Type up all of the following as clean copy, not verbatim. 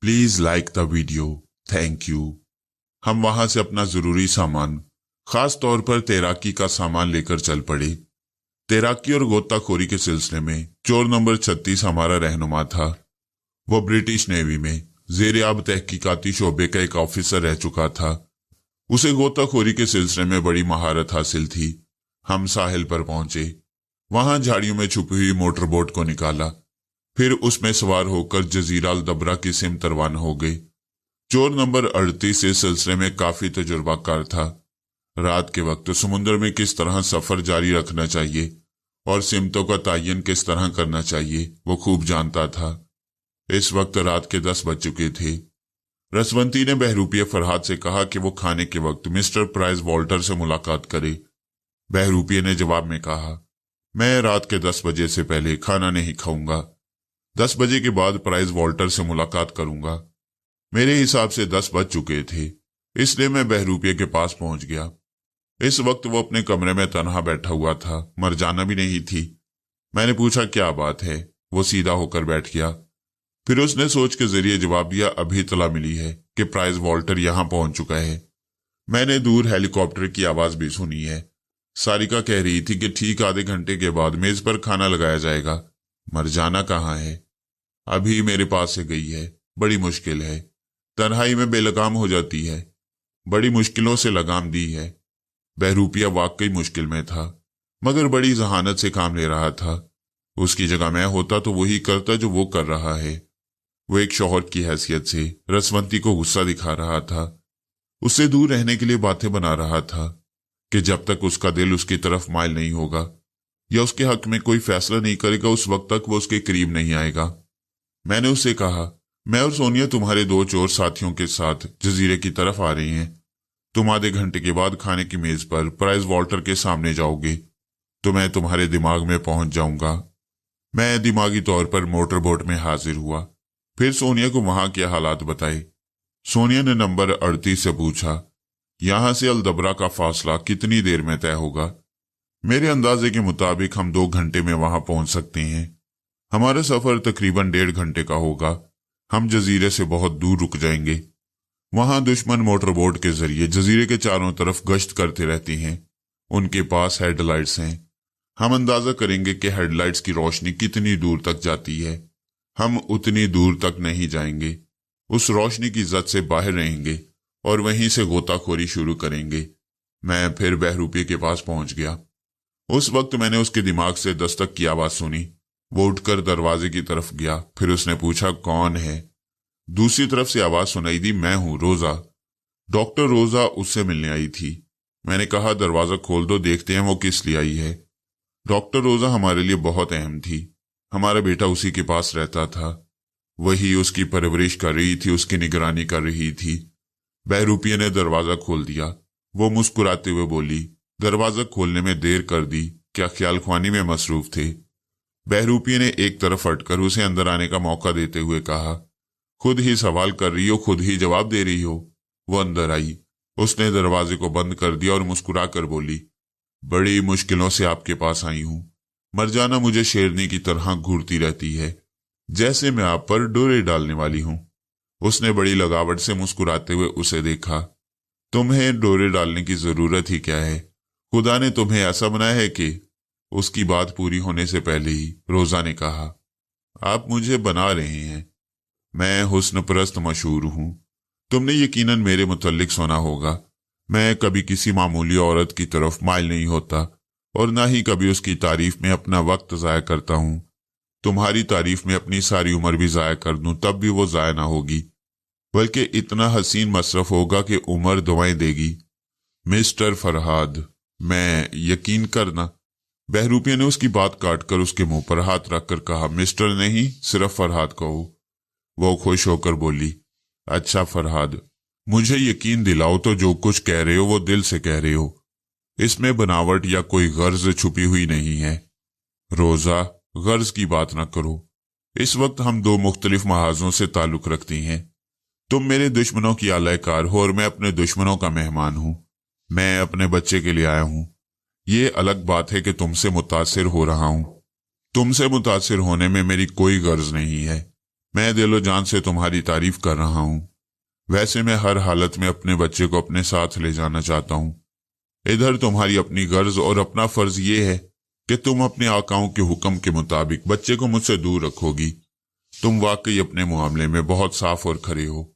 Please like the video, thank you. हम वहां से अपना जरूरी सामान, खास तौर पर तैराकी का सामान लेकर चल पड़े। तैराकी और गोताखोरी के सिलसिले में चोर नंबर 36 हमारा रहनुमा था। वो ब्रिटिश नेवी में ज़ेर-ए-आब तहकीकाती शोबे का एक ऑफिसर रह चुका था। उसे गोताखोरी के सिलसिले में बड़ी महारत हासिल थी। हम साहिल पर पहुंचे, वहां झाड़ियों में छुपी हुई मोटर बोट को निकाला, फिर उसमें सवार होकर जजीरा अल दबरा की सिमत रवाना हो गए। चोर नंबर 38 इस सिलसिले में काफी तजुर्बाकार था। रात के वक्त समुद्र में किस तरह सफर जारी रखना चाहिए और सिमतों का तयन किस तरह करना चाहिए वो खूब जानता था। इस वक्त रात के 10 बज चुके थे। रसवंती ने बहरूपिया फरहाद से कहा कि वो खाने के वक्त मिस्टर प्राइस वॉल्टर से मुलाकात करे। बहरूपिया ने जवाब में कहा, मैं रात के 10 बजे से पहले खाना नहीं खाऊंगा। 10 बजे के बाद प्राइस वॉल्टर से मुलाकात करूंगा। मेरे हिसाब से 10 बज चुके थे, इसलिए मैं बहरूपिया के पास पहुंच गया। इस वक्त वो अपने कमरे में तन्हा बैठा हुआ था, मरजाना भी नहीं थी। मैंने पूछा क्या बात है। वो सीधा होकर बैठ गया। फिर उसने सोच के जरिए जवाब दिया, अभी इत्तला मिली है कि प्राइस वॉल्टर यहां पहुंच चुका है। मैंने दूर हेलीकॉप्टर की आवाज भी सुनी है। सारिका कह रही थी कि ठीक आधे घंटे के बाद मेज पर खाना लगाया जाएगा। मरजाना कहाँ है? अभी मेरे पास से गई है। बड़ी मुश्किल है, तन्हाई में बेलगाम हो जाती है। बड़ी मुश्किलों से लगाम दी है। बहरूपिया वाकई मुश्किल में था, मगर बड़ी जहानत से काम ले रहा था। उसकी जगह मैं होता तो वही करता जो वो कर रहा है। वो एक शौहर की हैसियत से रसवंती को गुस्सा दिखा रहा था। उससे दूर रहने के लिए बातें बना रहा था कि जब तक उसका दिल उसकी तरफ माइल नहीं होगा या उसके हक में कोई फैसला नहीं करेगा, उस वक्त तक वो उसके करीब नहीं आएगा। मैंने उससे कहा, मैं और सोनिया तुम्हारे 2 चोर साथियों के साथ जजीरे की तरफ आ रही हैं। तुम आधे घंटे के बाद खाने की मेज पर प्राइस वॉल्टर के सामने जाओगे तो मैं तुम्हारे दिमाग में पहुंच जाऊंगा। मैं दिमागी तौर पर मोटर बोट में हाजिर हुआ, फिर सोनिया को वहां के हालात बताए। सोनिया ने नंबर 38 से पूछा, यहां से अलदबरा का फासला कितनी देर में तय होगा? मेरे अंदाजे के मुताबिक हम 2 घंटे में वहां पहुंच सकते हैं। हमारा सफर तकरीबन 1.5 घंटे का होगा। हम जजीरे से बहुत दूर रुक जाएंगे। वहां दुश्मन मोटर बोट के जरिए जजीरे के चारों तरफ गश्त करते रहती हैं। उनके पास हेडलाइट्स हैं। हम अंदाजा करेंगे कि हेडलाइट्स की रोशनी कितनी दूर तक जाती है। हम उतनी दूर तक नहीं जाएंगे। उस रोशनी की जद से बाहर रहेंगे और वहीं से गोताखोरी शुरू करेंगे। मैं फिर बहरूपिया के पास पहुंच गया। उस वक्त मैंने उसके दिमाग से दस्तक की आवाज सुनी। वो उठकर दरवाजे की तरफ गया। फिर उसने पूछा, कौन है? दूसरी तरफ से आवाज सुनाई दी, मैं हूं, रोजा। डॉक्टर रोजा उससे मिलने आई थी। मैंने कहा, दरवाजा खोल दो, देखते हैं वो किस लिए आई है। डॉक्टर रोजा हमारे लिए बहुत अहम थी। हमारा बेटा उसी के पास रहता था। वही उसकी परवरिश कर रही थी, उसकी निगरानी कर रही थी। बहरूपिया ने दरवाजा खोल दिया। वो मुस्कुराते हुए बोली, दरवाजा खोलने में देर कर दी, क्या ख्याल ख्वानी में मसरूफ थे? बहरूपिया ने एक तरफ हटकर उसे अंदर आने का मौका देते हुए कहा, खुद ही सवाल कर रही हो, खुद ही जवाब दे रही हो। वो अंदर आई। उसने दरवाजे को बंद कर दिया और मुस्कुरा कर बोली, बड़ी मुश्किलों से आपके पास आई हूं। मरजाना मुझे शेरनी की तरह घूरती रहती है, जैसे मैं आप पर डोरे डालने वाली हूं। उसने बड़ी लगावट से मुस्कुराते हुए उसे देखा। तुम्हें डोरे डालने की जरूरत ही क्या है? खुदा ने तुम्हें ऐसा बनाया है कि? उसकी बात पूरी होने से पहले ही रोजा ने कहा, आप मुझे बना रहे हैं। मैं हुस्न परस्त मशहूर हूं। तुमने यकीनन मेरे मुतल्लिक सुना होगा। मैं कभी किसी मामूली औरत की तरफ माइल नहीं होता और ना ही कभी उसकी तारीफ में अपना वक्त जाया करता हूं। तुम्हारी तारीफ में अपनी सारी उम्र भी जाया कर दूं तब भी वो जाया ना होगी, बल्कि इतना हसीन मसरफ होगा कि उम्र दुआएं देगी। मिस्टर फरहाद, मैं यकीन करना। बहरूपिया ने उसकी बात काटकर उसके मुंह पर हाथ रखकर कहा, मिस्टर नहीं, सिर्फ फरहाद कहो। वो खुश होकर बोली, अच्छा फरहाद, मुझे यकीन दिलाओ तो जो कुछ कह रहे हो वो दिल से कह रहे हो। इसमें बनावट या कोई गर्ज छुपी हुई नहीं है। रोजा, गर्ज की बात न करो। इस वक्त हम 2 मुख्तलिफ महाजों से ताल्लुक रखती हैं। तुम मेरे दुश्मनों की आलाकार हो और मैं अपने दुश्मनों का मेहमान हूं। मैं अपने बच्चे के लिए आया हूं। ये अलग बात है कि तुमसे मुतासिर हो रहा हूं। तुमसे मुतासिर होने में मेरी कोई गर्ज नहीं है। मैं दिलो जान से तुम्हारी तारीफ कर रहा हूं। वैसे मैं हर हालत में अपने बच्चे को अपने साथ ले जाना चाहता हूं। इधर तुम्हारी अपनी गर्ज और अपना फर्ज ये है कि तुम अपने आकाओं के हुक्म के मुताबिक बच्चे को मुझसे दूर रखोगी। तुम वाकई अपने मामले में बहुत साफ और खरे हो।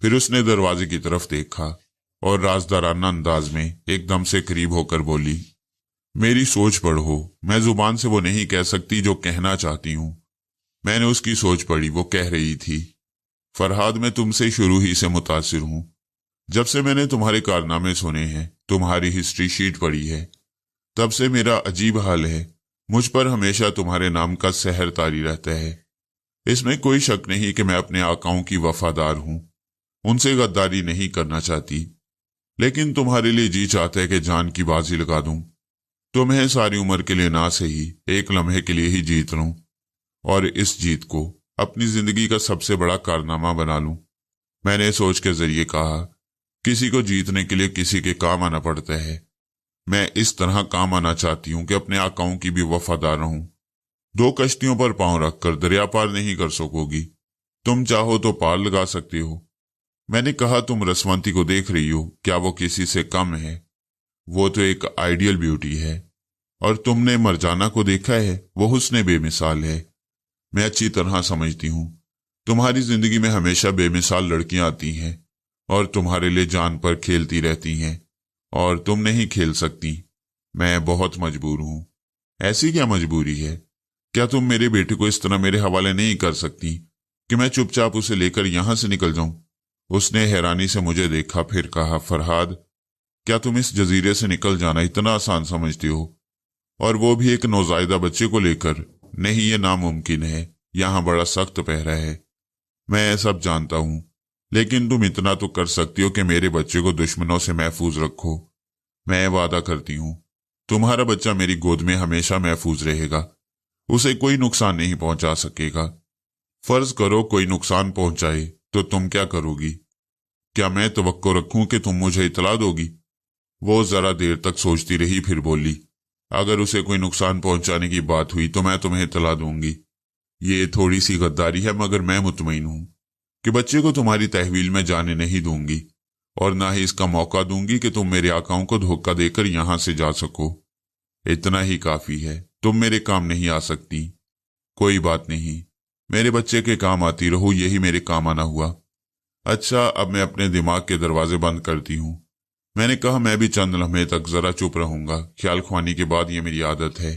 फिर उसने दरवाजे की तरफ देखा और राजदाराना अंदाज में एकदम से करीब होकर बोली, मेरी सोच पढ़ो, मैं जुबान से वो नहीं कह सकती जो कहना चाहती हूं। मैंने उसकी सोच पढ़ी। वो कह रही थी, फरहाद, मैं तुमसे शुरू ही से मुतासिर हूं। जब से मैंने तुम्हारे कारनामे सुने हैं, तुम्हारी हिस्ट्री शीट पढ़ी है, तब से मेरा अजीब हाल है। मुझ पर हमेशा तुम्हारे नाम का सहर तारी रहता है। इसमें कोई शक नहीं कि मैं अपने आकाओं की वफादार हूं, उनसे गद्दारी नहीं करना चाहती, लेकिन तुम्हारे लिए जी चाहता है कि जान की बाजी लगा दूं। तुम्हें सारी उम्र के लिए ना सही, एक लम्हे के लिए ही जीत लूं और इस जीत को अपनी जिंदगी का सबसे बड़ा कारनामा बना लूं। मैंने सोच के जरिए कहा, किसी को जीतने के लिए किसी के काम आना पड़ता है। मैं इस तरह काम आना चाहती हूं कि अपने आकाओं की भी वफादार रहूं। 2 कश्तियों पर पांव रखकर दरिया पार नहीं कर सकोगी। तुम चाहो तो पार लगा सकती हो। मैंने कहा, तुम रसवंती को देख रही हो, क्या वो किसी से कम है? वो तो एक आइडियल ब्यूटी है। और तुमने मरजाना को देखा है, वो हुस्ने बेमिसाल है। मैं अच्छी तरह समझती हूं, तुम्हारी जिंदगी में हमेशा बेमिसाल लड़कियां आती हैं और तुम्हारे लिए जान पर खेलती रहती हैं, और तुम नहीं खेल सकती। मैं बहुत मजबूर हूं। ऐसी क्या मजबूरी है? क्या तुम मेरे बेटे को इस तरह मेरे हवाले नहीं कर सकती कि मैं चुपचाप उसे लेकर यहां से निकल जाऊं? उसने हैरानी से मुझे देखा, फिर कहा, फरहाद, क्या तुम इस जजीरे से निकल जाना इतना आसान समझती हो? और वो भी एक नौजायदा बच्चे को लेकर? नहीं, ये नामुमकिन है। यहां बड़ा सख्त पहरा है। मैं सब जानता हूं, लेकिन तुम इतना तो कर सकती हो कि मेरे बच्चे को दुश्मनों से महफूज रखो। मैं वादा करती हूं, तुम्हारा बच्चा मेरी गोद में हमेशा महफूज रहेगा। उसे कोई नुकसान नहीं पहुंचा सकेगा। फर्ज करो कोई नुकसान पहुंचाए तो तुम क्या करोगी? क्या मैं तवक्को रखूं कि तुम मुझे इतला दोगी? वो जरा देर तक सोचती रही, फिर बोली, अगर उसे कोई नुकसान पहुंचाने की बात हुई तो मैं तुम्हें इतला दूंगी। ये थोड़ी सी गद्दारी है, मगर मैं मुतमईन हूं कि बच्चे को तुम्हारी तहवील में जाने नहीं दूंगी, और ना ही इसका मौका दूंगी कि तुम मेरे आकाओं को धोखा देकर यहां से जा सको। इतना ही काफी है। तुम मेरे काम नहीं आ सकती। कोई बात नहीं, मेरे बच्चे के काम आती रहो, यही मेरे काम आना हुआ। अच्छा, अब मैं अपने दिमाग के दरवाजे बंद करती हूं। मैंने कहा, मैं भी चंद लम्हे तक जरा चुप रहूंगा। ख्याल ख्वानी के बाद ये मेरी आदत है।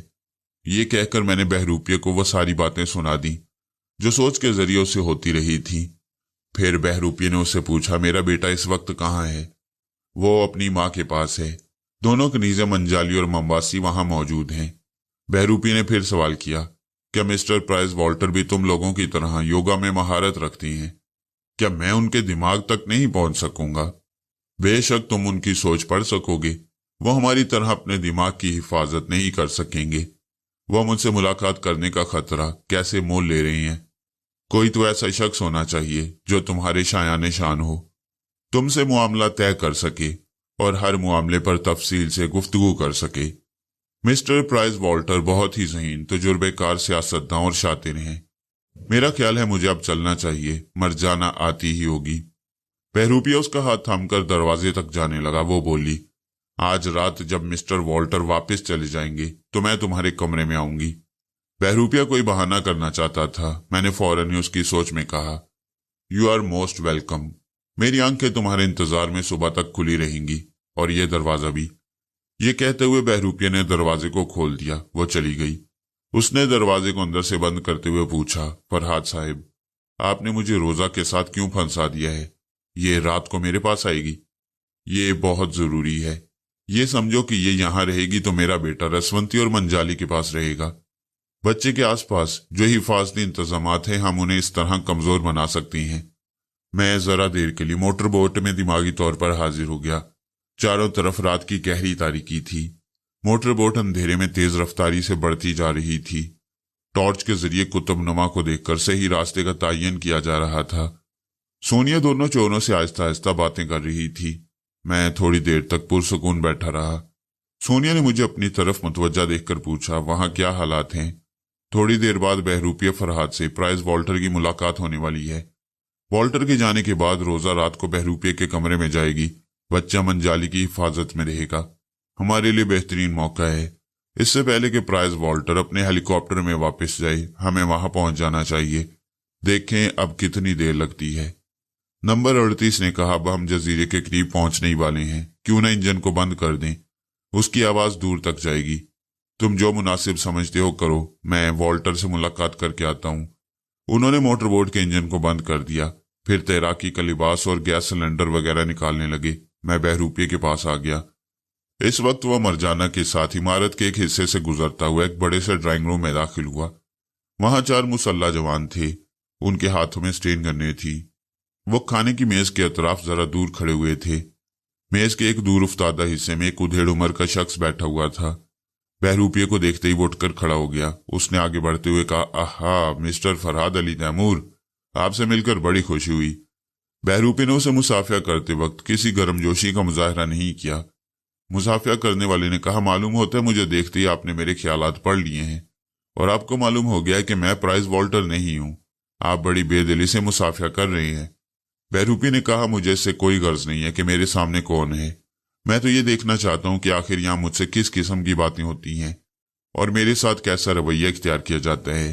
ये कहकर मैंने बहरूपिया को वो सारी बातें सुना दी जो सोच के जरिए उसे होती रही थी। फिर बहरूपिया ने उससे पूछा, मेरा बेटा इस वक्त कहाँ है? वो अपनी माँ के पास है। दोनों कनीज़े मंजाली और ममवासी वहां मौजूद हैं। बहरूपिया ने फिर सवाल किया, क्या मिस्टर प्राइस वॉल्टर भी तुम लोगों की तरह योगा में महारत रखती हैं? क्या मैं उनके दिमाग तक नहीं पहुंच सकूंगा? बेशक तुम उनकी सोच पढ़ सकोगे। वो हमारी तरह अपने दिमाग की हिफाजत नहीं कर सकेंगे। वो मुझसे मुलाकात करने का खतरा कैसे मोल ले रही हैं। कोई तो ऐसा शख्स होना चाहिए जो तुम्हारे शायाने शान हो, तुमसे मुआमला तय कर सके और हर मुआमले पर तफसील से गुफ्तगू कर सके। मिस्टर प्राइस वॉल्टर बहुत ही ज़हीन, तजुर्बेकार सियासतदां और शातिर हैं। मेरा ख्याल है मुझे अब चलना चाहिए, मरजाना आती ही होगी। बहरूपिया उसका हाथ थामकर दरवाजे तक जाने लगा। वो बोली, आज रात जब मिस्टर वॉल्टर वापस चले जाएंगे तो मैं तुम्हारे कमरे में आऊंगी। बहरूपिया कोई बहाना करना चाहता था। मैंने फौरन ही उसकी सोच में कहा, यू आर मोस्ट वेलकम। मेरी आंखें तुम्हारे इंतजार में सुबह तक खुली रहेंगी, और ये दरवाजा भी। ये कहते हुए बहरूपिया ने दरवाजे को खोल दिया। वो चली गई। उसने दरवाजे को अंदर से बंद करते हुए पूछा, फरहाद साहिब, आपने मुझे रोजा के साथ क्यों फंसा दिया है? ये रात को मेरे पास आएगी? ये बहुत जरूरी है। ये समझो कि ये यहां रहेगी तो मेरा बेटा रसवंती और मंजाली के पास रहेगा। बच्चे के आसपास जो हिफाजती इंतजामात हैं, हम उन्हें इस तरह कमजोर बना सकती हैं। मैं जरा देर के लिए मोटर बोट में दिमागी तौर पर हाजिर हो गया। चारों तरफ रात की गहरी तारीकी थी। मोटर बोट अंधेरे में तेज रफ्तारी से बढ़ती जा रही थी। टॉर्च के जरिए कुतुबनुमा को देखकर सही रास्ते का तयन किया जा रहा था। सोनिया दोनों चोरों से आहिस्ता आहिस्ता बातें कर रही थी। मैं थोड़ी देर तक पुरसुकून बैठा रहा। सोनिया ने मुझे अपनी तरफ मुतवज्जा देखकर पूछा, वहां क्या हालात हैं? थोड़ी देर बाद बहरूपिया फरहाद से प्राइज वॉल्टर की मुलाकात होने वाली है। वॉल्टर के जाने के बाद रोजा रात को बहरूपिया के कमरे में जाएगी। बच्चा मंजाली की हिफाजत में रहेगा। हमारे लिए बेहतरीन मौका है। इससे पहले कि प्राइज वॉल्टर अपने हेलीकॉप्टर में वापस जाए, हमें वहां पहुंच जाना चाहिए। देखें अब कितनी देर लगती है। नंबर 38 ने कहा, अब हम जजीरे के करीब पहुंचने ही वाले हैं, क्यों ना इंजन को बंद कर दें, उसकी आवाज दूर तक जाएगी। तुम जो मुनासिब समझते हो करो, मैं वॉल्टर से मुलाकात करके आता हूं। उन्होंने मोटरबोट के इंजन को बंद कर दिया। फिर तैराकी का लिबास और गैस सिलेंडर वगैरह निकालने लगे। मैं बहरूपिया के पास आ गया। इस वक्त वह मरजाना के साथ इमारत के एक हिस्से से गुजरता हुआ एक बड़े से ड्राइंग रूम में दाखिल हुआ। वहां 4 मुसल्ला जवान थे। उनके हाथों में स्टेन गन्ने थी। वो खाने की मेज के अतराफ जरा दूर खड़े हुए थे। मेज के एक दूर उफ्तादा हिस्से में एक उधेड़ उम्र का शख्स बैठा हुआ था। बहरूपिया को देखते ही वो उठकर खड़ा हो गया। उसने आगे बढ़ते हुए कहा, आहा मिस्टर फरहाद अली तैमूर, आपसे मिलकर बड़ी खुशी हुई। बहरूपिया ने उसे मुसाफिया करते वक्त किसी गर्मजोशी का मुजाहरा नहीं किया। मुसाफिया करने वाले ने कहा, मालूम होता है मुझे देखते ही आपने मेरे ख्यालात पढ़ लिए हैं और आपको मालूम हो गया है कि मैं प्राइज वॉल्टर नहीं हूं। आप बड़ी बेदिली से मुसाफिया कर रहे हैं। बहरूपिया ने कहा, मुझे इससे कोई गर्ज नहीं है कि मेरे सामने कौन है। मैं तो ये देखना चाहता हूं कि आखिर यहां मुझसे किस किस्म की बातें होती हैं और मेरे साथ कैसा रवैया इख्तियार किया जाता है।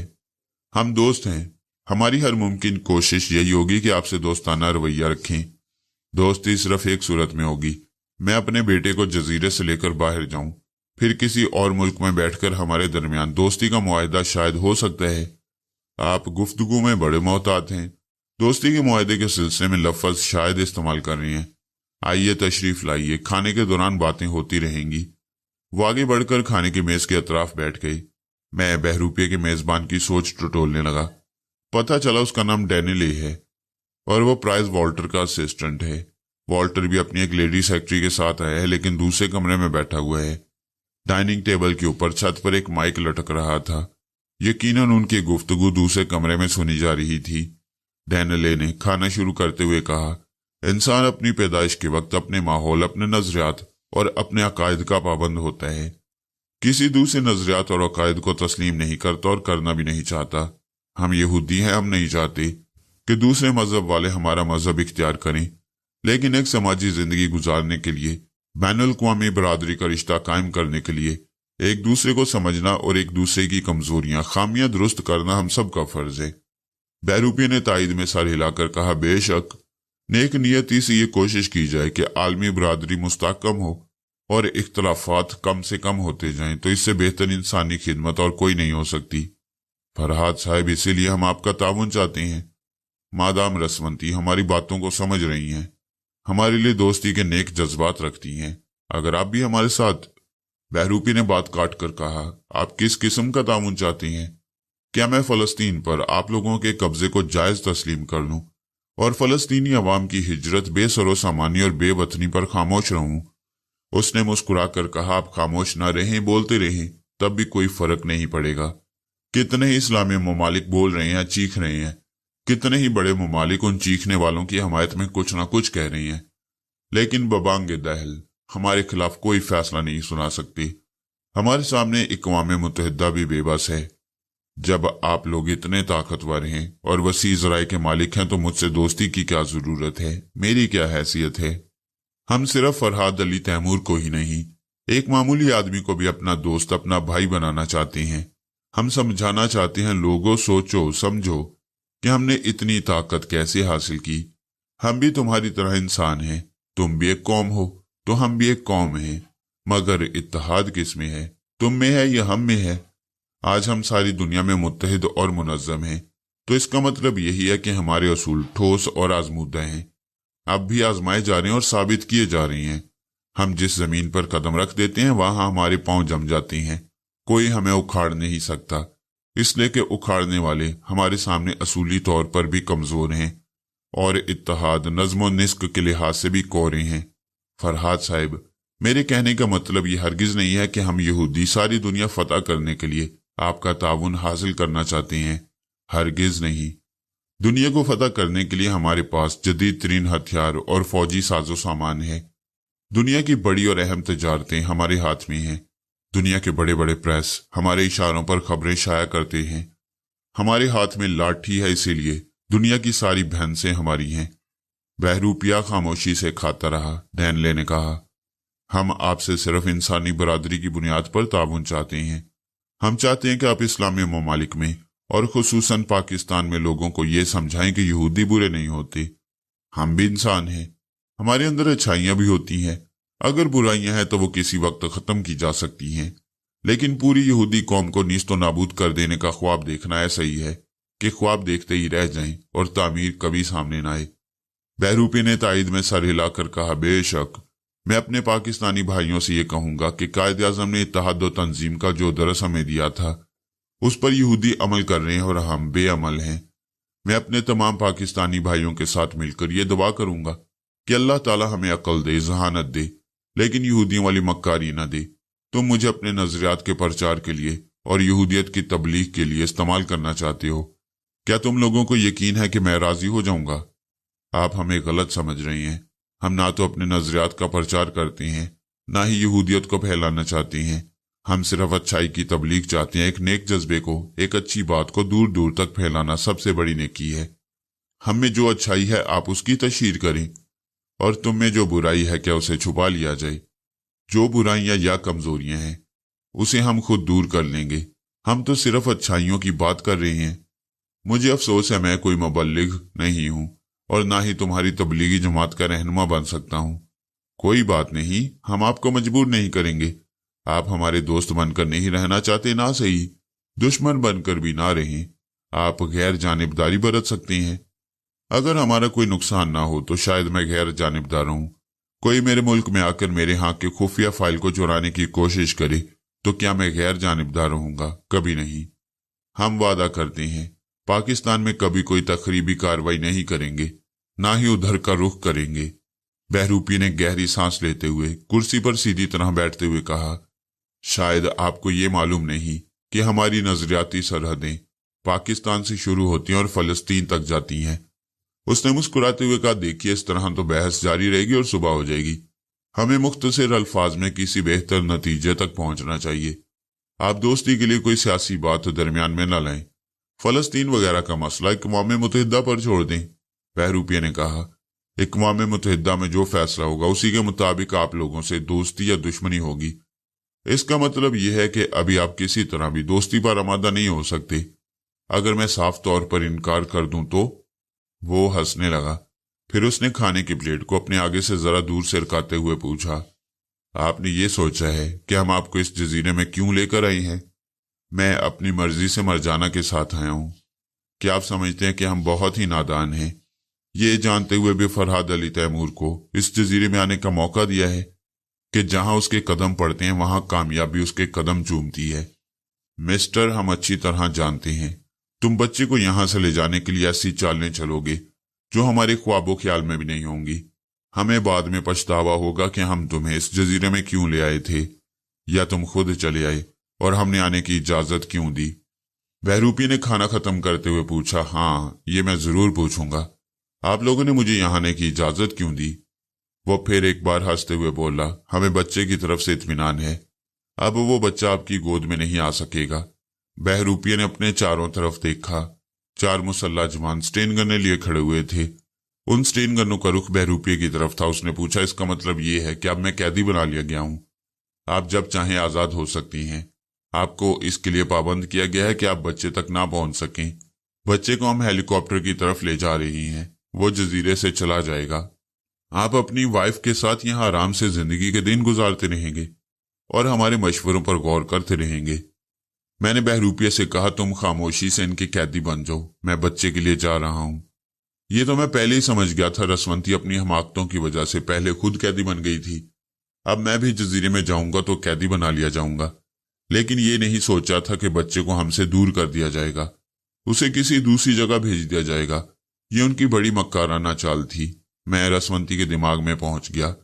हम दोस्त हैं। हमारी हर मुमकिन कोशिश यही होगी कि आपसे दोस्ताना रवैया रखें। दोस्ती सिर्फ एक सूरत में होगी, मैं अपने बेटे को जजीरे से लेकर बाहर जाऊं, फिर किसी और मुल्क में बैठकर हमारे दरमियान दोस्ती का मुआहदा शायद हो सकता है। आप गुफ्तगू में बड़े मोहतात हैं। दोस्ती के मुआहदे के सिलसिले में लफ्ज शायद इस्तेमाल कर रहे हैं। आइए तशरीफ लाइए, खाने के दौरान बातें होती रहेंगी। वो आगे बढ़कर खाने की मेज के अतराफ बैठ गई। मैं बहरूपिया के मेजबान की सोच टटोलने लगा। पता चला उसका नाम डैनिले है और वो प्राइज वॉल्टर का असिस्टेंट है। वॉल्टर भी अपनी एक लेडी सेक्रेटरी के साथ आया है, लेकिन दूसरे कमरे में बैठा हुआ है। डाइनिंग टेबल के ऊपर छत पर एक माइक लटक रहा था। यकीनन उनकी गुफ्तगू दूसरे कमरे में सुनी जा रही थी। डैनिले ने खाना शुरू करते हुए कहा, इंसान अपनी पैदाइश के वक्त अपने माहौल, अपने नजरियात और अपने अकायद का पाबंद होता है। किसी दूसरे नजरियात और अकायद को तस्लीम नहीं करता और करना भी नहीं चाहता। हम यहूदी हैं, हम नहीं चाहते कि दूसरे मजहब वाले हमारा मजहब इख्तियार करें, लेकिन एक समाजी जिंदगी गुजारने के लिए, बैनुल अक़वामी बरादरी का रिश्ता कायम करने के लिए एक दूसरे को समझना और एक दूसरे की कमजोरियां, खामियां दुरुस्त करना हम सब का फर्ज है। बहरूपिया ने तायद में सर हिलाकर कहा, बेशक नेक नियति से ये कोशिश की जाए कि आलमी बरादरी मुस्तहकम हो और इख्तलाफात कम से कम होते जाएं, तो इससे बेहतर इंसानी खिदमत और कोई नहीं हो सकती। फरहाद साहब, इसीलिए हम आपका ताउन चाहते हैं। मादाम रसवंती हमारी बातों को समझ रही हैं, हमारे लिए दोस्ती के नेक जज्बात रखती हैं, अगर आप भी हमारे साथ। बहरूपिया ने बात काट कर कहा, आप किस किस्म का ताउन चाहते हैं? क्या मैं फलस्तीन पर आप लोगों के कब्जे को जायज तस्लीम कर लूं और फलस्तीनी अवाम की हिजरत, बेसरो सामानी और बेवतनी पर खामोश रहूं? उसने मुस्कुराकर कहा, आप खामोश ना रहें, बोलते रहें, तब भी कोई फर्क नहीं पड़ेगा। कितने ही इस्लामी ममालिक बोल रहे हैं, चीख रहे हैं। कितने ही बड़े ममालिक उन चीखने वालों की हमायत में कुछ ना कुछ कह रही हैं, लेकिन बबांगे दहल हमारे खिलाफ कोई फैसला नहीं सुना सकती। हमारे सामने अक़वाम मुत्तहिदा भी बेबस है। जब आप लोग इतने ताकतवर हैं और वसी ज़राए के मालिक हैं, तो मुझसे दोस्ती की क्या जरूरत है? मेरी क्या हैसियत है? हम सिर्फ फरहाद अली तैमूर को ही नहीं, एक मामूली आदमी को भी अपना दोस्त, अपना भाई बनाना चाहते हैं। हम समझाना चाहते हैं, लोगों सोचो समझो कि हमने इतनी ताकत कैसे हासिल की। हम भी तुम्हारी तरह इंसान हैं। तुम भी एक कौम हो तो हम भी एक कौम हैं, मगर इत्तेहाद किस में है? तुम में है या हम में है? आज हम सारी दुनिया में मुत्तहिद और मुनज़्ज़म हैं, तो इसका मतलब यही है कि हमारे असूल ठोस और आजमूदा हैं, अब भी आजमाए जा रहे हैं और साबित किए जा रहे हैं। हम जिस जमीन पर कदम रख देते हैं, वहां हमारे पांव जम जाते हैं। कोई हमें उखाड़ नहीं सकता, इसलिए कि उखाड़ने वाले हमारे सामने असूली तौर पर भी कमजोर हैं और इत्तेहाद, नज़्म और निस्क के लिहाज से भी कोरे हैं। फरहाद साहिब, मेरे कहने का मतलब ये हरगिज नहीं है कि हम यहूदी सारी दुनिया फतह करने के लिए आपका ताउन हासिल करना चाहते हैं, हरगिज नहीं। दुनिया को फतह करने के लिए हमारे पास जदीद तरीन हथियार और फौजी साजो सामान है। दुनिया की बड़ी और अहम तजारतें हमारे हाथ में हैं। दुनिया के बड़े बड़े प्रेस हमारे इशारों पर खबरें शाया करते हैं। हमारे हाथ में लाठी है, इसीलिए दुनिया की सारी भैंसें हमारी हैं। बहरूपिया खामोशी से खाता रहा। डैनले ने कहा, हम आपसे सिर्फ इंसानी बरादरी की बुनियाद पर ताउन चाहते हैं। हम चाहते हैं कि आप इस्लामी ममालिक में और खुसूसन पाकिस्तान में लोगों को ये समझाएं कि यहूदी बुरे नहीं होते। हम भी इंसान हैं, हमारे अंदर अच्छाइयां भी होती हैं। अगर बुराइयां हैं तो वो किसी वक्त खत्म की जा सकती हैं, लेकिन पूरी यहूदी कौम को नीस्तो नाबूद कर देने का ख्वाब देखना ऐसा ही है कि ख्वाब देखते ही रह जाएं और तामीर कभी सामने न आए। बहरूपी ने तायद में सर हिलाकर कहा, बेशक मैं अपने पाकिस्तानी भाइयों से ये कहूंगा कि कायद आजम ने इत्तेहाद व तंजीम का जो दरस हमें दिया था उस पर यहूदी अमल कर रहे हैं और हम बेअमल हैं। मैं अपने तमाम पाकिस्तानी भाइयों के साथ मिलकर ये दुआ करूंगा कि अल्लाह ताला हमें अक्ल दे, जहानत दे, लेकिन यहूदियों वाली मक्कारी न दे। तुम मुझे अपने नजरियात के प्रचार के लिए और यहूदियत की तबलीग के लिए इस्तेमाल करना चाहते हो। क्या तुम लोगों को यकीन है कि मैं राजी हो जाऊंगा? आप हमें गलत समझ रहे हैं। हम ना तो अपने नजरियात का प्रचार करते हैं, ना ही यहूदियत को फैलाना चाहते हैं। हम सिर्फ अच्छाई की तबलीग चाहते हैं। एक नेक जज्बे को, एक अच्छी बात को दूर दूर तक फैलाना सबसे बड़ी नेकी है। हम में जो अच्छाई है आप उसकी तशहीर करें, और तुम में जो बुराई है क्या उसे छुपा लिया जाए। जो बुराइयां या कमजोरियां हैं उसे हम खुद दूर कर लेंगे। हम तो सिर्फ अच्छाइयों की बात कर रहे हैं। मुझे अफसोस है मैं कोई मुबल्लिग नहीं हूं और ना ही तुम्हारी तबलीगी जमात का रहनुमा बन सकता हूं। कोई बात नहीं, हम आपको मजबूर नहीं करेंगे। आप हमारे दोस्त बनकर नहीं रहना चाहते ना सही, दुश्मन बनकर भी ना रहें। आप गैर जानिबदारी बरत सकते हैं। अगर हमारा कोई नुकसान ना हो तो शायद मैं गैर जानिबदार हूं। कोई मेरे मुल्क में आकर मेरे यहाँ के खुफिया फाइल को चुराने की कोशिश करे तो क्या मैं गैर जानिबदार रहूंगा? कभी नहीं। हम वादा करते हैं पाकिस्तान में कभी कोई तखरीबी कार्रवाई नहीं करेंगे, ना ही उधर का रुख करेंगे। बहरूपी ने गहरी सांस लेते हुए कुर्सी पर सीधी तरह बैठते हुए कहा, शायद आपको ये मालूम नहीं कि हमारी नजरियाती सरहदें पाकिस्तान से शुरू होती हैं और फलस्तीन तक जाती हैं। उसने मुस्कुराते हुए कहा, देखिए इस तरह तो बहस जारी रहेगी और सुबह हो जाएगी। हमें मुख्तसर अल्फाज में किसी बेहतर नतीजे तक पहुंचना चाहिए। आप दोस्ती के लिए कोई सियासी बात दरमियान में न लाएं। फलस्तीन वगैरह का मसला अक़वाम मुत्तहिदा पर छोड़ दें। बहरूपी ने कहा, अक़वाम मुत्तहिदा में जो फैसला होगा उसी के मुताबिक आप लोगों से दोस्ती या दुश्मनी होगी। इसका मतलब यह है कि अभी आप किसी तरह भी दोस्ती पर आमादा नहीं हो सकते। अगर मैं साफ तौर पर इनकार कर दूं तो? वो हंसने लगा। फिर उसने खाने की प्लेट को अपने आगे से जरा दूर सरकाते हुए पूछा, आपने ये सोचा है कि हम आपको इस जजीरे में क्यों लेकर आए हैं? मैं अपनी मर्जी से मरजाना के साथ आया हूं। क्या आप समझते हैं कि हम बहुत ही नादान हैं? ये जानते हुए भी फरहाद अली तैमूर को इस जजीरे में आने का मौका दिया है कि जहां उसके कदम पड़ते हैं वहां कामयाबी उसके कदम चूमती है। मिस्टर, हम अच्छी तरह जानते हैं तुम बच्चे को यहां से ले जाने के लिए ऐसी चालें चलोगे जो हमारे ख्वाबों ख्याल में भी नहीं होंगी। हमें बाद में पछतावा होगा कि हम तुम्हें इस जजीरे में क्यों ले आए थे, या तुम खुद चले आए और हमने आने की इजाजत क्यों दी। बहरूपी ने खाना खत्म करते हुए पूछा, हाँ ये मैं जरूर पूछूंगा, आप लोगों ने मुझे यहाँ आने की इजाजत क्यों दी? वो फिर एक बार हंसते हुए बोला, हमें बच्चे की तरफ से इत्मीनान है। अब वो बच्चा आपकी गोद में नहीं आ सकेगा। बहरूपी ने अपने चारों तरफ देखा। 4 मुसल्ला जवान स्टेन गन्ने लिए खड़े हुए थे। उन स्टेन गन्नों का रुख बहरूपी की तरफ था। उसने पूछा, इसका मतलब ये है कि अब मैं कैदी बना लिया गया हूं? आप जब चाहें आजाद हो सकती हैं। आपको इसके लिए पाबंद किया गया है कि आप बच्चे तक ना पहुंच सकें। बच्चे को हम हेलीकॉप्टर की तरफ ले जा रही हैं। वो जजीरे से चला जाएगा। आप अपनी वाइफ के साथ यहां आराम से जिंदगी के दिन गुजारते रहेंगे और हमारे मशवरों पर गौर करते रहेंगे। मैंने बहरूपिया से कहा, तुम खामोशी से इनके कैदी बन जाओ, मैं बच्चे के लिए जा रहा हूं। ये तो मैं पहले ही समझ गया था। रसवंती अपनी हमाकतों की वजह से पहले खुद कैदी बन गई थी। अब मैं भी जजीरे में जाऊंगा तो कैदी बना लिया जाऊंगा। लेकिन ये नहीं सोचा था कि बच्चे को हमसे दूर कर दिया जाएगा, उसे किसी दूसरी जगह भेज दिया जाएगा। ये उनकी बड़ी मक्काराना चाल थी। मैं रसवंती के दिमाग में पहुंच गया।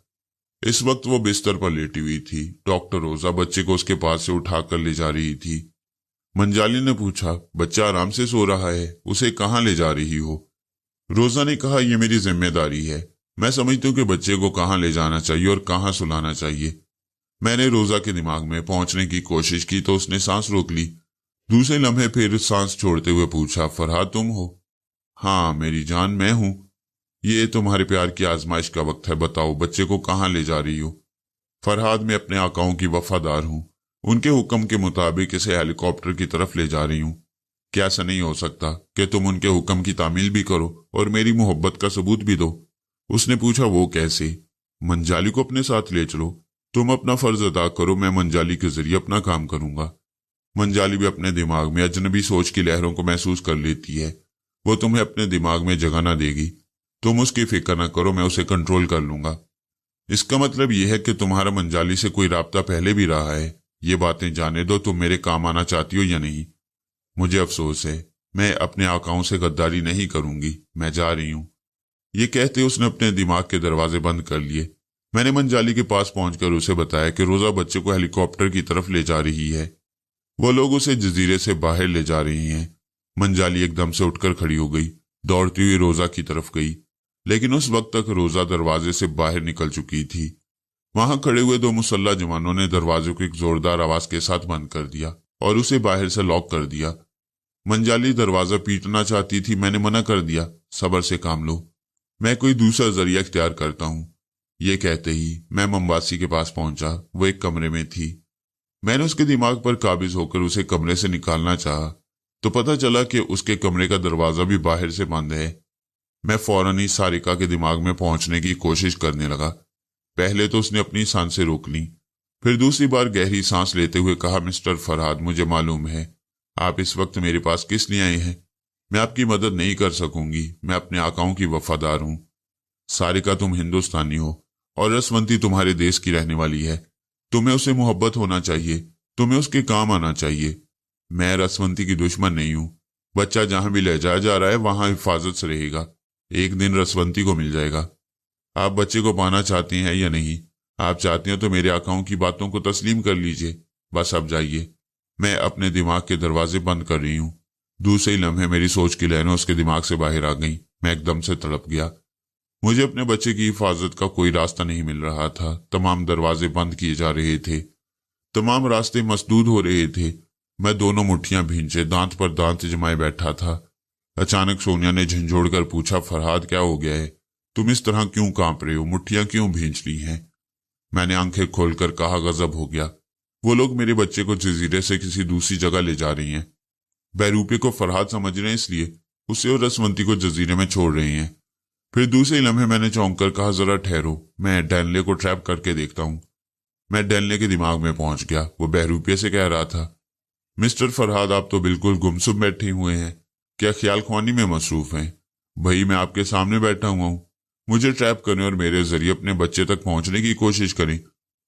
इस वक्त वो बिस्तर पर लेटी हुई थी। डॉक्टर रोजा बच्चे को उसके पास से उठाकर ले जा रही थी। मंजाली ने पूछा, बच्चा आराम से सो रहा है, उसे कहाँ ले जा रही हो? रोजा ने कहा, यह मेरी जिम्मेदारी है। मैं समझती हूँ कि बच्चे को कहाँ ले जाना चाहिए और कहाँ सुलाना चाहिए। मैंने रोजा के दिमाग में पहुंचने की कोशिश की तो उसने सांस रोक ली। दूसरे लम्हे फिर सांस छोड़ते हुए पूछा, फरहाद तुम हो? हाँ मेरी जान, मैं हूं। ये तुम्हारे प्यार की आजमाइश का वक्त है, बताओ बच्चे को कहाँ ले जा रही हो? फरहाद, मैं अपने आकाओं की वफादार हूं, उनके हुक्म के मुताबिक इसे हेलीकॉप्टर की तरफ ले जा रही हूं। क्या ऐसा नहीं हो सकता कि तुम उनके हुक्म की तामील भी करो और मेरी मोहब्बत का सबूत भी दो? उसने पूछा, वो कैसे? मंजाली को अपने साथ ले चलो, तुम अपना फर्ज अदा करो, मैं मंजाली के जरिए अपना काम करूंगा। मंजाली भी अपने दिमाग में अजनबी सोच की लहरों को महसूस कर लेती है, वो तुम्हें अपने दिमाग में जगह ना देगी। तुम उसकी फिक्र न करो, मैं उसे कंट्रोल कर लूंगा। इसका मतलब यह है कि तुम्हारा मंजाली से कोई राब्ता पहले भी रहा है। ये बातें जाने दो, तुम मेरे काम आना चाहती हो या नहीं? मुझे अफसोस है, मैं अपने आकाओं से गद्दारी नहीं करूंगी, मैं जा रही हूं। ये कहते उसने अपने दिमाग के दरवाजे बंद कर लिए। मैंने मंजाली के पास पहुंचकर उसे बताया कि रोजा बच्चे को हेलीकॉप्टर की तरफ ले जा रही है, वो लोग उसे जजीरे से बाहर ले जा रही हैं। मंजाली एकदम से उठकर खड़ी हो गई, दौड़ती हुई रोजा की तरफ गई, लेकिन उस वक्त तक रोजा दरवाजे से बाहर निकल चुकी थी। वहां खड़े हुए दो मुसल्ला जवानों ने दरवाजे को एक जोरदार आवाज के साथ बंद कर दिया और उसे बाहर से लॉक कर दिया। मंजाली दरवाजा पीटना चाहती थी, मैंने मना कर दिया, सब्र से काम लो, मैं कोई दूसरा जरिया इख्तियार करता हूं। ये कहते ही मैं मोमबासी के पास पहुंचा, वो एक कमरे में थी। मैंने उसके दिमाग पर काबिज होकर उसे कमरे से निकालना चाहा तो पता चला कि उसके कमरे का दरवाजा भी बाहर से बंद है। मैं फौरन ही सारिका के दिमाग में पहुंचने की कोशिश करने लगा। पहले तो उसने अपनी सांसें रोक ली, फिर दूसरी बार गहरी सांस लेते हुए कहा, मिस्टर फरहाद, मुझे मालूम है आप इस वक्त मेरे पास किस लिए आए हैं। मैं आपकी मदद नहीं कर सकूंगी, मैं अपने आकाओं की वफादार हूं। सारिका, तुम हिंदुस्तानी हो और रसवंती तुम्हारे देश की रहने वाली है, तुम्हें उसे मोहब्बत होना चाहिए, तुम्हें उसके काम आना चाहिए। मैं रसवंती की दुश्मन नहीं हूं, बच्चा जहां भी ले जाया जा रहा है वहां हिफाजत से रहेगा, एक दिन रसवंती को मिल जाएगा। आप बच्चे को पाना चाहती हैं या नहीं? आप चाहती हैं तो मेरे आकाओं की बातों को तस्लीम कर लीजिए, बस अब जाइए। मैं अपने दिमाग के दरवाजे बंद कर रही हूं। दूसरे ही लम्हे मेरी सोच की लहरें उसके दिमाग से बाहर आ गईं। मैं एकदम से तड़प गया। मुझे अपने बच्चे की हिफाजत का कोई रास्ता नहीं मिल रहा था। तमाम दरवाजे बंद किए जा रहे थे, तमाम रास्ते मसदूद हो रहे थे। मैं दोनों मुट्ठियां भींचे दांत पर दांत जमाए बैठा था। अचानक सोनिया ने झंझोड़ कर पूछा, फरहाद क्या हो गया है? तुम इस तरह क्यों कांप रहे हो? मुट्ठियां क्यों भींच ली हैं? मैंने आंखें खोलकर कहा, गजब हो गया, वो लोग मेरे बच्चे को जजीरे से किसी दूसरी जगह ले जा रही हैं। बहरूपे को फरहाद समझ रहे हैं, इसलिए उसे और रसवंती को जजीरे में छोड़ रहे हैं। फिर दूसरे लम्हे मैंने चौंक कर कहा, जरा ठहरो, मैं डैनले को ट्रैप करके देखता हूं। मैं डैनले के दिमाग में पहुंच गया। वो बहरूपे से कह रहा था, मिस्टर फरहाद, आप तो बिल्कुल गुमसुम बैठे हुए हैं, क्या ख्याल ख्वानी में मसरूफ हैं? भाई, मैं आपके सामने बैठा हुआ हूं, मुझे ट्रैप करें और मेरे जरिए अपने बच्चे तक पहुंचने की कोशिश करें।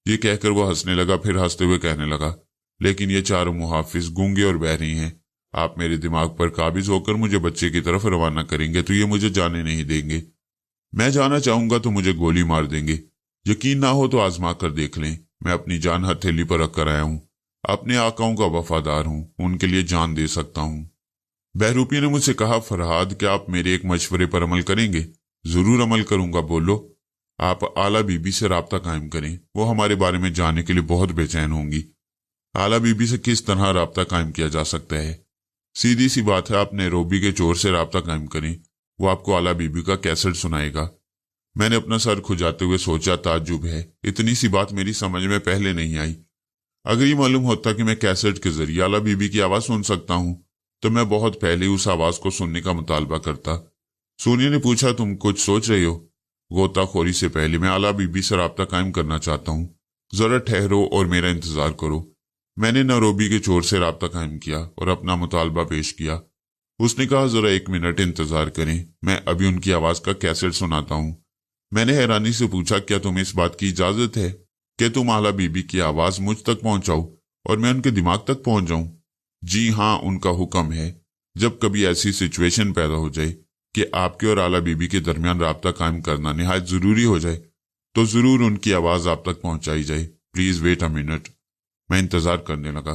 ये कहकर वो हंसने लगा, फिर हंसते हुए कहने लगा, लेकिन ये चारों मुहाफिज गूंगे और बहरी हैं। आप मेरे दिमाग पर काबिज होकर मुझे बच्चे की तरफ रवाना करेंगे तो ये मुझे जाने नहीं देंगे। मैं जाना चाहूंगा तो मुझे गोली मार देंगे। यकीन ना हो तो आजमा कर देख लें, मैं अपनी जान हथेली पर रख कर आया हूं, अपने आकाओं का वफादार हूं, उनके लिए जान दे सकता हूं। बहरूपी ने मुझसे कहा, फरहाद, क्या आप मेरे एक मशवरे पर अमल करेंगे? जरूर अमल करूंगा, बोलो। आप आला बीबी से राब्ता कायम करें, वो हमारे बारे में जानने के लिए बहुत बेचैन होंगी। आला बीबी से किस तरह राब्ता कायम किया जा सकता है? सीधी सी बात है, आप नैरोबी के चोर से राब्ता कायम करें, वो आपको आला बीबी का कैसेट सुनाएगा। मैंने अपना सर खुजाते हुए सोचा, ताज्जुब है, इतनी सी बात मेरी समझ में पहले नहीं आई। अगर ये मालूम होता कि मैं कैसेट के जरिए आला बीबी की आवाज सुन सकता हूं तो मैं बहुत पहले उस आवाज को सुनने का मुतालबा करता। सोनिया ने पूछा, तुम कुछ सोच रहे हो? गोताखोरी से पहले मैं आला बीबी से राब्ता कायम करना चाहता हूं, जरा ठहरो और मेरा इंतजार करो। मैंने नैरोबी के चोर से राब्ता कायम किया और अपना मुतालबा पेश किया। उसने कहा, जरा 1 मिनट इंतजार करें, मैं अभी उनकी आवाज का कैसेट सुनाता हूं। मैंने हैरानी से पूछा, क्या तुम्हें इस बात की इजाजत है कि तुम आला बीबी की आवाज मुझ तक पहुंचाओ और मैं उनके दिमाग तक पहुंच जाऊं? जी हां, उनका हुक्म है। जब कभी ऐसी सिचुएशन पैदा हो जाए कि आपके और आला बीबी के दरमियान राब्ता कायम करना निहायत जरूरी हो जाए तो जरूर उनकी आवाज आप तक पहुंचाई जाए। Please wait a minute. मैं इंतजार करने लगा।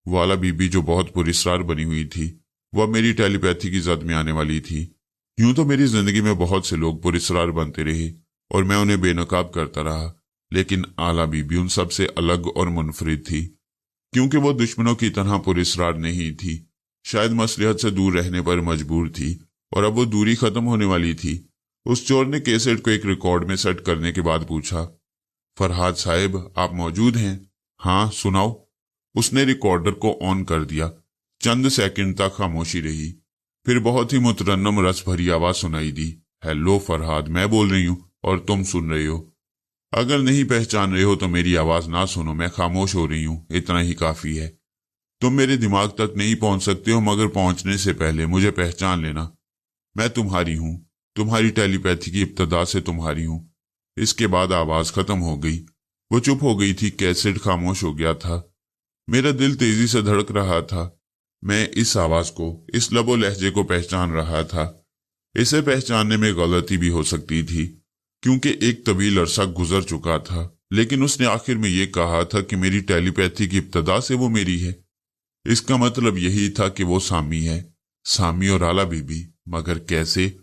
वो आला बीबी जो बहुत पुरस्कार बनी हुई थी, वह मेरी टेलीपैथी की जद में आने वाली थी। यूं तो मेरी जिंदगी में बहुत से लोग पुरस्कार बनते रहे और मैं उन्हें बेनकाब करता रहा, लेकिन आला बीबी उन सब से अलग और मुनफरिद थी, क्योंकि वो दुश्मनों की तरह पुरस्रार नहीं थी। शायद मसलहत से दूर रहने पर मजबूर थी और अब वो दूरी खत्म होने वाली थी। उस चोर ने कैसेट को एक रिकॉर्ड में सेट करने के बाद पूछा, फरहाद साहब आप मौजूद हैं? हाँ सुनाओ। उसने रिकॉर्डर को ऑन कर दिया। चंद सेकंड तक खामोशी रही, फिर बहुत ही मुतरन्नम रस भरी आवाज सुनाई दी, हेलो फरहाद, मैं बोल रही हूं और तुम सुन रहे हो। अगर नहीं पहचान रहे हो तो मेरी आवाज ना सुनो, मैं खामोश हो रही हूं, इतना ही काफी है। तुम मेरे दिमाग तक नहीं पहुंच सकते हो, मगर पहुंचने से पहले मुझे पहचान लेना। मैं तुम्हारी हूं, तुम्हारी टेलीपैथी की इब्तदा से तुम्हारी हूं। इसके बाद आवाज खत्म हो गई। वो चुप हो गई थी, कैसेट खामोश हो गया था। मेरा दिल तेजी से धड़क रहा था। मैं इस आवाज को, इस लबो लहजे को पहचान रहा था। इसे पहचानने में गलती भी हो सकती थी, क्योंकि एक तवील अरसा गुजर चुका था, लेकिन उसने आखिर में यह कहा था कि मेरी टेलीपैथी की इब्तदा से वो मेरी है। इसका मतलब यही था कि वो सामी है, सामी और आला बीबी। मगर कैसे?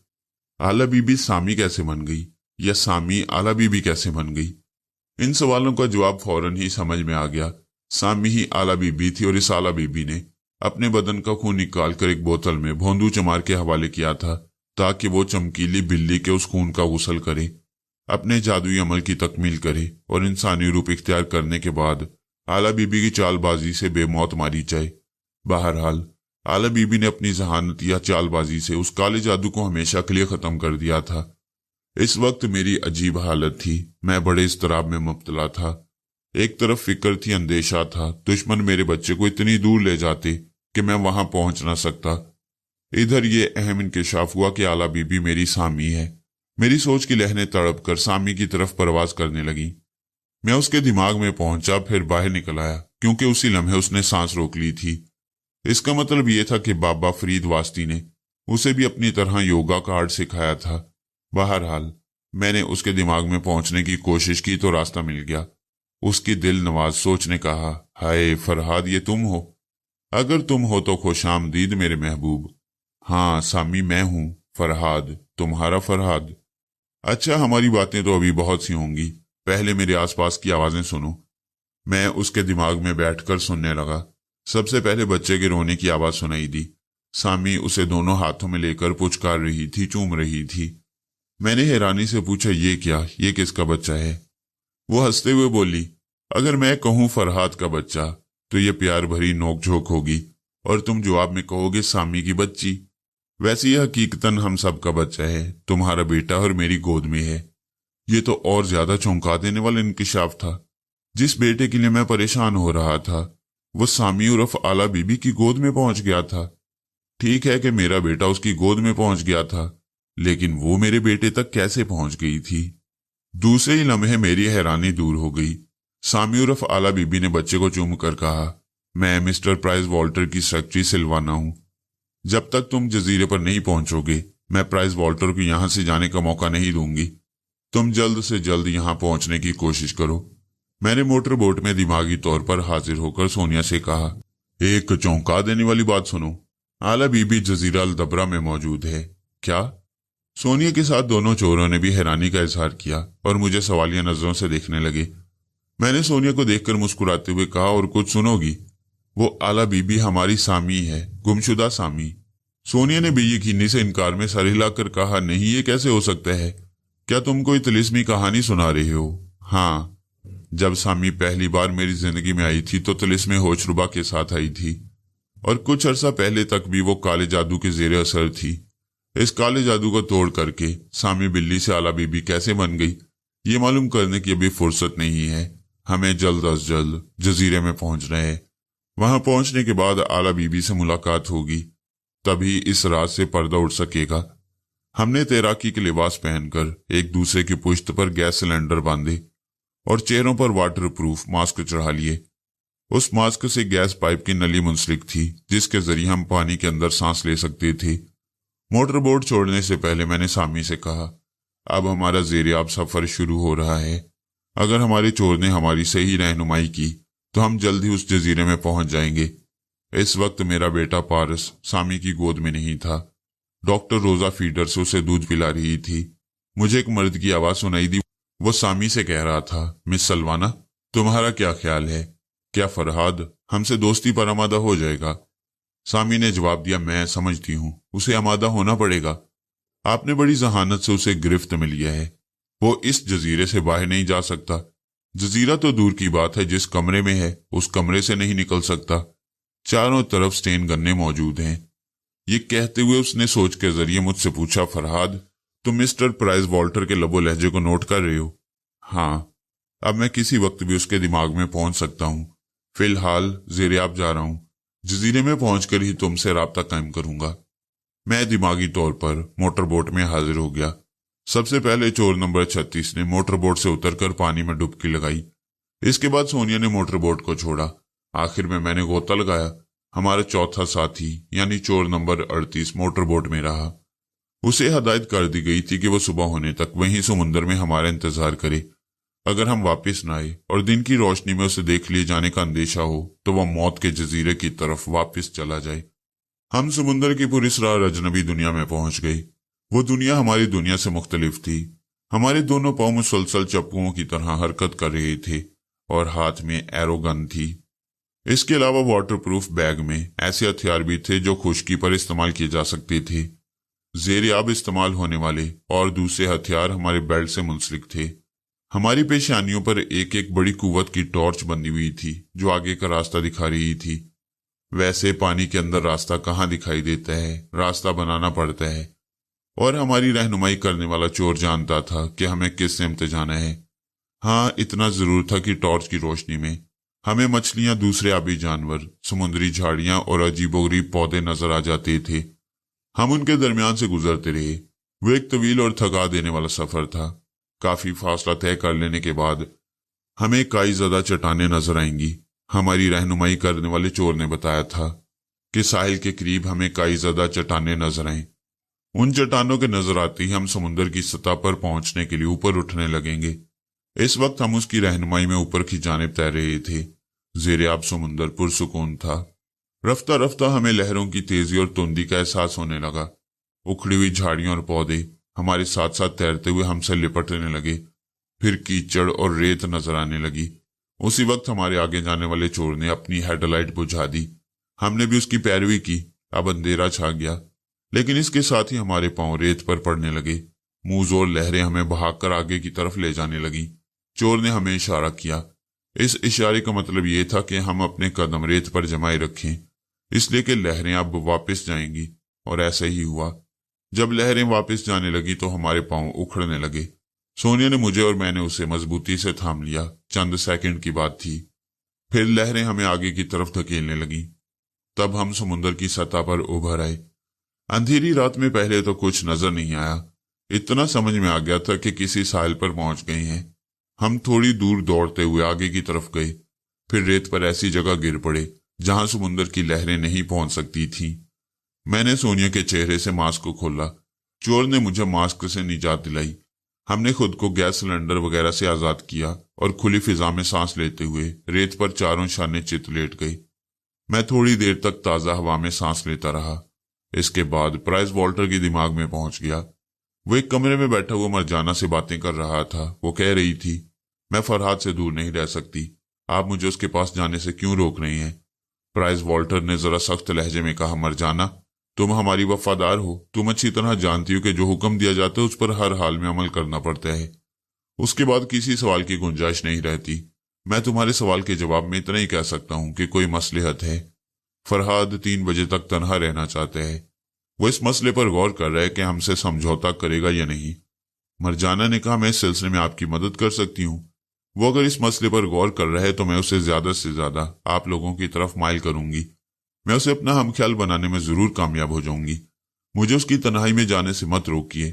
आला बीबी सामी कैसे बन गई, या सामी आला बीबी कैसे बन गई? इन सवालों का जवाब फौरन ही समझ में आ गया। सामी ही आला बीबी थी और इस आला बीबी ने अपने बदन का खून निकालकर एक बोतल में भोंदू चमार के हवाले किया था, ताकि वो चमकीली बिल्ली के उस खून का गुस्ल करे, अपने जादुई अमल की तकमील करे और इंसानी रूप इख्तियार करने के बाद आला बीबी की चालबाजी से बेमौत मारी जाए। बहरहाल आला बीबी ने अपनी जहानत या चालबाजी से उस काले जादू को हमेशा के लिए खत्म कर दिया था। इस वक्त मेरी अजीब हालत थी। मैं बड़े इस्तराब में मुब्तला था। एक तरफ फिक्र थी, अंदेशा था, दुश्मन मेरे बच्चे को इतनी दूर ले जाते कि मैं वहां पहुंच न सकता। इधर ये अहम इंकशाफ हुआ कि आला बीबी मेरी सामी है। मेरी सोच की लहरें तड़प कर सामी की तरफ परवाज करने लगी। मैं उसके दिमाग में पहुंचा, फिर बाहर निकल आया, क्योंकि उसी लम्हे उसने सांस रोक ली थी। इसका मतलब यह था कि बाबा फरीद वास्ती ने उसे भी अपनी तरह योगा का आर्ट सिखाया था। बहरहाल मैंने उसके दिमाग में पहुंचने की कोशिश की तो रास्ता मिल गया। उसकी दिल नवाज सोच ने कहा, हाय फरहाद, ये तुम हो? अगर तुम हो तो खुशामदीद मेरे महबूब। हाँ सामी, मैं हूं फरहाद, तुम्हारा फरहाद। अच्छा, हमारी बातें तो अभी बहुत सी होंगी, पहले मेरे आसपास की आवाजें सुनो। मैं उसके दिमाग में बैठकर सुनने लगा। सबसे पहले बच्चे के रोने की आवाज सुनाई दी। सामी उसे दोनों हाथों में लेकर पुचकार रही थी, चूम रही थी। मैंने हैरानी से पूछा, ये क्या, ये किसका बच्चा है? वो हंसते हुए बोली, अगर मैं कहूं फरहाद का बच्चा तो ये प्यार भरी नोकझोंक होगी और तुम जवाब में कहोगे सामी की बच्ची। वैसे यह हकीकतन हम सब का बच्चा है, तुम्हारा बेटा और मेरी गोद में है। ये तो और ज्यादा चौंका देने वाला इंकिशाफ था। जिस बेटे के लिए मैं परेशान हो रहा था वो सामी उर्फ आला बीबी की गोद में पहुंच गया था। ठीक है कि मेरा बेटा उसकी गोद में पहुंच गया था, लेकिन वो मेरे बेटे तक कैसे पहुंच गई थी? दूसरे ही लम्हे मेरी हैरानी दूर हो गई। सामी उर्फ आला बीबी ने बच्चे को चूम कर कहा, मैं मिस्टर प्राइस वॉल्टर की सेक्रेटरी सिलवाना हूं। जब तक तुम जजीरे पर नहीं पहुंचोगे मैं प्राइस वॉल्टर को यहां से जाने का मौका नहीं दूंगी। तुम जल्द से जल्द यहां पहुंचने की कोशिश करो। मैंने मोटर बोट में दिमागी तौर पर हाजिर होकर सोनिया से कहा, एक चौंका देने वाली बात सुनो, आला बीबी जजीरा अल दबरा में मौजूद है। क्या? सोनिया के साथ दोनों चोरों ने भी हैरानी का इजहार किया और मुझे सवालिया नजरों से देखने लगे। मैंने सोनिया को देखकर मुस्कुराते हुए कहा, और कुछ सुनोगी? वो आला बीबी हमारी सामी है, गुमशुदा सामी। सोनिया ने बेयकीनी से इनकार में सर हिलाकर कहा, नहीं, ये कैसे हो सकता है? क्या तुम कोई तिलिस्मी कहानी सुना रहे हो? हाँ, जब सामी पहली बार मेरी जिंदगी में आई थी तो तिलिस्मे होशरुबा के साथ आई थी, और कुछ अरसा पहले तक भी वो काले जादू के जेरे असर थी। इस काले जादू को तोड़ करके सामी बिल्ली से आला बीबी कैसे बन गई, ये मालूम करने की अभी फुर्सत नहीं है। हमें जल्द अज जल्द जजीरे में पहुंचना है। वहां पहुंचने के बाद आला बीबी से मुलाकात होगी, तभी इस राज से पर्दा उठ सकेगा। हमने तैराकी के लिबास पहनकर एक दूसरे की पुश्त पर गैस सिलेंडर बांधे और चेहरों पर वाटर प्रूफ मास्क चढ़ा लिए। उस मास्क से गैस पाइप की नली मुंसलिक थी, जिसके जरिए हम पानी के अंदर सांस ले सकते थे। मोटर बोट छोड़ने से पहले मैंने सामी से कहा, अब हमारा ज़ेरे-आब सफर शुरू हो रहा है। अगर हमारे चोर ने हमारी सही रहनुमाई की तो हम जल्द ही उस जजीरे में पहुंच जाएंगे। इस वक्त मेरा बेटा पारस सामी की गोद में नहीं था। डॉक्टर रोजा फीडर से उसे दूध पिला रही थी। मुझे एक मर्द की आवाज सुनाई दी। وہ سامی سے کہہ رہا تھا، مس سلوانا، تمہارا کیا خیال ہے؟ کیا فرہاد ہم سے دوستی پر آمادہ ہو جائے گا؟ سامی نے جواب دیا، میں سمجھتی ہوں اسے آمادہ ہونا پڑے گا۔ آپ نے بڑی ذہانت سے اسے گرفت میں لیا ہے۔ وہ اس جزیرے سے باہر نہیں جا سکتا۔ جزیرہ تو دور کی بات ہے، جس کمرے میں ہے اس کمرے سے نہیں نکل سکتا۔ چاروں طرف سٹین گنیں موجود ہیں۔ یہ کہتے ہوئے اس نے سوچ کے ذریعے مجھ سے پوچھا، فرہاد تم مسٹر پرائز والٹر کے لب و لہجے کو نوٹ کر رہے ہو؟ ہاں، اب میں کسی وقت بھی اس کے دماغ میں پہنچ سکتا ہوں۔ فی الحال زیر آب جا رہا ہوں، جزیرے میں پہنچ کر ہی تم سے رابطہ قائم کروں گا۔ میں دماغی طور پر موٹر بوٹ میں حاضر ہو گیا۔ سب سے پہلے چور نمبر 36 نے موٹر بوٹ سے اتر کر پانی میں ڈبکی لگائی۔ اس کے بعد سونیا نے موٹر بوٹ کو چھوڑا۔ آخر میں نے غوطہ لگایا۔ ہمارا چوتھا ساتھی یعنی چور نمبر 38 موٹر بوٹ میں رہا۔ اسے ہدایت کر دی گئی تھی کہ وہ صبح ہونے تک وہیں سمندر میں ہمارا انتظار کرے۔ اگر ہم واپس نہ آئے اور دن کی روشنی میں اسے دیکھ لیے جانے کا اندیشہ ہو تو وہ موت کے جزیرے کی طرف واپس چلا جائے۔ ہم سمندر کی پراسرار اجنبی دنیا میں پہنچ گئے۔ وہ دنیا ہماری دنیا سے مختلف تھی۔ ہمارے دونوں پاؤں مسلسل چپوؤں کی طرح حرکت کر رہے تھے اور ہاتھ میں ایرو گن تھی۔ اس کے علاوہ واٹر پروف بیگ میں ایسے ہتھیار بھی تھے جو خشکی پر استعمال کیے جا سکتے تھے۔ زیر آب استعمال ہونے والے اور دوسرے ہتھیار ہمارے بیلٹ سے منسلک تھے۔ ہماری پیشانیوں پر ایک ایک بڑی قوت کی ٹارچ بندھی ہوئی تھی جو آگے کا راستہ دکھا رہی تھی۔ ویسے پانی کے اندر راستہ کہاں دکھائی دیتا ہے، راستہ بنانا پڑتا ہے، اور ہماری رہنمائی کرنے والا چور جانتا تھا کہ ہمیں کس سمت جانا ہے۔ ہاں، اتنا ضرور تھا کہ ٹارچ کی روشنی میں ہمیں مچھلیاں، دوسرے آبی جانور، سمندری جھاڑیاں اور عجیب و غریب پودے نظر آ جاتے تھے۔ ہم ان کے درمیان سے گزرتے رہے۔ وہ ایک طویل اور تھکا دینے والا سفر تھا۔ کافی فاصلہ طے کر لینے کے بعد ہمیں کائی زدہ چٹانیں نظر آئیں گی۔ ہماری رہنمائی کرنے والے چور نے بتایا تھا کہ ساحل کے قریب ہمیں کائی زدہ چٹانیں نظر آئیں۔ ان چٹانوں کے نظر آتے ہی ہم سمندر کی سطح پر پہنچنے کے لیے اوپر اٹھنے لگیں گے۔ اس وقت ہم اس کی رہنمائی میں اوپر کی جانب تیر رہے تھے۔ زیر آب سمندر پرسکون تھا۔ رفتہ رفتہ ہمیں لہروں کی تیزی اور تندی کا احساس ہونے لگا۔ اکھڑی ہوئی جھاڑیاں اور پودے ہمارے ساتھ ساتھ تیرتے ہوئے ہم سے لپٹنے لگے۔ پھر کیچڑ اور ریت نظر آنے لگی۔ اسی وقت ہمارے آگے جانے والے چور نے اپنی ہیڈ لائٹ بجھا دی۔ ہم نے بھی اس کی پیروی کی۔ اب اندھیرا چھا گیا، لیکن اس کے ساتھ ہی ہمارے پاؤں ریت پر پڑنے لگے۔ موج اور لہریں ہمیں بہا کر آگے کی طرف لے جانے لگیں۔ چور نے ہمیں اشارہ کیا۔ اس اشارے کا مطلب یہ تھا کہ ہم اپنے قدم ریت پر جمائے رکھیں، اس لیے کہ لہریں اب واپس جائیں گی، اور ایسا ہی ہوا۔ جب لہریں واپس جانے لگی تو ہمارے پاؤں اکھڑنے لگے۔ سونیا نے مجھے اور میں نے اسے مضبوطی سے تھام لیا۔ چند سیکنڈ کی بات تھی، پھر لہریں ہمیں آگے کی طرف دھکیلنے لگیں۔ تب ہم سمندر کی سطح پر ابھر آئے۔ اندھیری رات میں پہلے تو کچھ نظر نہیں آیا۔ اتنا سمجھ میں آ گیا تھا کہ کسی ساحل پر پہنچ گئے ہیں۔ ہم تھوڑی دور دوڑتے ہوئے آگے کی طرف گئے، پھر ریت پر ایسی جگہ گر پڑے جہاں سمندر کی لہریں نہیں پہنچ سکتی تھیں۔ میں نے سونیا کے چہرے سے ماسک کو کھولا۔ چور نے مجھے ماسک سے نجات دلائی۔ ہم نے خود کو گیس سلنڈر وغیرہ سے آزاد کیا اور کھلی فضا میں سانس لیتے ہوئے ریت پر چاروں شانے چت لیٹ گئے۔ میں تھوڑی دیر تک تازہ ہوا میں سانس لیتا رہا۔ اس کے بعد پرائز والٹر کی دماغ میں پہنچ گیا۔ وہ ایک کمرے میں بیٹھا ہوا مرجانہ سے باتیں کر رہا تھا۔ وہ کہہ رہی تھی، میں فرہاد سے دور نہیں رہ سکتی، آپ مجھے اس کے پاس جانے سے کیوں روک رہی ہیں؟ پرائز والٹر نے ذرا سخت لہجے میں کہا، مرجانہ تم ہماری وفادار ہو، تم اچھی طرح جانتی ہو کہ جو حکم دیا جاتا ہے اس پر ہر حال میں عمل کرنا پڑتا ہے۔ اس کے بعد کسی سوال کی گنجائش نہیں رہتی۔ میں تمہارے سوال کے جواب میں اتنا ہی کہہ سکتا ہوں کہ کوئی مصلحت ہے۔ فرہاد 3 بجے تک تنہا رہنا چاہتا ہے۔ وہ اس مسئلے پر غور کر رہا ہے کہ ہم سے سمجھوتا کرے گا یا نہیں۔ مرجانہ نے کہا، میں اس سلسلے میں آپ کی مدد کر سکتی ہوں۔ وہ اگر اس مسئلے پر غور کر رہا ہے تو میں اسے زیادہ سے زیادہ آپ لوگوں کی طرف مائل کروں گی۔ میں اسے اپنا ہم خیال بنانے میں ضرور کامیاب ہو جاؤں گی۔ مجھے اس کی تنہائی میں جانے سے مت روکیے۔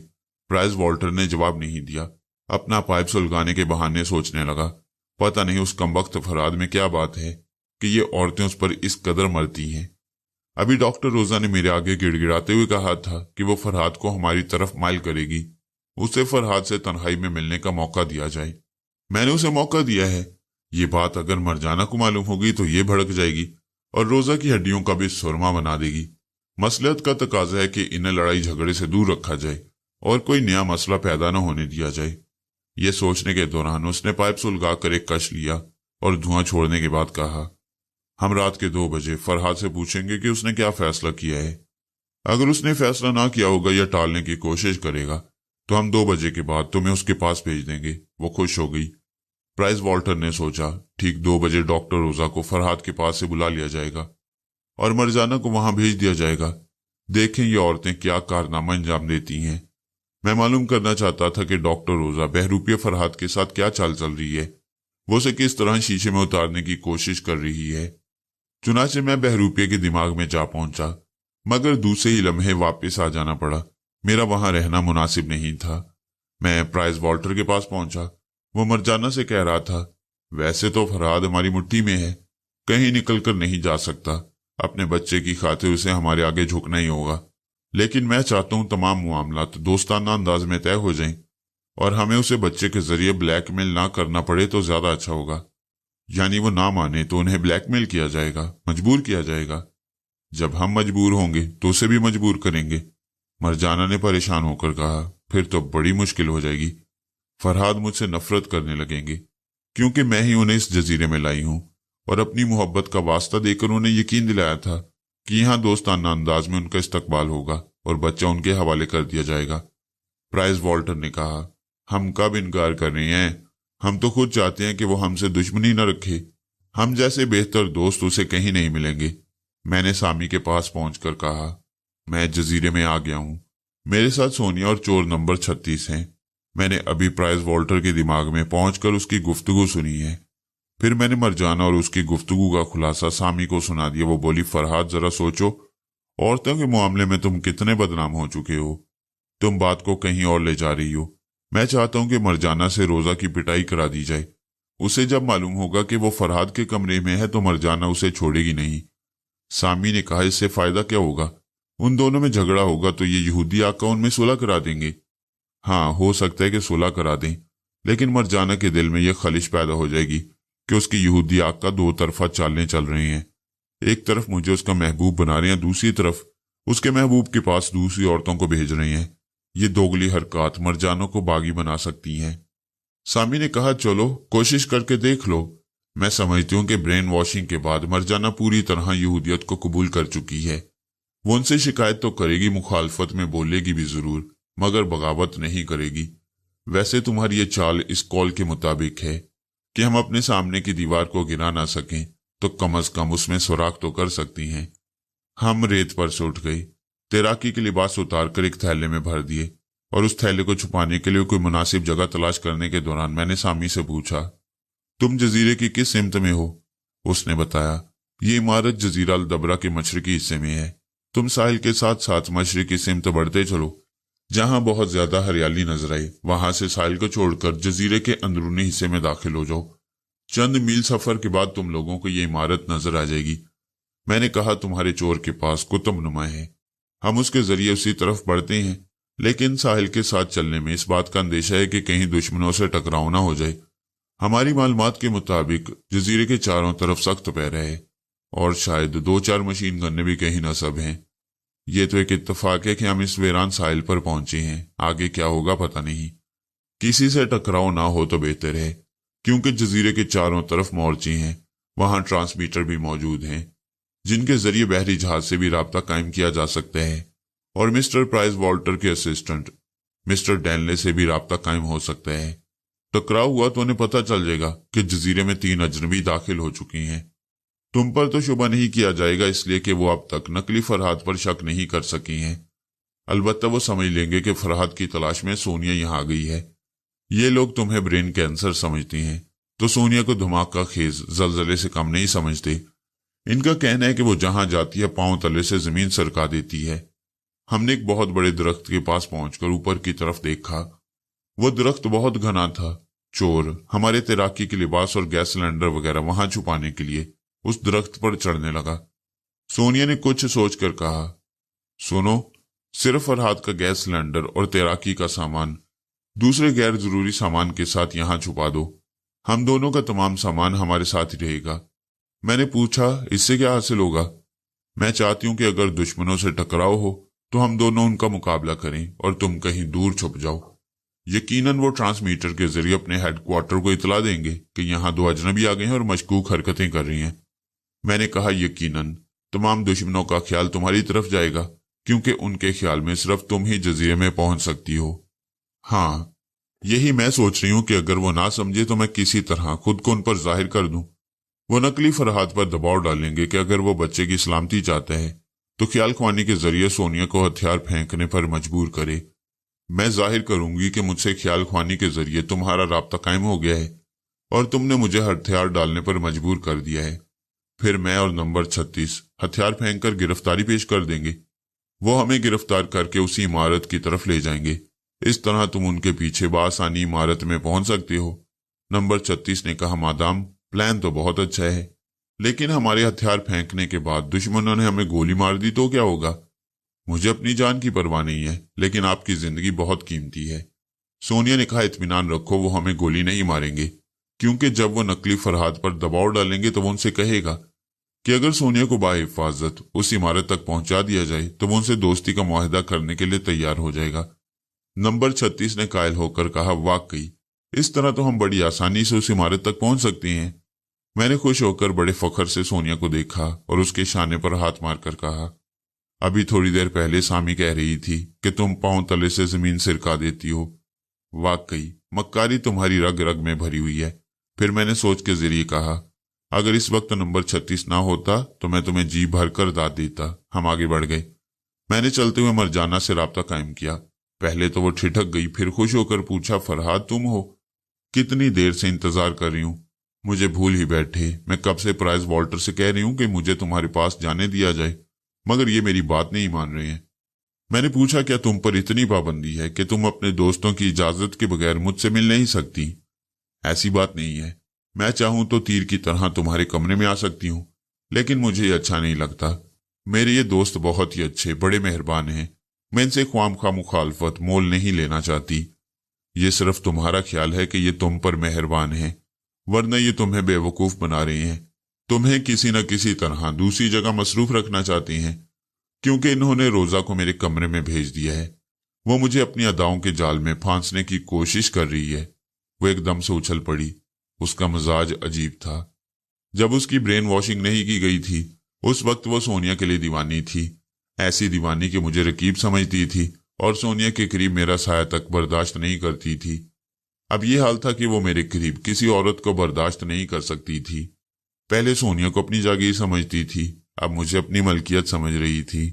پرائز والٹر نے جواب نہیں دیا۔ اپنا پائپ سلگانے کے بہانے سوچنے لگا۔ پتہ نہیں اس کمبخت فرہاد میں کیا بات ہے کہ یہ عورتیں اس پر اس قدر مرتی ہیں۔ ابھی ڈاکٹر روزہ نے میرے آگے گڑ گڑاتے ہوئے کہا تھا کہ وہ فرہاد کو ہماری طرف مائل کرے گی، اسے فرہاد سے تنہائی میں ملنے کا موقع دیا جائے۔ میں نے اسے موقع دیا ہے۔ یہ بات اگر مرجانہ کو معلوم ہوگی تو یہ بھڑک جائے گی اور روزہ کی ہڈیوں کا بھی سرما بنا دے گی۔ مصلحت کا تقاضا ہے کہ انہیں لڑائی جھگڑے سے دور رکھا جائے اور کوئی نیا مسئلہ پیدا نہ ہونے دیا جائے۔ ये सोचने के दौरान उसने पाइप सुलगा कर एक कश लिया और धुआं छोड़ने के बाद कहा, हम रात के 2 बजे फरहाद से पूछेंगे कि उसने क्या फैसला किया है। अगर उसने फैसला ना किया होगा या टालने की कोशिश करेगा तो हम 2 बजे के बाद तुम्हें उसके पास भेज देंगे। वो खुश हो गई। प्राइस वॉल्टर ने सोचा, ठीक 2 बजे डॉक्टर रोजा को फरहाद के पास से बुला लिया जाएगा और मरजाना को वहां भेज दिया जाएगा। देखें ये औरतें क्या कारनामा अंजाम देती हैं। मैं मालूम करना चाहता था कि डॉक्टर रोजा बहरूपिया फरहाद के साथ क्या चाल चल रही है, वो उसे किस तरह शीशे में उतारने की कोशिश कर रही है। चुनाचे मैं बहरूपिया के दिमाग में जा पहुंचा, मगर दूसरे ही लम्हे वापस आ जाना पड़ा। मेरा वहां रहना मुनासिब नहीं था। मैं प्राइस वॉल्टर के पास पहुंचा। वो मरजाना से कह रहा था, वैसे तो फरहाद हमारी मुट्ठी में है, कहीं निकल कर नहीं जा सकता। अपने बच्चे की खातिर उसे हमारे आगे झुकना ही होगा, लेकिन मैं चाहता हूं तमाम मामला तो दोस्ताना अंदाज में तय हो जाएं और हमें उसे बच्चे के जरिए ब्लैकमेल ना करना पड़े तो ज्यादा अच्छा होगा। यानी वो ना माने तो उन्हें ब्लैकमेल किया जाएगा, मजबूर किया जाएगा। जब हम मजबूर होंगे तो उसे भी मजबूर करेंगे। मरजाना ने परेशान होकर कहा, फिर तो बड़ी मुश्किल हो जाएगी। फरहाद मुझसे नफरत करने लगेंगे क्योंकि मैं ही उन्हें इस जजीरे में लाई हूं और अपनी मोहब्बत का वास्ता देकर उन्हें यकीन दिलाया था कि यहां दोस्ताना अंदाज में उनका इस्तकबाल होगा और बच्चा उनके हवाले कर दिया जाएगा। प्राइस वॉल्टर ने कहा, हम कब इनकार कर रहे हैं, हम तो खुद चाहते हैं कि वो हमसे दुश्मनी न रखे। हम जैसे बेहतर दोस्त उसे कहीं नहीं मिलेंगे। मैंने सामी के पास पहुंचकर कहा, मैं जजीरे में आ गया हूं, मेरे साथ सोनिया और चोर नंबर 36 हैं। मैंने अभी प्राइस वॉल्टर के दिमाग में पहुंचकर उसकी गुफ्तगू सुनी है। फिर मैंने मरजाना और उसकी गुफ्तगू का खुलासा सामी को सुना दिया। वो बोली, फरहाद जरा सोचो, औरतों के मामले में तुम कितने बदनाम हो चुके हो। तुम बात को कहीं और ले जा रही हो। मैं चाहता हूं कि मरजाना से रोजा की पिटाई करा दी जाए। उसे जब मालूम होगा कि वो फरहाद के कमरे में है तो मरजाना उसे छोड़ेगी नहीं। सामी ने कहा, इससे फायदा क्या होगा, उन दोनों में झगड़ा होगा तो ये यहूदी आका उनमें सुलह करा देंगे। हाँ, हो सकता है कि सुलह करा दें, लेकिन मरजाना के दिल में यह खलिश पैदा हो जाएगी कि उसकी यहूदी आका 2 तरफा चालें चल रही हैं। एक तरफ मुझे उसका महबूब बना रहे हैं, दूसरी तरफ उसके महबूब के पास दूसरी औरतों को भेज रहे हैं। ये दोगली हरकत मरजानों को बागी बना सकती हैं। सामी ने कहा, चलो कोशिश करके देख लो। मैं समझती हूँ कि ब्रेन वॉशिंग के बाद मरजाना पूरी तरह यहूदियत को कबूल कर चुकी है। वो उनसे शिकायत तो करेगी, मुखालफत में बोलेगी भी जरूर, मगर बगावत नहीं करेगी। वैसे तुम्हारी ये चाल इस कॉल के मुताबिक है कि हम अपने सामने की दीवार को गिरा ना सकें तो कम अज कम उसमें सुराख तो कर सकती हैं। हम रेत पर से उठ गई, तैराकी के लिबास उतार कर एक थैले में भर दिए और उस थैले को छुपाने के लिए कोई मुनासिब जगह तलाश करने के दौरान मैंने सामी से पूछा, तुम जजीरे की किस सिमत में हो? उसने बताया, ये इमारत जजीरा अल दबरा के मशरकी हिस्से में है। तुम साहिल के साथ साथ मशरकी सिमत बढ़ते चलो, जहां बहुत ज्यादा हरियाली नजर आए वहां से साहिल को छोड़कर जजीरे के अंदरूनी हिस्से में दाखिल हो जाओ। चंद मील सफर के बाद तुम लोगों को ये इमारत नजर आ जाएगी। मैंने कहा, तुम्हारे चोर के पास कुतुब नुमा है, हम उसके जरिए उसी तरफ बढ़ते हैं, लेकिन साहिल के साथ चलने में इस बात का अंदेशा है कि कहीं दुश्मनों से टकराव ना हो जाए। हमारी मालूमात के मुताबिक जजीरे के चारों तरफ सख्त पैरा है और शायद 2-4 मशीन गन्ने भी कहीं नस्ब हैं। ये तो एक इत्तेफाक है कि हम इस वीरान साहिल पर पहुंचे हैं, आगे क्या होगा पता नहीं। किसी से टकराव ना हो तो बेहतर है, क्योंकि जजीरे के चारों तरफ मोर्चे हैं, वहां ट्रांसमीटर भी मौजूद हैं जिनके जरिए बहरी जहाज से भी राब्ता कायम किया जा सकता है और मिस्टर प्राइस वॉल्टर के असिस्टेंट मिस्टर डैनले से भी राब्ता कायम हो सकता है। टकराव हुआ तो उन्हें पता चल जाएगा कि जजीरे में 3 अजनबी दाखिल हो चुकी हैं। तुम पर तो शुबा नहीं किया जाएगा, इसलिए कि वो अब तक नकली फरहाद पर शक नहीं कर सकी हैं। अलबत्ता वो समझ लेंगे कि फरहाद की तलाश में सोनिया यहां आ गई है। ये लोग तुम्हें ब्रेन कैंसर समझती हैं तो सोनिया को धमाका खेज जलजले से कम नहीं समझते। इनका कहना है कि वो जहां जाती है पांव तले से जमीन सरका देती है। हमने एक बहुत बड़े दरख्त के पास पहुंचकर ऊपर की तरफ देखा। वो दरख्त बहुत घना था। चोर हमारे तैराकी के लिबास और गैस सिलेंडर वगैरह वहां छुपाने के लिए उस दरख्त पर चढ़ने लगा। सोनिया ने कुछ सोचकर कहा, सुनो, सिर्फ फरहाद का गैस सिलेंडर और तैराकी का सामान दूसरे गैर जरूरी सामान के साथ यहां छुपा दो। हम दोनों का तमाम सामान हमारे साथ ही रहेगा। मैंने पूछा, इससे क्या हासिल होगा? मैं चाहती हूं कि अगर दुश्मनों से टकराव हो तो हम दोनों उनका मुकाबला करें और तुम कहीं दूर छुप जाओ। यकीनन वो ट्रांसमीटर के जरिए अपने हेडक्वार्टर को इतला देंगे कि यहाँ 2 अजनबी आ गए हैं और मशकूक हरकतें कर रही हैं। मैंने कहा, यकीनन तमाम दुश्मनों का ख्याल तुम्हारी तरफ जाएगा, क्योंकि उनके ख्याल में सिर्फ तुम ही जजीरे में पहुंच सकती हो। हाँ, यही मैं सोच रही हूं कि अगर वो ना समझे तो मैं किसी तरह खुद को उन पर जाहिर कर दूं। वो नकली फरहाद पर दबाव डालेंगे कि अगर वो बच्चे की सलामती चाहता है तो ख्याल ख्वानी के जरिए सोनिया को हथियार फेंकने पर मजबूर करे। मैं जाहिर करूंगी कि मुझसे ख्याल ख्वानी के जरिए तुम्हारा राब्ता कायम हो गया है और तुमने मुझे हथियार डालने पर मजबूर कर दिया है। फिर मैं और नंबर 36 हथियार फेंककर गिरफ्तारी पेश कर देंगे। वो हमें गिरफ्तार करके उसी इमारत की तरफ ले जाएंगे। इस तरह तुम उनके पीछे बासानी इमारत में पहुंच सकते हो। नंबर 36 ने कहा, मादाम प्लान तो बहुत अच्छा है, लेकिन हमारे हथियार फेंकने के बाद दुश्मनों ने हमें गोली मार दी तो क्या होगा? मुझे अपनी जान की परवाह नहीं है, लेकिन आपकी जिंदगी बहुत कीमती है। सोनिया ने कहा, इत्मीनान रखो, वो हमें गोली नहीं मारेंगे, क्योंकि जब वो नकली फरहाद पर दबाव डालेंगे तो वो उनसे कहेगा कि अगर सोनिया को बाहिफाजत उस इमारत तक पहुंचा दिया जाए तो वो उनसे दोस्ती का मुआहदा करने के लिए तैयार हो जाएगा। नंबर 36 ने कायल होकर कहा, वाकई इस तरह तो हम बड़ी आसानी से उस इमारत तक पहुंच सकते हैं। मैंने खुश होकर बड़े फख्र से सोनिया को देखा और उसके शाने पर हाथ मारकर कहा, अभी थोड़ी देर पहले सामी कह रही थी कि तुम पांव तले से जमीन सिरका देती हो। वाकई मक्कारी तुम्हारी रग रग में भरी हुई है। फिर मैंने सोच के जरिए कहा, अगर इस वक्त नंबर 36 ना होता तो मैं तुम्हें जी भर कर दाद देता। हम आगे बढ़ गए। मैंने चलते हुए मरजाना से राब्ता कायम किया। पहले तो वो ठिठक गई, फिर खुश होकर पूछा, फरहाद तुम हो? कितनी देर से इंतजार कर रही हूं। मुझे भूल ही बैठे। मैं कब से प्राइस वॉल्टर से कह रही हूं कि मुझे तुम्हारे पास जाने दिया जाए, मगर ये मेरी बात नहीं मान रहे हैं। मैंने पूछा, क्या तुम पर इतनी पाबंदी है कि तुम अपने दोस्तों की इजाजत के बगैर मुझसे मिल नहीं सकती? ऐसी बात नहीं है। मैं चाहूं तो तीर की तरह तुम्हारे कमरे में आ सकती हूं, लेकिन मुझे ये अच्छा नहीं लगता। मेरे ये दोस्त बहुत ही अच्छे, बड़े मेहरबान हैं। मैं इनसे ख्वामखा मुखालफत मोल नहीं लेना चाहती। ये सिर्फ तुम्हारा ख्याल है कि ये तुम पर मेहरबान हैं, वरना ये तुम्हें बेवकूफ बना रहे हैं। तुम्हें किसी न किसी तरह दूसरी जगह मसरूफ रखना चाहती हैं, क्योंकि इन्होंने रोजा को मेरे कमरे में भेज दिया है। वो मुझे अपनी अदाओं के जाल में फांसने की कोशिश कर रही है। वो एकदम से उछल पड़ी। उसका मिजाज अजीब था। जब उसकी ब्रेन वॉशिंग नहीं की गई थी उस वक्त वो सोनिया के लिए दीवानी थी। ऐसी दीवानी कि मुझे रकीब समझती थी और सोनिया के करीब मेरा साया तक बर्दाश्त नहीं करती थी। अब ये हाल था कि वो मेरे करीब किसी औरत को बर्दाश्त नहीं कर सकती थी। पहले सोनिया को अपनी जागीर समझती थी, अब मुझे अपनी मलकियत समझ रही थी।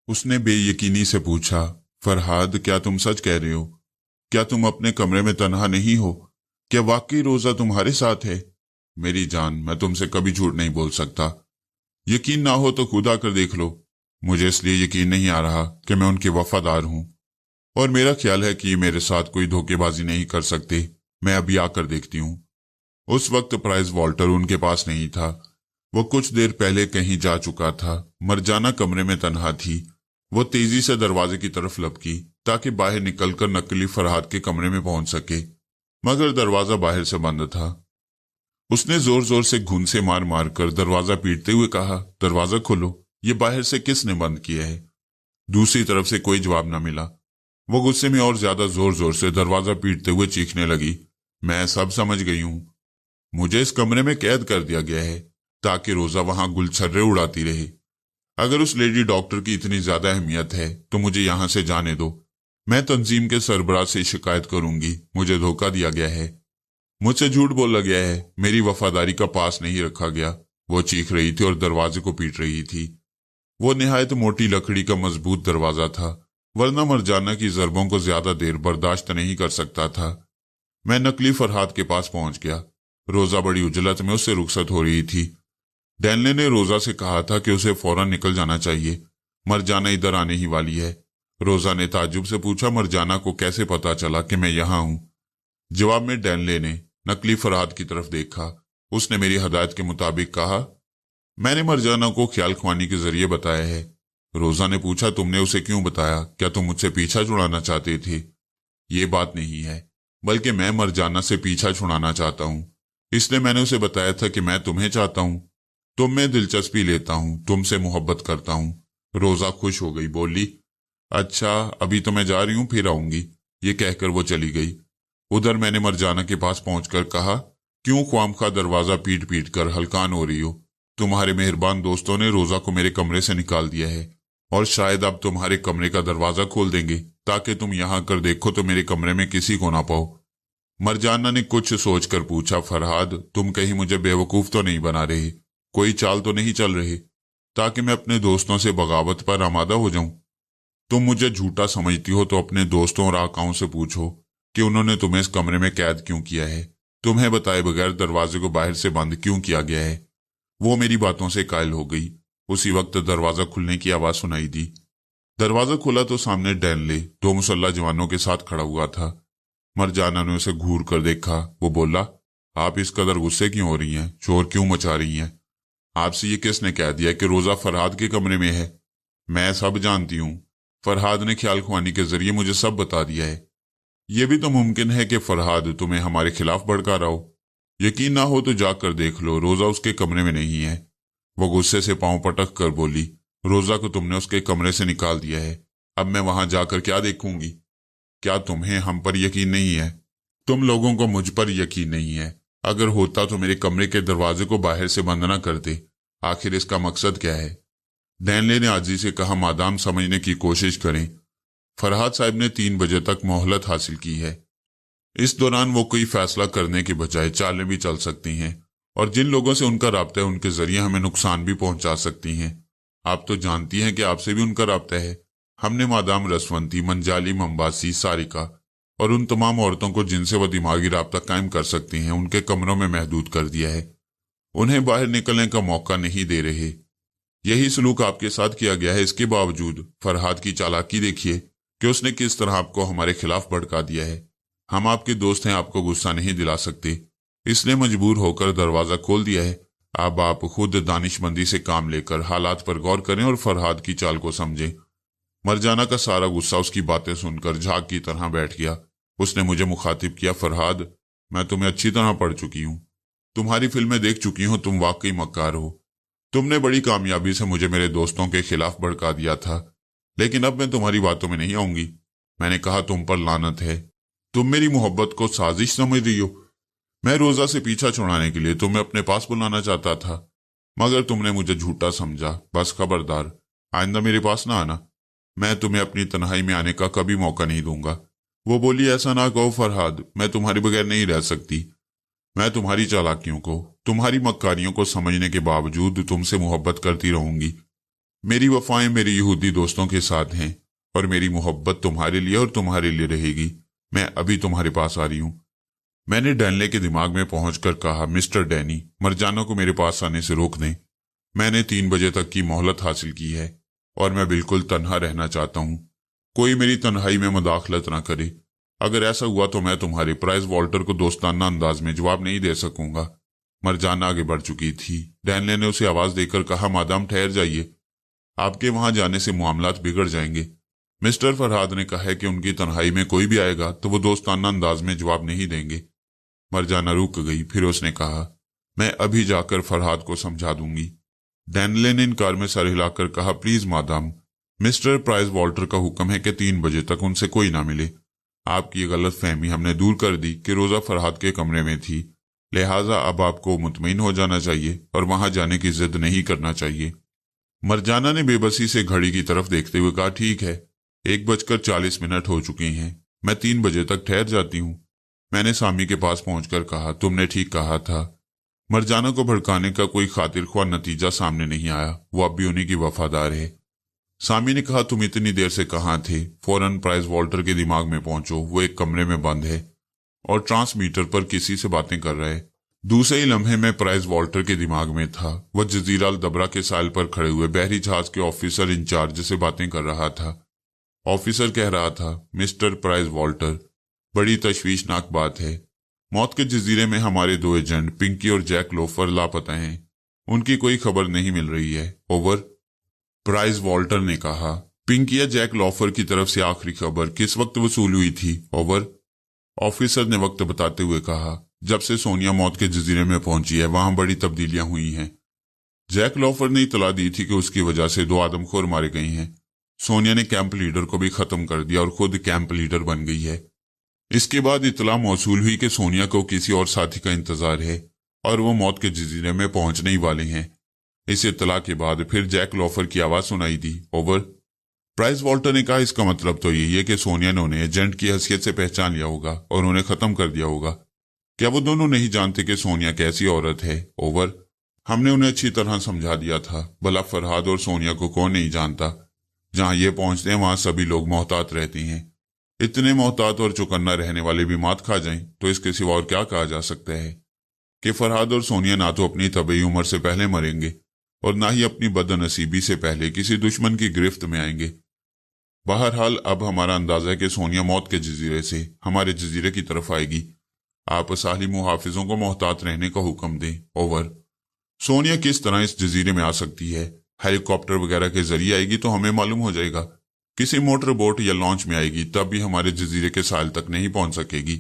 उसने बेयकीनी से पूछा, फरहाद क्या तुम सच कह रहे हो? क्या तुम अपने कमरे में तन्हा नहीं हो? क्या वाकई रोजा तुम्हारे साथ है? मेरी जान, मैं तुमसे कभी झूठ नहीं बोल सकता। यकीन ना हो तो खुद आकर देख लो। मुझे इसलिए यकीन नहीं आ रहा कि मैं उनके वफादार हूं, और मेरा ख्याल है कि मेरे साथ कोई धोखेबाजी नहीं कर सकते। मैं अभी आकर देखती हूं। उस वक्त प्राइस वॉल्टर उनके पास नहीं था। वो कुछ देर पहले कहीं जा चुका था। मरजाना कमरे में तन्हा थी। वो तेजी से दरवाजे की तरफ लपकी ताकि बाहर निकलकर नकली फरहाद के कमरे में पहुंच सके, मगर दरवाजा बाहर से बंद था। उसने जोर जोर से घुंसे मार मार कर दरवाजा पीटते हुए कहा, दरवाजा खोलो, ये बाहर से किसने बंद किया है? दूसरी तरफ से कोई जवाब न मिला। वो गुस्से में और ज्यादा जोर जोर से दरवाजा पीटते हुए चीखने लगी, मैं सब समझ गई हूं। मुझे इस कमरे में कैद कर दिया गया है ताकि रोजा वहां गुलछर्रे उड़ाती रहे। अगर उस लेडी डॉक्टर की इतनी ज्यादा अहमियत है तो मुझे यहां से जाने दो। मैं तंजीम के सरबराह से शिकायत करूंगी। मुझे धोखा दिया गया है, मुझसे झूठ बोला गया है, मेरी वफादारी का पास नहीं रखा गया। वो चीख रही थी और दरवाजे को पीट रही थी। वो निहायत मोटी लकड़ी का मजबूत दरवाजा था, वरना मरजाना की जरबों को ज्यादा देर बर्दाश्त नहीं कर सकता था। मैं नकली फरहाद के पास पहुंच गया। रोजा बड़ी उजलत में उससे रुखसत हो रही थी। डैनले ने रोजा से कहा था कि उसे फौरन निकल जाना चाहिए, मरजाना इधर आने ही वाली है। रोजा ने ताज्जुब से पूछा, मरजाना को कैसे पता चला कि मैं यहां हूं? जवाब में डैनले ने नकली फरहाद की तरफ देखा। उसने मेरी हदायत के मुताबिक कहा, मैंने मरजाना को ख्याल ख्वानी के जरिए बताया है। रोजा ने पूछा, तुमने उसे क्यों बताया? क्या तुम मुझसे पीछा छुड़ाना चाहते थे? ये बात नहीं है, बल्कि मैं मरजाना से पीछा छुड़ाना चाहता हूं। इसलिए मैंने उसे बताया था कि मैं तुम्हें चाहता हूं, तुम में दिलचस्पी लेता हूं, तुमसे मोहब्बत करता हूं। रोजा खुश हो गई, बोली, अच्छा अभी तो मैं जा रही हूं, फिर आऊंगी। یہ کہہ کر وہ چلی گئی۔ ادھر میں نے مرجانہ کے پاس پہنچ کر کہا، کیوں خواہ دروازہ پیٹ پیٹ کر ہلکان ہو رہی ہو؟ تمہارے مہربان دوستوں نے روزہ کو میرے کمرے سے نکال دیا ہے، اور شاید اب تمہارے کمرے کا دروازہ کھول دیں گے تاکہ تم یہاں کر دیکھو تو میرے کمرے میں کسی کو نہ پاؤ۔ مرجانہ نے کچھ سوچ کر پوچھا، فرحاد تم کہیں مجھے بیوقوف تو نہیں بنا رہے؟ کوئی چال تو نہیں چل رہے تاکہ میں اپنے دوستوں سے بغاوت پر آمادہ ہو جاؤں؟ تم مجھے جھوٹا سمجھتی ہو تو اپنے دوستوں اور آقاؤں سے پوچھو کہ انہوں نے تمہیں اس کمرے میں قید کیوں کیا ہے، تمہیں بتائے بغیر دروازے کو باہر سے بند کیوں کیا گیا ہے۔ وہ میری باتوں سے قائل ہو گئی۔ اسی وقت دروازہ کھلنے کی آواز سنائی دی۔ دروازہ کھلا تو سامنے ڈینلے 2 مسلح جوانوں کے ساتھ کھڑا ہوا تھا۔ مرجانہ نے اسے گھور کر دیکھا۔ وہ بولا، آپ اس قدر غصے کیوں ہو رہی ہیں؟ شور کیوں مچا رہی ہیں؟ آپ سے یہ کس نے کہہ دیا کہ روزہ فرحاد کے کمرے میں ہے؟ میں سب جانتی ہوں، فرحاد نے خیال خوانی کے ذریعے مجھے سب بتا دیا ہے۔ یہ بھی تو ممکن ہے کہ فرحاد تمہیں ہمارے خلاف بھڑکا رہا ہو۔ یقین نہ ہو تو جا کر دیکھ لو، روزہ اس کے کمرے میں نہیں ہے۔ وہ غصے سے پاؤں پٹک کر بولی، روزہ کو تم نے اس کے کمرے سے نکال دیا ہے، اب میں وہاں جا کر کیا دیکھوں گی؟ کیا تمہیں ہم پر یقین نہیں ہے؟ تم لوگوں کو مجھ پر یقین نہیں ہے؟ اگر ہوتا تو میرے کمرے کے دروازے کو باہر سے بند نہ کرتے۔ آخر اس کا مقصد کیا ہے؟ ڈینلے نے عاجزی سے کہا، مادام سمجھنے کی کوشش کریں۔ فرحاد صاحب نے 3 بجے تک مہلت حاصل کی ہے۔ اس دوران وہ کوئی فیصلہ کرنے کے بجائے چالیں بھی چل سکتی ہیں، اور جن لوگوں سے ان کا رابطہ ہے ان کے ذریعے ہمیں نقصان بھی پہنچا سکتی ہیں۔ آپ تو جانتی ہیں کہ آپ سے بھی ان کا رابطہ ہے۔ ہم نے مادام رسونتی، منجالی، ممباسی، سارکا اور ان تمام عورتوں کو جن سے وہ دماغی رابطہ قائم کر سکتی ہیں ان کے کمروں میں محدود کر دیا ہے۔ انہیں باہر نکلنے کا موقع نہیں دے رہے۔ یہی سلوک آپ کے ساتھ کیا گیا ہے۔ اس کے باوجود فرحاد کی چالاکی دیکھیے کہ اس نے کس طرح آپ کو ہمارے خلاف بھڑکا دیا ہے۔ ہم آپ کے دوست ہیں، آپ کو غصہ نہیں دلا سکتے، اس نے مجبور ہو کر دروازہ کھول دیا ہے۔ اب آپ خود دانش مندی سے کام لے کر حالات پر غور کریں اور فرحاد کی چال کو سمجھیں۔ مرجانہ کا سارا غصہ اس کی باتیں سن کر جھاگ کی طرح بیٹھ گیا۔ اس نے مجھے مخاطب کیا، فرحاد میں تمہیں اچھی طرح پڑھ چکی ہوں، تمہاری فلمیں دیکھ چکی ہوں، تم واقعی مکار ہو۔ تم نے بڑی کامیابی سے مجھے میرے دوستوں کے خلاف بھڑکا دیا تھا، لیکن اب میں تمہاری باتوں میں نہیں آؤں گی۔ میں نے کہا، تم پر لعنت ہے، تم میری محبت کو سازش سمجھ رہی ہو۔ میں روزہ سے پیچھا چھڑانے کے لیے تمہیں اپنے پاس بلانا چاہتا تھا، مگر تم نے مجھے جھوٹا سمجھا۔ بس خبردار، آئندہ میرے پاس نہ آنا، میں تمہیں اپنی تنہائی میں آنے کا کبھی موقع نہیں دوں گا۔ وہ بولی، ایسا نہ کہو فرحاد، میں تمہارے بغیر نہیں رہ سکتی۔ میں تمہاری چالاکیوں کو، تمہاری مکاریوں کو سمجھنے کے باوجود تم سے محبت کرتی رہوں گی۔ میری وفائیں میری یہودی دوستوں کے ساتھ ہیں، اور میری محبت تمہارے لیے اور تمہارے لیے رہے گی۔ میں ابھی تمہارے پاس آ رہی ہوں۔ میں نے ڈینلے کے دماغ میں پہنچ کر کہا، مسٹر ڈینی، مرجانہ کو میرے پاس آنے سے روک دیں۔ میں نے 3 بجے تک کی مہلت حاصل کی ہے، اور میں بالکل تنہا رہنا چاہتا ہوں۔ کوئی میری تنہائی میں مداخلت نہ کرے۔ اگر ایسا ہوا تو میں تمہارے پرائز والٹر کو دوستانہ انداز میں جواب نہیں دے سکوں گا۔ مرجانہ آگے بڑھ چکی تھی۔ ڈینلے نے اسے آواز دے کر کہا، مادام ٹھہر جائیے، آپ کے وہاں جانے سے معاملات بگڑ جائیں گے۔ مسٹر فرحاد نے کہا ہے کہ ان کی تنہائی میں کوئی بھی آئے گا تو وہ دوستانہ انداز میں جواب نہیں دیں گے۔ مرجانہ رک گئی، پھر اس نے کہا، میں ابھی جا کر فرحاد کو سمجھا دوں گی۔ ڈینلے نے انکار میں سر ہلا کر کہا، please madam, mister Price Walter کا حکم ہے کہ 3 بجے تک ان سے کوئی نہ ملے۔ آپ کی یہ غلط فہمی ہم نے دور کر دی کہ روزہ فرحاد کے کمرے میں تھی، لہٰذا اب آپ کو مطمئن ہو جانا چاہیے اور وہاں جانے کی ضد نہیں کرنا چاہیے۔ مرجانہ نے بے بسی سے گھڑی کی طرف دیکھتے ہوئے کہا، ٹھیک ہے، 1:40 ہو چکے ہیں، میں 3 بجے تک ٹھہر جاتی ہوں۔ میں نے سامی کے پاس پہنچ کر کہا، تم نے ٹھیک کہا تھا۔ مرجانہ کو بھڑکانے کا کوئی خاطر خواہ نتیجہ سامنے نہیں آیا، وہ اب بھی انہی کی وفادار ہے۔ سامی نے کہا، تم اتنی دیر سے کہاں تھے؟ فوراً پرائز والٹر کے دماغ میں پہنچو، وہ ایک کمرے میں بند ہے اور ٹرانسمیٹر پر کسی سے باتیں کر رہا ہے۔ دوسرے ہی لمحے میں پرائز والٹر کے دماغ میں تھا۔ وہ جزیرہ الدبرا کے ساحل پر کھڑے ہوئے بحری جہاز کے آفیسر انچارج سے باتیں کر رہا تھا۔ آفیسر کہہ رہا تھا، مسٹر پرائز والٹر، بڑی تشویشناک بات ہے، موت کے جزیرے میں ہمارے 2 ایجنٹ پنکی اور جیک لوفر لاپتہ ہیں، ان کی کوئی خبر نہیں مل رہی ہے، اوور۔ پرائز والٹر نے کہا، پنکی یا جیک لوفر کی طرف سے آخری خبر کس وقت وصول ہوئی تھی، اوور۔ آفیسر نے وقت بتاتے ہوئے کہا، جب سے سونیا موت کے جزیرے میں پہنچی ہے وہاں بڑی تبدیلیاں ہوئی ہیں۔ جیک لوفر نے اطلاع دی تھی کہ اس کی وجہ سے 2 آدم خور مارے گئے ہیں۔ سونیا نے کیمپ لیڈر کو بھی ختم کر دیا اور خود کیمپ لیڈر بن گئی ہے۔ इसके बाद इत्तला मौसूल हुई कि सोनिया को किसी और साथी का इंतजार है और वो मौत के जजीरे में पहुंचने ही वाले हैं। इस इत्तला के बाद फिर जैक लॉफर की आवाज सुनाई दी, ओवर। प्राइस वॉल्टर ने कहा, इसका मतलब तो यही है कि सोनिया ने उन्हें एजेंट की हैसियत से पहचान लिया होगा और उन्हें खत्म कर दिया होगा। क्या वो दोनों नहीं जानते कि सोनिया कैसी औरत है, ओवर। हमने उन्हें अच्छी तरह समझा दिया था। भला फरहाद और सोनिया को कौन नहीं जानता। जहां ये पहुंचते हैं वहां सभी लोग मोहतात रहते हैं। इतने मोहतात और चौकन्ना रहने वाले भी मात खा जाएं तो इसके सिवा और क्या कहा जा सकता है कि फरहाद और सोनिया ना तो अपनी तबई उम्र से पहले मरेंगे और ना ही अपनी बदनसीबी से पहले किसी दुश्मन की गिरफ्त में आएंगे। बहरहाल अब हमारा अंदाजा है कि सोनिया मौत के जजीरे से हमारे जजीरे की तरफ आएगी। आप साली मुहाफिजों को मोहतात रहने का हुक्म दें, ओवर। सोनिया किस तरह इस जजीरे में आ सकती है? हेलीकॉप्टर वगैरह के जरिए आएगी तो हमें मालूम हो जाएगा। किसी मोटर बोट या लॉन्च में आएगी तब भी हमारे जजीरे के साहिल तक नहीं पहुंच सकेगी।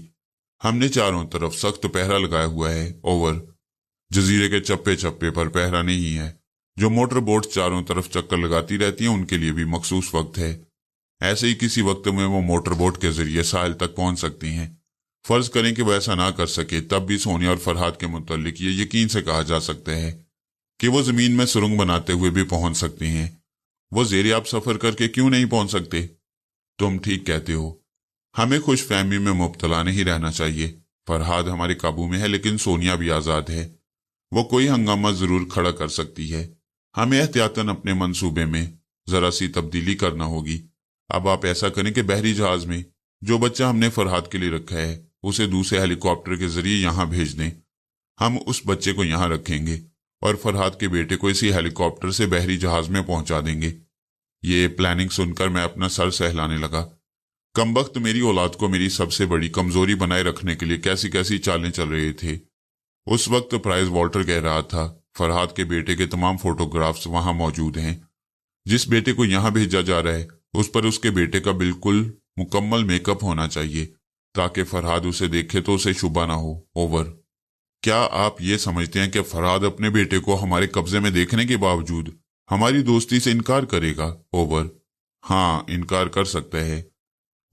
हमने चारों तरफ सख्त पहरा लगाया हुआ है, ओवर। जजीरे के चप्पे चप्पे पर पहरा नहीं है। जो मोटर बोट चारों तरफ चक्कर लगाती रहती हैं उनके लिए भी मखसूस वक्त है। ऐसे ही किसी वक्त में वो मोटर बोट के जरिए साहिल तक पहुंच सकती हैं। फर्ज करें कि वो ऐसा ना कर सके तब भी सोनिया और फरहाद के मुतालिक ये यकीन से कहा जा सकता है कि वो जमीन में सुरंग बनाते हुए भी पहुंच सकती हैं। वो ज़ेरे आप सफर करके क्यों नहीं पहुंच सकते? तुम ठीक कहते हो। हमें खुश फहमी में मुब्तला नहीं रहना चाहिए। फरहाद हमारे काबू में है लेकिन सोनिया भी आज़ाद है। वो कोई हंगामा जरूर खड़ा कर सकती है। हमें एहतियातन अपने मंसूबे में जरा सी तब्दीली करना होगी। अब आप ऐसा करें कि बहरी जहाज में जो बच्चा हमने फरहाद के लिए रखा है उसे दूसरे हेलीकॉप्टर के जरिए यहां भेज दें। हम उस बच्चे को यहां रखेंगे और फरहाद के बेटे को इसी हेलीकॉप्टर से बहरी जहाज में पहुंचा देंगे। ये प्लानिंग सुनकर मैं अपना सर सहलाने लगा। कमबख्त मेरी औलाद को मेरी सबसे बड़ी कमजोरी बनाए रखने के लिए कैसी कैसी चालें चल रहे थे। उस वक्त प्राइस वॉल्टर कह रहा था, फरहाद के बेटे के तमाम फोटोग्राफ्स वहां मौजूद हैं। जिस बेटे को यहां भेजा जा रहा है उस पर उसके बेटे का बिल्कुल मुकम्मल मेकअप होना चाहिए ताकि फरहाद उसे देखे तो उसे शुबा ना हो, ओवर। क्या आप ये समझते हैं कि फरहाद अपने बेटे को हमारे कब्जे में देखने के बावजूद हमारी दोस्ती से इनकार करेगा, ओवर। हाँ, इनकार कर सकता है।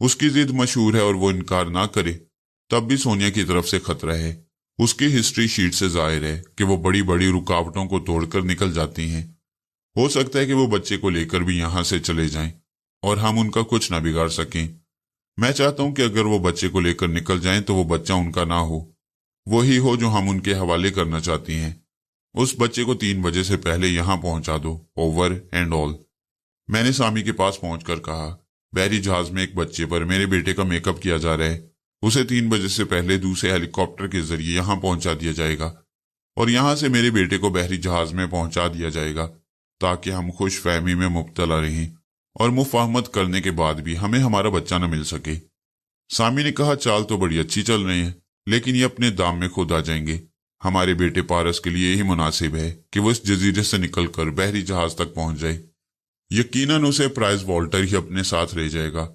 उसकी जिद मशहूर है और वो इनकार ना करे तब भी सोनिया की तरफ से खतरा है। उसकी हिस्ट्री शीट से जाहिर है कि वो बड़ी बड़ी रुकावटों को तोड़कर निकल जाती हैं। हो सकता है कि वो बच्चे को लेकर भी यहां से चले जाएं और हम उनका कुछ ना बिगाड़ सकें। मैं चाहता हूं कि अगर वो बच्चे को लेकर निकल जाएं तो वो बच्चा उनका ना हो, वही हो जो हम उनके हवाले करना चाहती हैं। उस बच्चे को 3 बजे से पहले यहां पहुंचा दो, ओवर एंड ऑल। मैंने सामी के पास पहुंचकर कहा, बहरी जहाज में एक बच्चे पर मेरे बेटे का मेकअप किया जा रहा है। उसे 3 बजे से पहले दूसरे हेलीकॉप्टर के जरिए यहां पहुंचा दिया जाएगा और यहां से मेरे बेटे को बहरी जहाज में पहुंचा दिया जाएगा ताकि हम खुश फहमी में मुब्तला रहें और मुफाहमत करने के बाद भी हमें हमारा बच्चा न मिल सके। सामी ने कहा, चाल तो बड़ी अच्छी चल रही है लेकिन ये अपने दाम में खुद आ जाएंगे। हमारे बेटे पारस के लिए यही मुनासिब है कि वो इस जजीरे से निकलकर बहरी जहाज तक पहुंच जाए। यकीनन उसे प्राइस वॉल्टर ही अपने साथ ले जाएगा।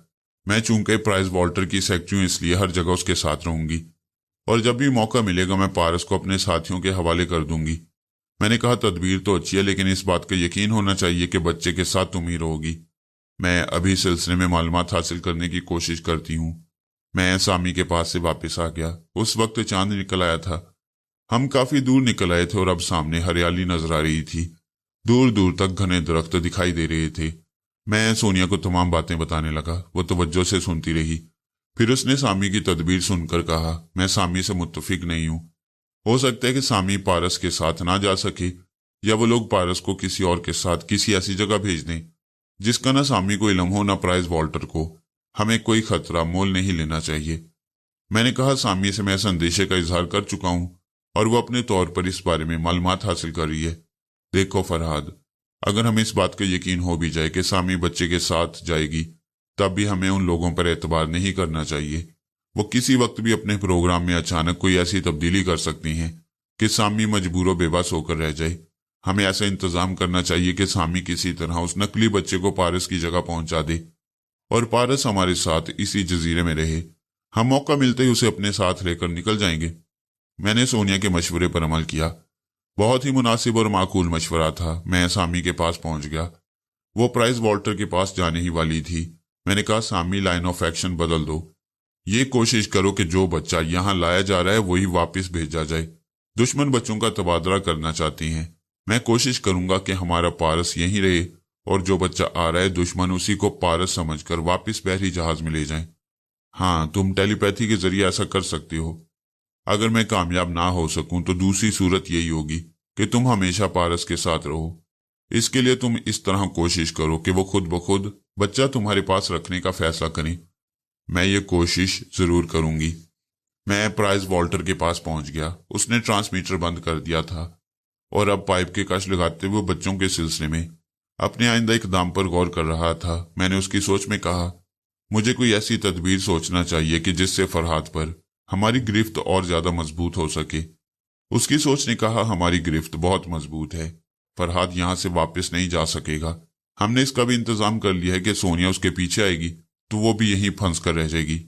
मैं चूंकि प्राइस वॉल्टर की सेक्रेटरी हूं इसलिए हर जगह उसके साथ रहूंगी और जब भी मौका मिलेगा मैं पारस को अपने साथियों के हवाले कर दूंगी। मैंने कहा, तदबीर तो अच्छी है लेकिन इस बात का यकीन होना चाहिए कि बच्चे के साथ तुम ही रहोगी। मैं अभी सिलसिले में मालूमात हासिल करने की कोशिश करती हूँ। मैं सामी के पास से वापस आ गया। उस वक्त चांद निकल आया था। हम काफी दूर निकल आए थे और अब सामने हरियाली नजर आ रही थी। दूर दूर तक घने दरख्त दिखाई दे रहे थे। मैं सोनिया को तमाम बातें बताने लगा। वो तवज्जो से सुनती रही। फिर उसने सामी की तदबीर सुनकर कहा, मैं सामी से मुत्तफिक नहीं हूं। हो सकता है कि सामी पारस के साथ ना जा सके या वो लोग पारस को किसी और के साथ किसी ऐसी जगह भेज दें जिसका ना सामी को इल्म हो ना प्राइस वॉल्टर को। हमें कोई खतरा मोल नहीं लेना चाहिए। मैंने कहा, सामी से मैं इस अंदेशे का इजहार कर चुका हूं और वो अपने तौर पर इस बारे में मालूमात हासिल कर रही है। देखो फरहाद, अगर हमें इस बात का यकीन हो भी जाए कि सामी बच्चे के साथ जाएगी तब भी हमें उन लोगों पर एतबार नहीं करना चाहिए। वो किसी वक्त भी अपने प्रोग्राम में अचानक कोई ऐसी तब्दीली कर सकती हैं कि सामी मजबूर बेबस होकर रह जाए। हमें ऐसा इंतजाम करना चाहिए कि सामी किसी तरह उस नकली बच्चे को पारस की जगह पहुंचा दे और पारस हमारे साथ इसी जजीरे में रहे। हम मौका मिलते ही उसे अपने साथ लेकर निकल जाएंगे। मैंने सोनिया के मशवरे पर अमल किया। बहुत ही मुनासिब और माकूल मशवरा था। मैं सामी के पास पहुंच गया। वो प्राइस वॉल्टर के पास जाने ही वाली थी। मैंने कहा, सामी, लाइन ऑफ एक्शन बदल दो। یہ کوشش کرو کہ جو بچہ یہاں لایا جا رہا ہے وہی واپس بھیجا جائے۔ دشمن بچوں کا تبادلہ کرنا چاہتی ہیں۔ میں کوشش کروں گا کہ ہمارا پارس یہیں رہے اور جو بچہ آ رہا ہے دشمن اسی کو پارس سمجھ کر واپس بحری جہاز میں لے جائیں۔ ہاں، تم ٹیلی پیتھی کے ذریعے ایسا کر سکتے ہو۔ اگر میں کامیاب نہ ہو سکوں تو دوسری صورت یہی ہوگی کہ تم ہمیشہ پارس کے ساتھ رہو۔ اس کے لیے تم اس طرح کوشش کرو کہ وہ خود بخود بچہ تمہارے پاس رکھنے کا فیصلہ کریں۔ میں یہ کوشش ضرور کروں گی۔ میں پرائز والٹر کے پاس پہنچ گیا۔ اس نے ٹرانسمیٹر بند کر دیا تھا اور اب پائپ کے کش لگاتے ہوئے بچوں کے سلسلے میں اپنے آئندہ اقدام پر غور کر رہا تھا۔ میں نے اس کی سوچ میں کہا، مجھے کوئی ایسی تدبیر سوچنا چاہیے کہ جس سے فرحات پر ہماری گرفت اور زیادہ مضبوط ہو سکے۔ اس کی سوچ نے کہا، ہماری گرفت بہت مضبوط ہے، فرحات یہاں سے واپس نہیں جا سکے گا۔ ہم نے اس کا بھی انتظام کر لیا ہے کہ سونیا اس کے پیچھے آئے گی تو وہ بھی یہیں پھنس کر رہ جائے گی۔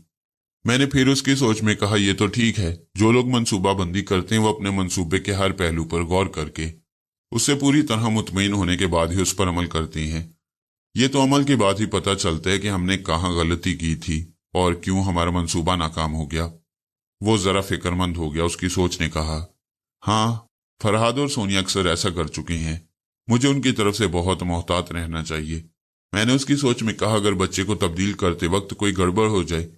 میں نے پھر اس کی سوچ میں کہا، یہ تو ٹھیک ہے، جو لوگ منصوبہ بندی کرتے ہیں وہ اپنے منصوبے کے ہر پہلو پر غور کر کے اس سے پوری طرح مطمئن ہونے کے بعد ہی اس پر عمل کرتے ہیں۔ یہ تو عمل کے بعد ہی پتہ چلتا ہے کہ ہم نے کہاں غلطی کی تھی اور کیوں ہمارا منصوبہ ناکام ہو گیا۔ وہ ذرا فکر مند ہو گیا۔ اس کی سوچ نے کہا، ہاں، فرحاد اور سونیا اکثر ایسا کر چکے ہیں، مجھے ان کی طرف سے بہت محتاط رہنا چاہیے۔ میں نے اس کی سوچ میں کہا، اگر بچے کو تبدیل کرتے وقت کوئی گڑبڑ ہو جائے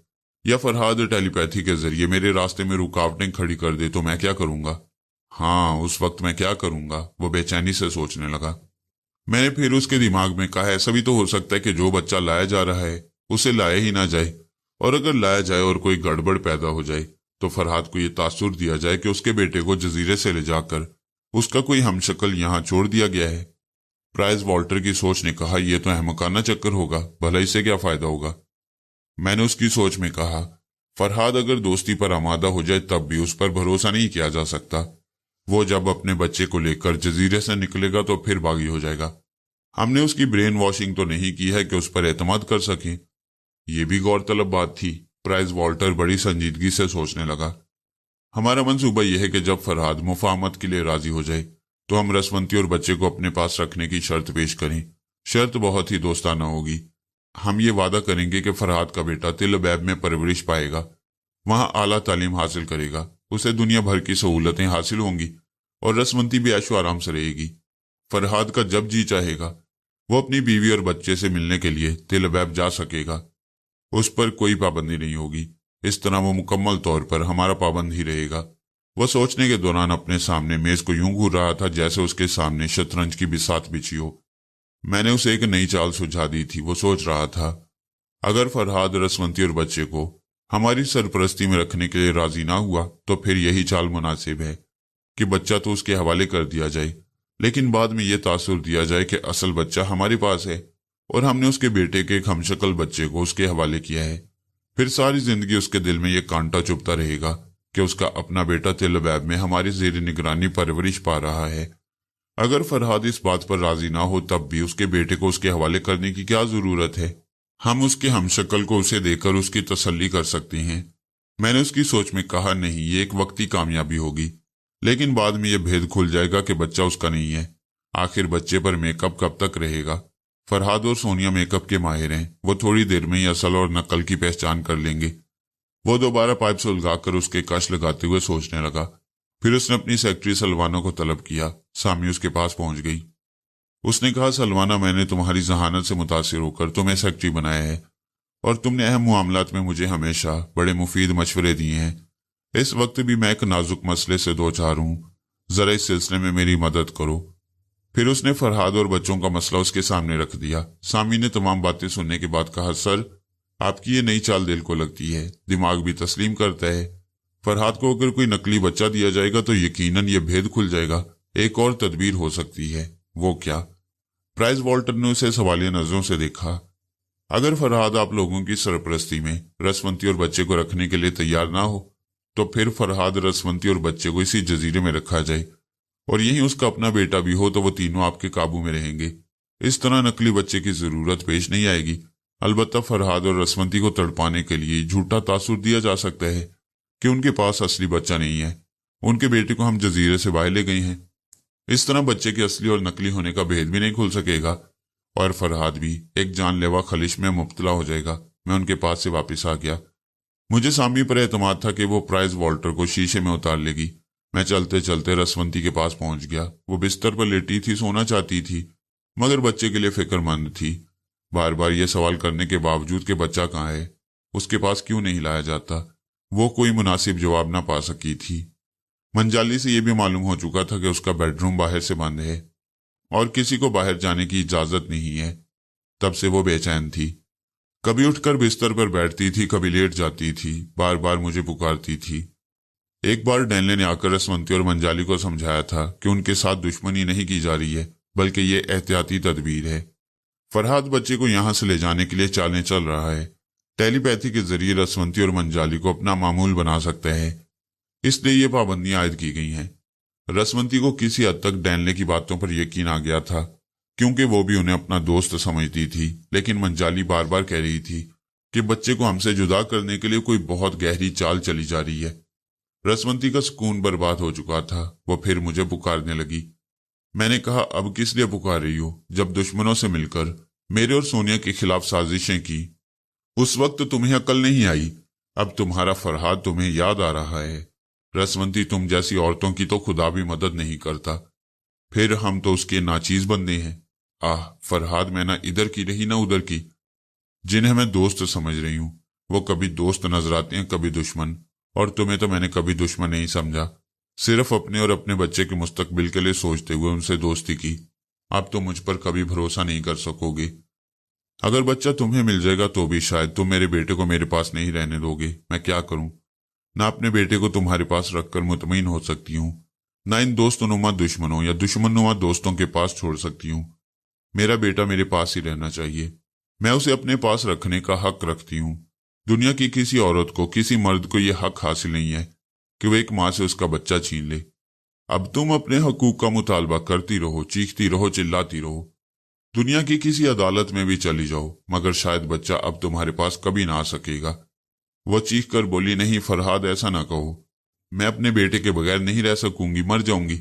یا فرحاد ٹیلی پیتھی کے ذریعے میرے راستے میں رکاوٹیں کھڑی کر دے تو میں کیا کروں گا؟ ہاں، اس وقت میں کیا کروں گا؟ وہ بے چینی سے سوچنے لگا۔ میں نے پھر اس کے دماغ میں کہا، ایسا بھی تو ہو سکتا ہے کہ جو بچہ لایا جا رہا ہے اسے لایا ہی نہ جائے، اور اگر لایا جائے اور کوئی گڑبڑ پیدا ہو جائے تو فرحاد کو یہ تاثر دیا جائے کہ اس کے بیٹے کو جزیرے سے لے جا کر اس کا کوئی ہم شکل یہاں چھوڑ دیا گیا ہے۔ پرائز والٹر کی سوچ نے کہا، یہ تو احمقانہ چکر ہوگا، بھلا اس سے کیا فائدہ ہوگا؟ میں نے اس کی سوچ میں کہا، فرحاد اگر دوستی پر آمادہ ہو جائے تب بھی اس پر بھروسہ نہیں کیا جا سکتا۔ وہ جب اپنے بچے کو لے کر جزیرے سے نکلے گا تو پھر باغی ہو جائے گا۔ ہم نے اس کی برین واشنگ تو نہیں کی ہے کہ اس پر اعتماد کر سکیں۔ یہ بھی غور طلب بات تھی۔ پرائز والٹر بڑی سنجیدگی سے سوچنے لگا۔ ہمارا منصوبہ یہ ہے کہ جب فرحاد مفاہمت کے لیے راضی ہو جائے تو ہم رسونتی اور بچے کو اپنے پاس رکھنے کی شرط پیش کریں۔ شرط بہت ہی دوستانہ ہوگی۔ ہم یہ وعدہ کریں گے کہ فرحاد کا بیٹا تل ابیب میں پرورش پائے گا، وہاں اعلیٰ تعلیم حاصل کرے گا، اسے دنیا بھر کی سہولتیں حاصل ہوں گی اور رسمنتی بھی عیش و آرام سے رہے گی۔ فرحاد کا جب جی چاہے گا وہ اپنی بیوی اور بچے سے ملنے کے لیے تل ابیب جا سکے گا، اس پر کوئی پابندی نہیں ہوگی۔ اس طرح وہ مکمل طور پر ہمارا پابند ہی رہے گا۔ وہ سوچنے کے دوران اپنے سامنے میز کو یوں گھور رہا تھا جیسے اس کے سامنے شطرنج کی بساط بچھی ہو۔ میں نے اسے ایک نئی چال سجھا دی تھی۔ وہ سوچ رہا تھا، اگر فرحاد رسمنتی اور بچے کو ہماری سرپرستی میں رکھنے کے لیے راضی نہ ہوا تو پھر یہی چال مناسب ہے کہ بچہ تو اس کے حوالے کر دیا جائے، لیکن بعد میں یہ تاثر دیا جائے کہ اصل بچہ ہمارے پاس ہے اور ہم نے اس کے بیٹے کے ایک ہمشکل بچے کو اس کے حوالے کیا ہے۔ پھر ساری زندگی اس کے دل میں یہ کانٹا چبھتا رہے گا کہ اس کا اپنا بیٹا تل ابیب میں ہماری زیر نگرانی پرورش پا رہا ہے۔ اگر فرحاد اس بات پر راضی نہ ہو تب بھی اس کے بیٹے کو اس کے حوالے کرنے کی کیا ضرورت ہے؟ ہم اس کے ہمشکل کو اسے دے کر اس کی تسلی کر سکتے ہیں۔ میں نے اس کی سوچ میں کہا، نہیں، یہ ایک وقتی کامیابی ہوگی، لیکن بعد میں یہ بھید کھل جائے گا کہ بچہ اس کا نہیں ہے۔ آخر بچے پر میک اپ کب تک رہے گا؟ فرحاد اور سونیا میک اپ کے ماہر ہیں، وہ تھوڑی دیر میں ہی اصل اور نقل کی پہچان کر لیں گے۔ وہ دوبارہ پائپ سلگا کر اس کے کش لگاتے ہوئے سوچنے لگا۔ پھر اس نے اپنی سیکرٹری سلوانا کو طلب کیا۔ سامی اس کے پاس پہنچ گئی۔ اس نے کہا، سلوانا، میں نے تمہاری ذہانت سے متاثر ہو کر تمہیں سیکرٹری بنایا ہے اور تم نے اہم معاملات میں مجھے ہمیشہ بڑے مفید مشورے دیے ہیں۔ اس وقت بھی میں ایک نازک مسئلے سے دوچار ہوں، ذرا اس سلسلے میں میری مدد کرو۔ پھر اس نے فرحاد اور بچوں کا مسئلہ اس کے سامنے رکھ دیا۔ سامی نے تمام باتیں سننے کے بعد کہا، سر، آپ کی یہ نئی چال دل کو لگتی ہے، دماغ بھی تسلیم کرتا ہے۔ فرحاد کو اگر کوئی نقلی بچہ دیا جائے گا تو یقیناً یہ بھید کھل جائے گا۔ ایک اور تدبیر ہو سکتی ہے۔ وہ کیا؟ پرائز والٹر نے اسے سوالیہ نظروں سے دیکھا۔ اگر فرحاد آپ لوگوں کی سرپرستی میں رسمنتی اور بچے کو رکھنے کے لیے تیار نہ ہو تو پھر فرحاد رسمنتی اور بچے کو اسی جزیرے میں رکھا جائے اور یہیں اس کا اپنا بیٹا بھی ہو تو وہ تینوں آپ کے قابو میں رہیں گے۔ اس طرح نقلی بچے کی ضرورت پیش نہیں آئے گی۔ البتہ فرحاد اور رسمنتی کو تڑپانے کے لیے جھوٹا تاثر دیا جا سکتا ہے کہ ان کے پاس اصلی بچہ نہیں ہے، ان کے بیٹے کو ہم جزیرے سے باہر لے گئے ہیں۔ اس طرح بچے کے اصلی اور نقلی ہونے کا بھید بھی نہیں کھل سکے گا اور فرحاد بھی ایک جان لیوا خلش میں مبتلا ہو جائے گا۔ میں ان کے پاس سے واپس آ گیا۔ मुझे सामी पर एतमाद था कि वो प्राइज वॉल्टर को शीशे में उतार लेगी। मैं चलते चलते रसवंती के पास पहुंच गया। वो बिस्तर पर लेटी थी, सोना चाहती थी, मगर बच्चे के लिए फिक्रमंद थी। बार बार ये सवाल करने के बावजूद कि बच्चा कहाँ है, उसके पास क्यों नहीं लाया जाता, वो कोई मुनासिब जवाब ना पा सकी थी। मंजाली से यह भी मालूम हो चुका था कि उसका बेडरूम बाहर से बंद है और किसी को बाहर जाने की इजाजत नहीं है। तब से वो बेचैन थी। कभी उठकर बिस्तर पर बैठती थी, कभी लेट जाती थी, बार बार मुझे पुकारती थी। एक बार डैनले ने आकर रसवंती और मंजाली को समझाया था कि उनके साथ दुश्मनी नहीं की जा रही है, बल्कि ये एहतियाती तदबीर है। फरहाद बच्चे को यहां से ले जाने के लिए चालें चल रहा है। टेलीपैथी के जरिए रसवंती और मंजाली को अपना मामूल बना सकते हैं, इसलिए ये पाबंदियां आयद की गई हैं। रसवंती को किसी हद तक डैनले की बातों पर यकीन आ गया था, क्योंकि वो भी उन्हें अपना दोस्त समझती थी। लेकिन मंजाली बार बार कह रही थी कि बच्चे को हमसे जुदा करने के लिए कोई बहुत गहरी चाल चली जा रही है। रसवंती का सुकून बर्बाद हो चुका था। वो फिर मुझे पुकारने लगी। मैंने कहा, अब किस लिए पुकार रही हो? जब दुश्मनों से मिलकर मेरे और सोनिया के खिलाफ साजिशें की, उस वक्त तुम्हें अकल नहीं आई। अब तुम्हारा फरहाद तुम्हें याद आ रहा है। रसवंती, तुम जैसी औरतों की तो खुदा भी मदद नहीं करता, फिर हम तो उसके नाचीज बंदे हैं। आह फरहाद, मैं ना इधर की रही ना उधर की। जिन्हें मैं दोस्त समझ रही हूं वो कभी दोस्त नजर आते हैं, कभी दुश्मन। और तुम्हें तो मैंने कभी दुश्मन नहीं समझा, सिर्फ अपने और अपने बच्चे के मुस्तकबिल के लिए सोचते हुए उनसे दोस्ती की। अब तो मुझ पर कभी भरोसा नहीं कर सकोगे। अगर बच्चा तुम्हें मिल जाएगा तो भी शायद तुम मेरे बेटे को मेरे पास नहीं रहने दोगे। मैं क्या करूं? ना अपने बेटे को तुम्हारे पास रखकर मुतमईन हो सकती हूं, ना इन दोस्तनुमा दुश्मनों या दुश्मनुमा दोस्तों के पास छोड़ सकती हूं। मेरा बेटा मेरे पास ही रहना चाहिए। मैं उसे अपने पास रखने का हक रखती हूं। दुनिया की किसी औरत को, किसी मर्द को यह हक हासिल नहीं है कि वह एक मां से उसका बच्चा छीन ले। अब तुम अपने हकूक का मुतालबा करती रहो, चीखती रहो, चिल्लाती रहो, दुनिया की किसी अदालत में भी चली जाओ, मगर शायद बच्चा अब तुम्हारे पास कभी ना आ सकेगा। वह चीख कर बोली, नहीं फरहाद, ऐसा ना कहो। मैं अपने बेटे के बगैर नहीं रह सकूंगी, मर जाऊंगी।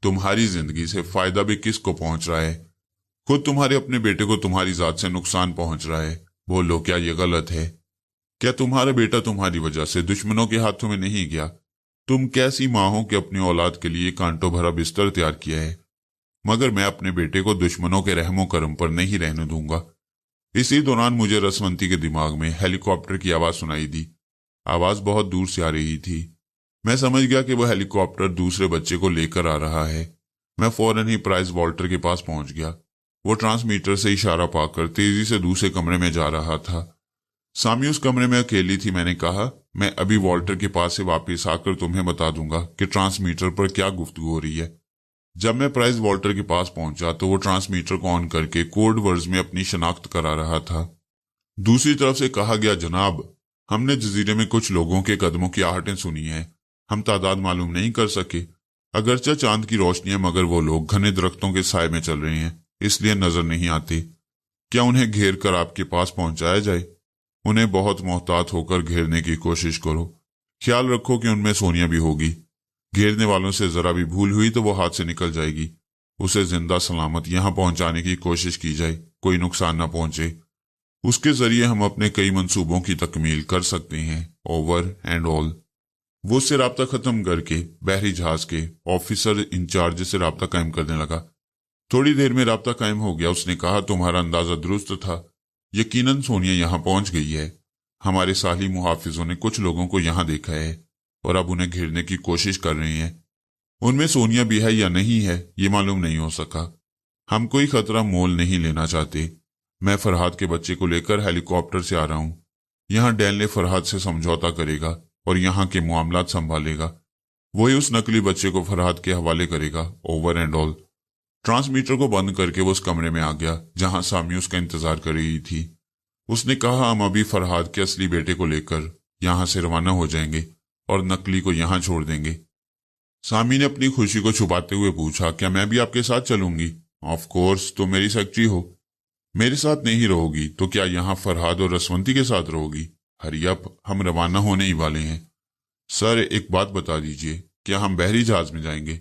तुम्हारी जिंदगी से फायदा भी किसको पहुंच रहा है? खुद तुम्हारे अपने बेटे को तुम्हारी जात से नुकसान पहुंच रहा है। बोलो, क्या ये गलत है? क्या तुम्हारा बेटा तुम्हारी वजह से दुश्मनों के हाथों में नहीं गया? तुम कैसी मां हो कि अपनी औलाद के लिए कांटों भरा बिस्तर तैयार किया है? मगर मैं अपने बेटे को दुश्मनों के रहमो करम पर नहीं रहने दूंगा। इसी दौरान मुझे रसवंती के दिमाग में हेलीकॉप्टर की आवाज सुनाई दी। आवाज बहुत दूर से आ रही थी। मैं समझ गया कि वह हेलीकॉप्टर दूसरे बच्चे को लेकर आ रहा है। मैं फौरन ही प्राइज वॉल्टर के पास पहुंच गया। वो ट्रांसमीटर से इशारा पाकर तेजी से दूसरे कमरे में जा रहा था। सामी उस कमरे में अकेली थी। मैंने कहा, मैं अभी वॉल्टर के पास से वापस आकर तुम्हें बता दूंगा कि ट्रांसमीटर पर क्या गुफ्तगू हो रही है। जब मैं प्राइज वॉल्टर के पास पहुंचा तो वो ट्रांसमीटर को ऑन करके कोड वर्ड्स में अपनी शनाख्त करा रहा था। दूसरी तरफ से कहा गया, जनाब, हमने जजीरे में कुछ लोगों के कदमों की आहटें सुनी हैं। हम तादाद मालूम नहीं कर सके, अगरचे चांद की रोशनी है, मगर वो लोग घने दरख्तों के साए में चल रहे हैं, इसलिए नजर नहीं आते। क्या उन्हें घेर कर आपके पास पहुंचाया जाए? उन्हें बहुत मोहतात होकर घेरने की कोशिश करो। ख्याल रखो कि उनमें सोनिया भी होगी। घेरने वालों से जरा भी भूल हुई तो वो हाथ से निकल जाएगी। उसे जिंदा सलामत यहां पहुंचाने की कोशिश की जाए, कोई नुकसान ना पहुंचे। उसके जरिए हम अपने कई मंसूबों की तकमील कर सकते हैं। Over and all. वो उससे राब्ता खत्म करके बहरी जहाज के ऑफिसर इंचार्ज से राब्ता कायम करने लगा। थोड़ी देर में राब्ता कायम हो गया। उसने कहा, तुम्हारा अंदाजा दुरुस्त था। यकीनन सोनिया यहां पहुंच गई है। हमारे साली मुहाफिजों ने कुछ लोगों को यहां देखा है और अब उन्हें घेरने की कोशिश कर रहे हैं। उनमें सोनिया भी है या नहीं है ये मालूम नहीं हो सका। हम कोई खतरा मोल नहीं लेना चाहते। मैं फरहाद के बच्चे को लेकर हेलीकॉप्टर से आ रहा हूं। यहां डैनले फरहाद से समझौता करेगा और यहां के मामलात संभालेगा। वही उस नकली बच्चे को फरहाद के हवाले करेगा। Over and all. ट्रांसमीटर को बंद करके वो उस कमरे में आ गया जहां सामी उसका इंतजार कर रही थी। उसने कहा, हम अभी फरहाद के असली बेटे को लेकर यहां से रवाना हो जाएंगे और नकली को यहां छोड़ देंगे। सामी ने अपनी खुशी को छुपाते हुए पूछा, क्या मैं भी आपके साथ चलूंगी? ऑफ कोर्स, तुम मेरी सेक्रेटरी हो। मेरे साथ नहीं रहोगी तो क्या यहां फरहाद और रसवंती के साथ रहोगी? हरी अप, हम रवाना होने ही वाले हैं। सर, एक बात बता दीजिए, क्या हम बहरी जहाज में जाएंगे?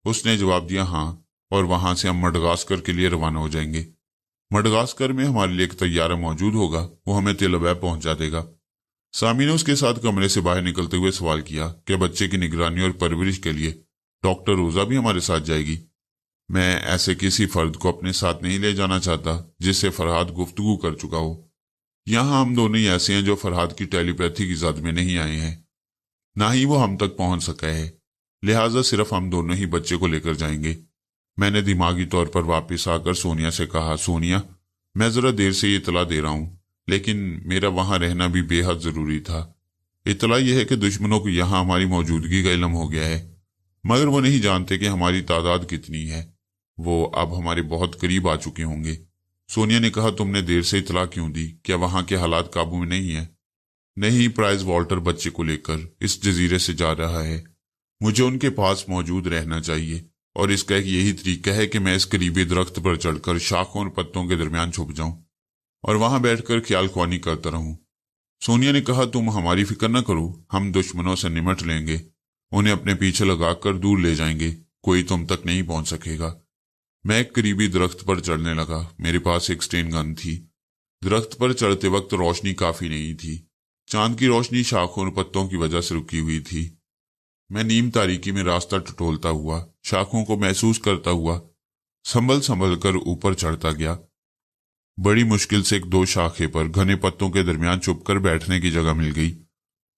उसने जवाब दिया, हाँ, और वहां से हम मडगास्कर के लिए रवाना हो जाएंगे। मडगास्कर में हमारे लिए एक तैयारा मौजूद होगा, वो हमें तिल अबैब पहुंचा देगा। सामी ने उसके साथ कमरे से बाहर निकलते हुए सवाल किया, क्या बच्चे की निगरानी और परवरिश के लिए डॉक्टर रोजा भी हमारे साथ जाएगी? मैं ऐसे किसी फर्द को अपने साथ नहीं ले जाना चाहता जिससे फरहाद गुफ्तगू कर चुका हो। यहाँ हम दोनों ही ऐसे हैं जो फरहाद की टेलीपैथी की जद में नहीं आए हैं, ना ही वो हम तक पहुंच सका है, लिहाजा सिर्फ हम दोनों ही बच्चे को लेकर जाएंगे। मैंने दिमागी तौर पर वापस आकर सोनिया से कहा, सोनिया, मैं जरा देर से ये इतला दे रहा हूं, लेकिन मेरा वहां रहना भी बेहद जरूरी था। इतला यह है कि दुश्मनों को यहां हमारी मौजूदगी का इल्म हो गया है, मगर वो नहीं जानते कि हमारी तादाद कितनी है। वो अब हमारे बहुत करीब आ चुके होंगे। सोनिया ने कहा, तुमने देर से इतला क्यों दी? क्या वहां के हालात काबू में नहीं है? नहीं, प्राइज वॉल्टर बच्चे को लेकर इस जजीरे से जा रहा है। मुझे उनके पास मौजूद रहना चाहिए और इसका एक यही तरीका है कि मैं इस करीबी दरख्त पर चढ़कर शाखों और पत्तों के दरमियान छुप जाऊं और वहां बैठकर ख्याल ख्वानी करता रहूं। सोनिया ने कहा, तुम हमारी फिक्र न करो, हम दुश्मनों से निमट लेंगे, उन्हें अपने पीछे लगाकर दूर ले जाएंगे, कोई तुम तक नहीं पहुंच सकेगा। मैं एक करीबी दरख्त पर चढ़ने लगा। मेरे पास एक स्टेन गन थी। दरख्त पर चढ़ते वक्त रोशनी काफी नहीं थी। चांद की रोशनी शाखों और पत्तों की वजह से रुकी हुई थी। मैं नीम तारीकी में रास्ता टटोलता हुआ, शाखों को महसूस करता हुआ, संभल संभल कर ऊपर चढ़ता गया। बड़ी मुश्किल से एक दो शाखे पर घने पत्तों के दरमियान छुपकर बैठने की जगह मिल गई।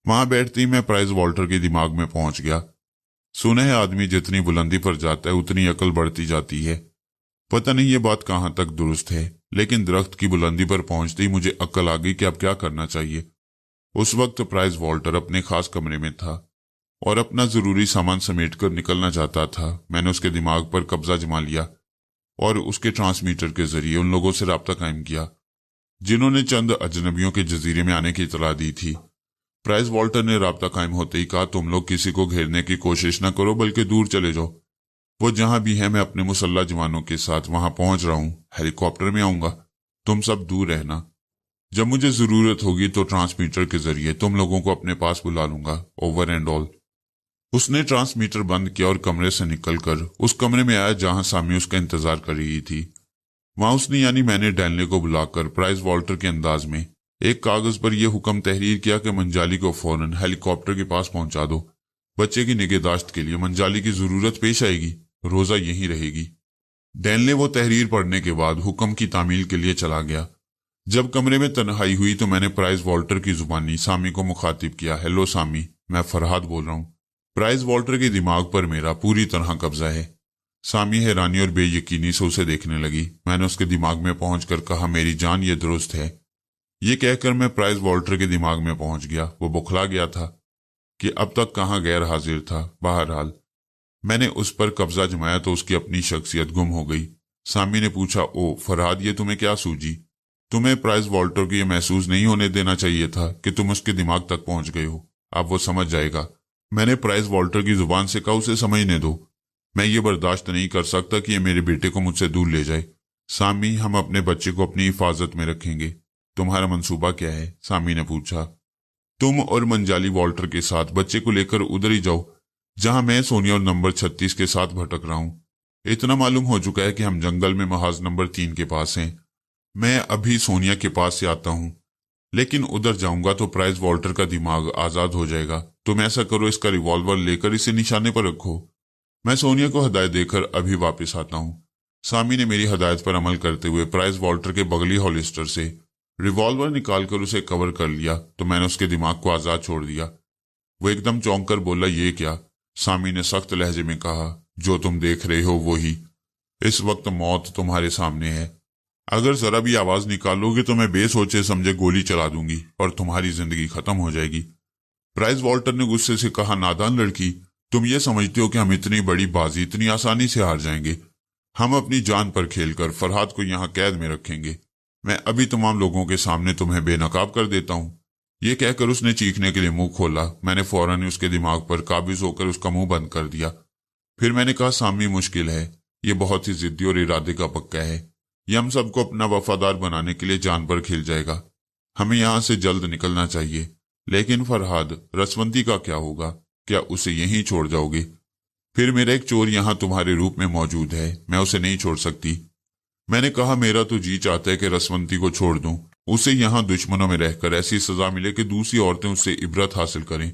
वहां बैठते ही मैं प्राइज वॉल्टर के दिमाग में पहुंच गया। सुना है आदमी जितनी बुलंदी पर जाता है उतनी अकल बढ़ती जाती है। पता नहीं ये बात कहां तक दुरुस्त है, लेकिन दरख्त की बुलंदी पर पहुंचते ही मुझे अक्ल आ गई कि अब क्या करना चाहिए। उस वक्त प्राइज वॉल्टर अपने खास कमरे में था और अपना जरूरी सामान समेटकर निकलना चाहता था। मैंने उसके दिमाग पर कब्जा जमा लिया और उसके ट्रांसमीटर के जरिए उन लोगों से राब्ता कायम किया जिन्होंने चंद अजनबियों के जजीरे में आने की इतला दी थी। प्राइज वॉल्टर ने राब्ता कायम होते ही कहा, तुम लोग किसी को घेरने की कोशिश न करो, बल्कि दूर चले जाओ। वो जहां भी है, मैं अपने मुसल्ला जवानों के साथ वहां पहुंच रहा हूं। हेलीकॉप्टर में आऊंगा, तुम सब दूर रहना। जब मुझे जरूरत होगी तो ट्रांसमीटर के जरिए तुम लोगों को अपने पास बुला लूंगा। Over and all. उसने ट्रांसमीटर बंद किया और कमरे से निकलकर उस कमरे में आया जहां सामी उसका इंतजार कर रही थी। वहां उसने यानी मैंने डैनले को बुलाकर प्राइज वॉल्टर के अंदाज में एक कागज पर यह हुक्म तहरीर किया कि मंजाली को फौरन हेलीकॉप्टर के पास पहुंचा दो। बच्चे की निगहदाश्त के लिए मंजाली की जरूरत पेश आएगी, रोजा यहीं रहेगी। डैनले वो तहरीर पढ़ने के बाद हुक्म की तामील के लिए चला गया। जब कमरे में तन्हाई हुई तो मैंने प्राइज वॉल्टर की जुबानी सामी को मुखातिब किया, हेलो सामी, मैं फरहाद बोल रहा हूं। प्राइज वॉल्टर के दिमाग पर मेरा पूरी तरह कब्जा है। सामी हैरानी और बेयकीनी से उसे देखने लगी। मैंने उसके दिमाग में पहुंचकर कहा, मेरी जान, ये दुरुस्त है। ये कहकर मैं प्राइज वॉल्टर के दिमाग में पहुंच गया। वो बुखला गया था कि अब तक कहां गैर हाजिर था। बहरहाल मैंने उस पर कब्जा जमाया तो उसकी अपनी शख्सियत गुम हो गई। सामी ने पूछा, ओ फरहाद, ये तुम्हें क्या सूझी? तुम्हें प्राइज वॉल्टर को यह महसूस नहीं होने देना चाहिए था कि तुम उसके दिमाग तक पहुंच गए हो। अब वो समझ जाएगा। मैंने प्राइज वॉल्टर की जुबान से कहा, उसे समझने दो। मैं ये बर्दाश्त नहीं कर सकता कि ये मेरे बेटे को मुझसे दूर ले जाए। सामी, हम अपने बच्चे को अपनी हिफाजत में रखेंगे। तुम्हारा मंसूबा क्या है? सामी ने पूछा। तुम और मंजाली वॉल्टर के साथ बच्चे को लेकर उधर ही जाओ जहां मैं सोनिया और नंबर 36 के साथ भटक रहा हूं। इतना मालूम हो चुका है कि हम जंगल में महाज नंबर 3 के पास हैं। मैं अभी सोनिया के पास से आता हूं, लेकिन उधर जाऊंगा तो प्राइज वॉल्टर का दिमाग आजाद हो जाएगा। तुम ऐसा करो, इसका रिवॉल्वर लेकर इसे निशाने पर रखो। मैं सोनिया को हदायत देकर अभी वापस आता हूं। सामी ने मेरी हदायत पर अमल करते हुए प्राइज वॉल्टर के बगली हॉलिस्टर से रिवॉल्वर निकालकर उसे कवर कर लिया तो मैंने उसके दिमाग को आजाद छोड़ दिया। वो एकदम चौंक कर बोला, ये क्या? सामी ने सख्त लहजे में कहा, जो तुम देख रहे हो वही। इस वक्त मौत तुम्हारे सामने है। अगर जरा भी आवाज निकालोगे तो मैं बेसोचे समझे गोली चला दूंगी और तुम्हारी जिंदगी खत्म हो जाएगी। प्राइज वॉल्टर ने गुस्से से कहा, नादान लड़की, तुम ये समझते हो कि हम इतनी बड़ी बाजी इतनी आसानी से हार जाएंगे? हम अपनी जान पर खेलकर फरहाद को यहाँ कैद में रखेंगे। मैं अभी तमाम लोगों के सामने तुम्हें बेनकाब कर देता हूँ। ये कहकर उसने चीखने के लिए मुंह खोला। मैंने फौरन उसके दिमाग पर काबिज होकर उसका मुंह बंद कर दिया। फिर मैंने कहा, सामी, मुश्किल है। ये बहुत ही जिद्दी और इरादे का पक्का है। ये हम सबको अपना वफादार बनाने के लिए जान पर खेल जाएगा। हमें यहां से जल्द निकलना चाहिए। लेकिन फरहाद, रसवंती का क्या होगा? क्या उसे यहीं छोड़ जाओगे? फिर मेरा एक चोर यहां तुम्हारे रूप में मौजूद है, मैं उसे नहीं छोड़ सकती। मैंने कहा, मेरा तो जी चाहता है कि रसवंती को छोड़ दूं, उसे यहाँ दुश्मनों में रहकर ऐसी सजा मिले कि दूसरी औरतें उससे इबरत हासिल करें।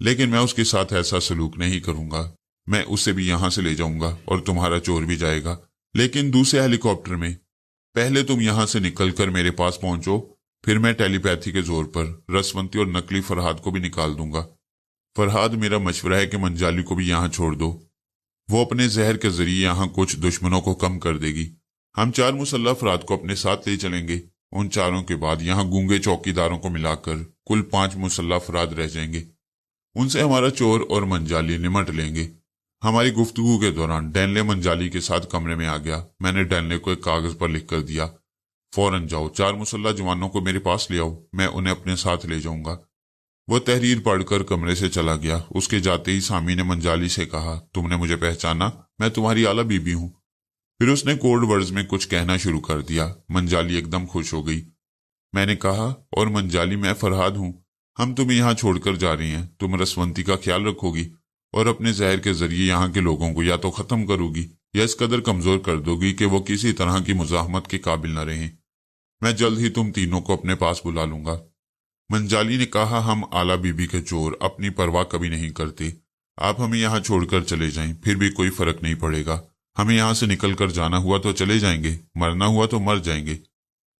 लेकिन मैं उसके साथ ऐसा सलूक नहीं करूंगा। मैं उसे भी यहाँ से ले जाऊंगा और तुम्हारा चोर भी जाएगा, लेकिन दूसरे हेलीकॉप्टर में। पहले तुम यहाँ से निकलकर मेरे पास पहुंचो, फिर मैं टेलीपैथी के जोर पर रसवंती और नकली फरहाद को भी निकाल दूंगा। फरहाद, मेरा मशवरा है कि मंजाली को भी यहाँ छोड़ दो। वो अपने जहर के जरिए यहाँ कुछ दुश्मनों को कम कर देगी। हम 4 मुसल्लह अफराद को अपने साथ ले चलेंगे। उन चारों के बाद यहाँ गूंगे चौकीदारों को मिलाकर कुल 5 मुसल्लह अफराद रह जाएंगे। उनसे हमारा चोर और मंजाली निमट लेंगे। हमारी गुफ्तगू के दौरान डैनले मंजाली के साथ कमरे में आ गया। मैंने डैनले को एक कागज पर लिख कर दिया, फौरन जाओ, 4 मुसल्लह जवानों को मेरे पास ले आओ, मैं उन्हें अपने साथ ले जाऊंगा। वो तहरीर पढ़कर कमरे से चला गया। उसके जाते ही सामी ने मंजाली से कहा, तुमने मुझे पहचाना? मैं तुम्हारी आला बीबी हूं। फिर उसने कोड वर्ड्स में कुछ कहना शुरू कर दिया। मंजाली एकदम खुश हो गई। मैंने कहा, और मंजाली, मैं फरहाद हूं। हम तुम्हें यहाँ छोड़कर जा रही हैं। तुम रसवंती का ख्याल रखोगी और अपने जहर के जरिए यहाँ के लोगों को या तो खत्म करोगी या इस कदर कमजोर कर दोगी कि वो किसी तरह की मुजाहमत के काबिल न रहें। मैं जल्द ही तुम तीनों को अपने पास बुला लूंगा। मंजाली ने कहा, हम आला बीबी के चोर अपनी परवाह कभी नहीं करते। आप हमें यहाँ छोड़कर चले जाएं, फिर भी कोई फर्क नहीं पड़ेगा। हमें यहाँ से निकलकर जाना हुआ तो चले जाएंगे, मरना हुआ तो मर जाएंगे।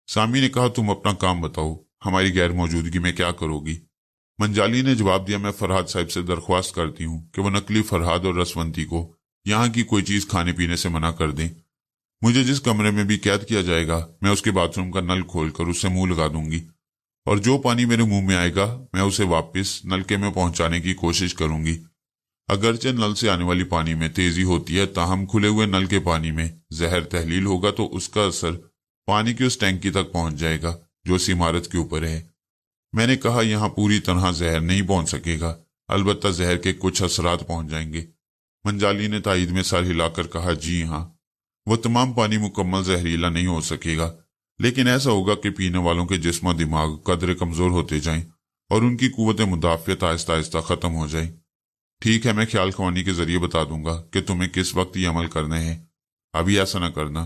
सामी ने कहा, तुम अपना काम बताओ, हमारी गैर मौजूदगी में क्या करोगी? मंजाली ने जवाब दिया, मैं फरहाद साहब से दरख्वास्त करती हूँ कि वो नकली फरहाद और रसवंती को यहाँ की कोई चीज खाने पीने से मना कर दें। मुझे जिस कमरे में भी कैद किया जाएगा, मैं उसके बाथरूम का नल खोलकर उससे मुंह लगा दूंगी और जो पानी मेरे मुंह में आएगा मैं उसे वापस नलके में पहुंचाने की कोशिश करूंगी। अगरचे नल से आने वाली पानी में तेजी होती है, ताहम खुले हुए नल के पानी में जहर तहलील होगा तो उसका असर पानी की उस टैंकी तक पहुंच जाएगा जो इस इमारत के ऊपर है। मैंने कहा, यहाँ पूरी तरह जहर नहीं पहुंच सकेगा, अलबत्ता जहर के कुछ असरात पहुंच जाएंगे। मंजाली ने तायद में सर हिलाकर कहा, जी हाँ, वो तमाम पानी मुकम्मल जहरीला नहीं हो सकेगा, लेकिन ऐसा होगा कि पीने वालों के जिस्म दिमाग कदरे कमजोर होते जाएं और उनकी कुव्वत मुदाफियत आहिस्ता आहिस्ता खत्म हो जाए। ठीक है, मैं ख्याल ख्वानी के जरिए बता दूंगा कि तुम्हें किस वक्त ये अमल करने हैं। अभी ऐसा न करना,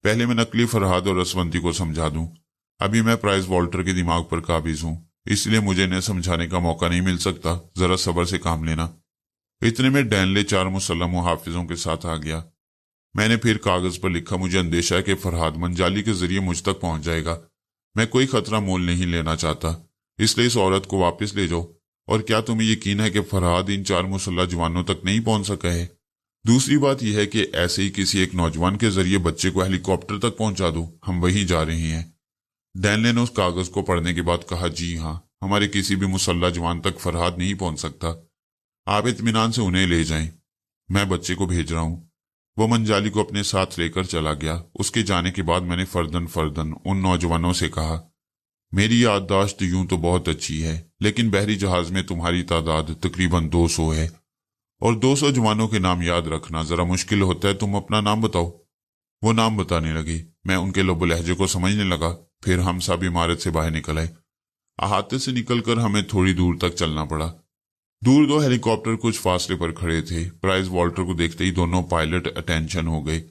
पहले मैं नकली फरहाद और रसवंती को समझा दूं। अभी मैं प्राइस वॉल्टर के दिमाग पर काबिज हूं, इसलिए मुझे इन्हें समझाने का मौका नहीं मिल सकता। जरा सब्र से काम लेना। इतने में डैनले 4 मुसल्लम मुहाफिजों के साथ आ गया। मैंने फिर कागज पर लिखा, मुझे अंदेशा है कि फरहाद मंजाली के जरिए मुझ तक पहुंच जाएगा। मैं कोई खतरा मोल नहीं लेना चाहता, इसलिए इस औरत को वापस ले जाओ। और क्या तुम्हें यकीन है कि फरहाद इन 4 मुसल्लह जवानों तक नहीं पहुंच सका है? दूसरी बात यह है कि ऐसे ही किसी एक नौजवान के जरिए बच्चे को हेलीकॉप्टर तक पहुंचा दो, हम वहीं जा रहे हैं। डैनले ने उस कागज को पढ़ने के बाद कहा, जी हाँ, हमारे किसी भी मुसल्लह जवान तक फरहाद नहीं पहुंच सकता। आप इत्मीनान से उन्हें ले जाएं, मैं बच्चे को भेज रहा हूं। वो मंजाली को अपने साथ लेकर चला गया। उसके जाने के बाद मैंने फर्दन फर्दन उन नौजवानों से कहा, मेरी याददाश्त यूं तो बहुत अच्छी है, लेकिन बहरी जहाज में तुम्हारी तादाद तकरीबन 200 है और 200 जवानों के नाम याद रखना जरा मुश्किल होता है। तुम अपना नाम बताओ। वो नाम बताने लगे। मैं उनके लबो लहजे को समझने लगा। फिर हम सब इमारत से बाहर निकल आए। अहाते से निकलकर हमें थोड़ी दूर तक चलना पड़ा। दूर 2 हेलीकॉप्टर कुछ फासले पर खड़े थे। प्राइस वॉल्टर को देखते ही दोनों पायलट अटेंशन हो गए।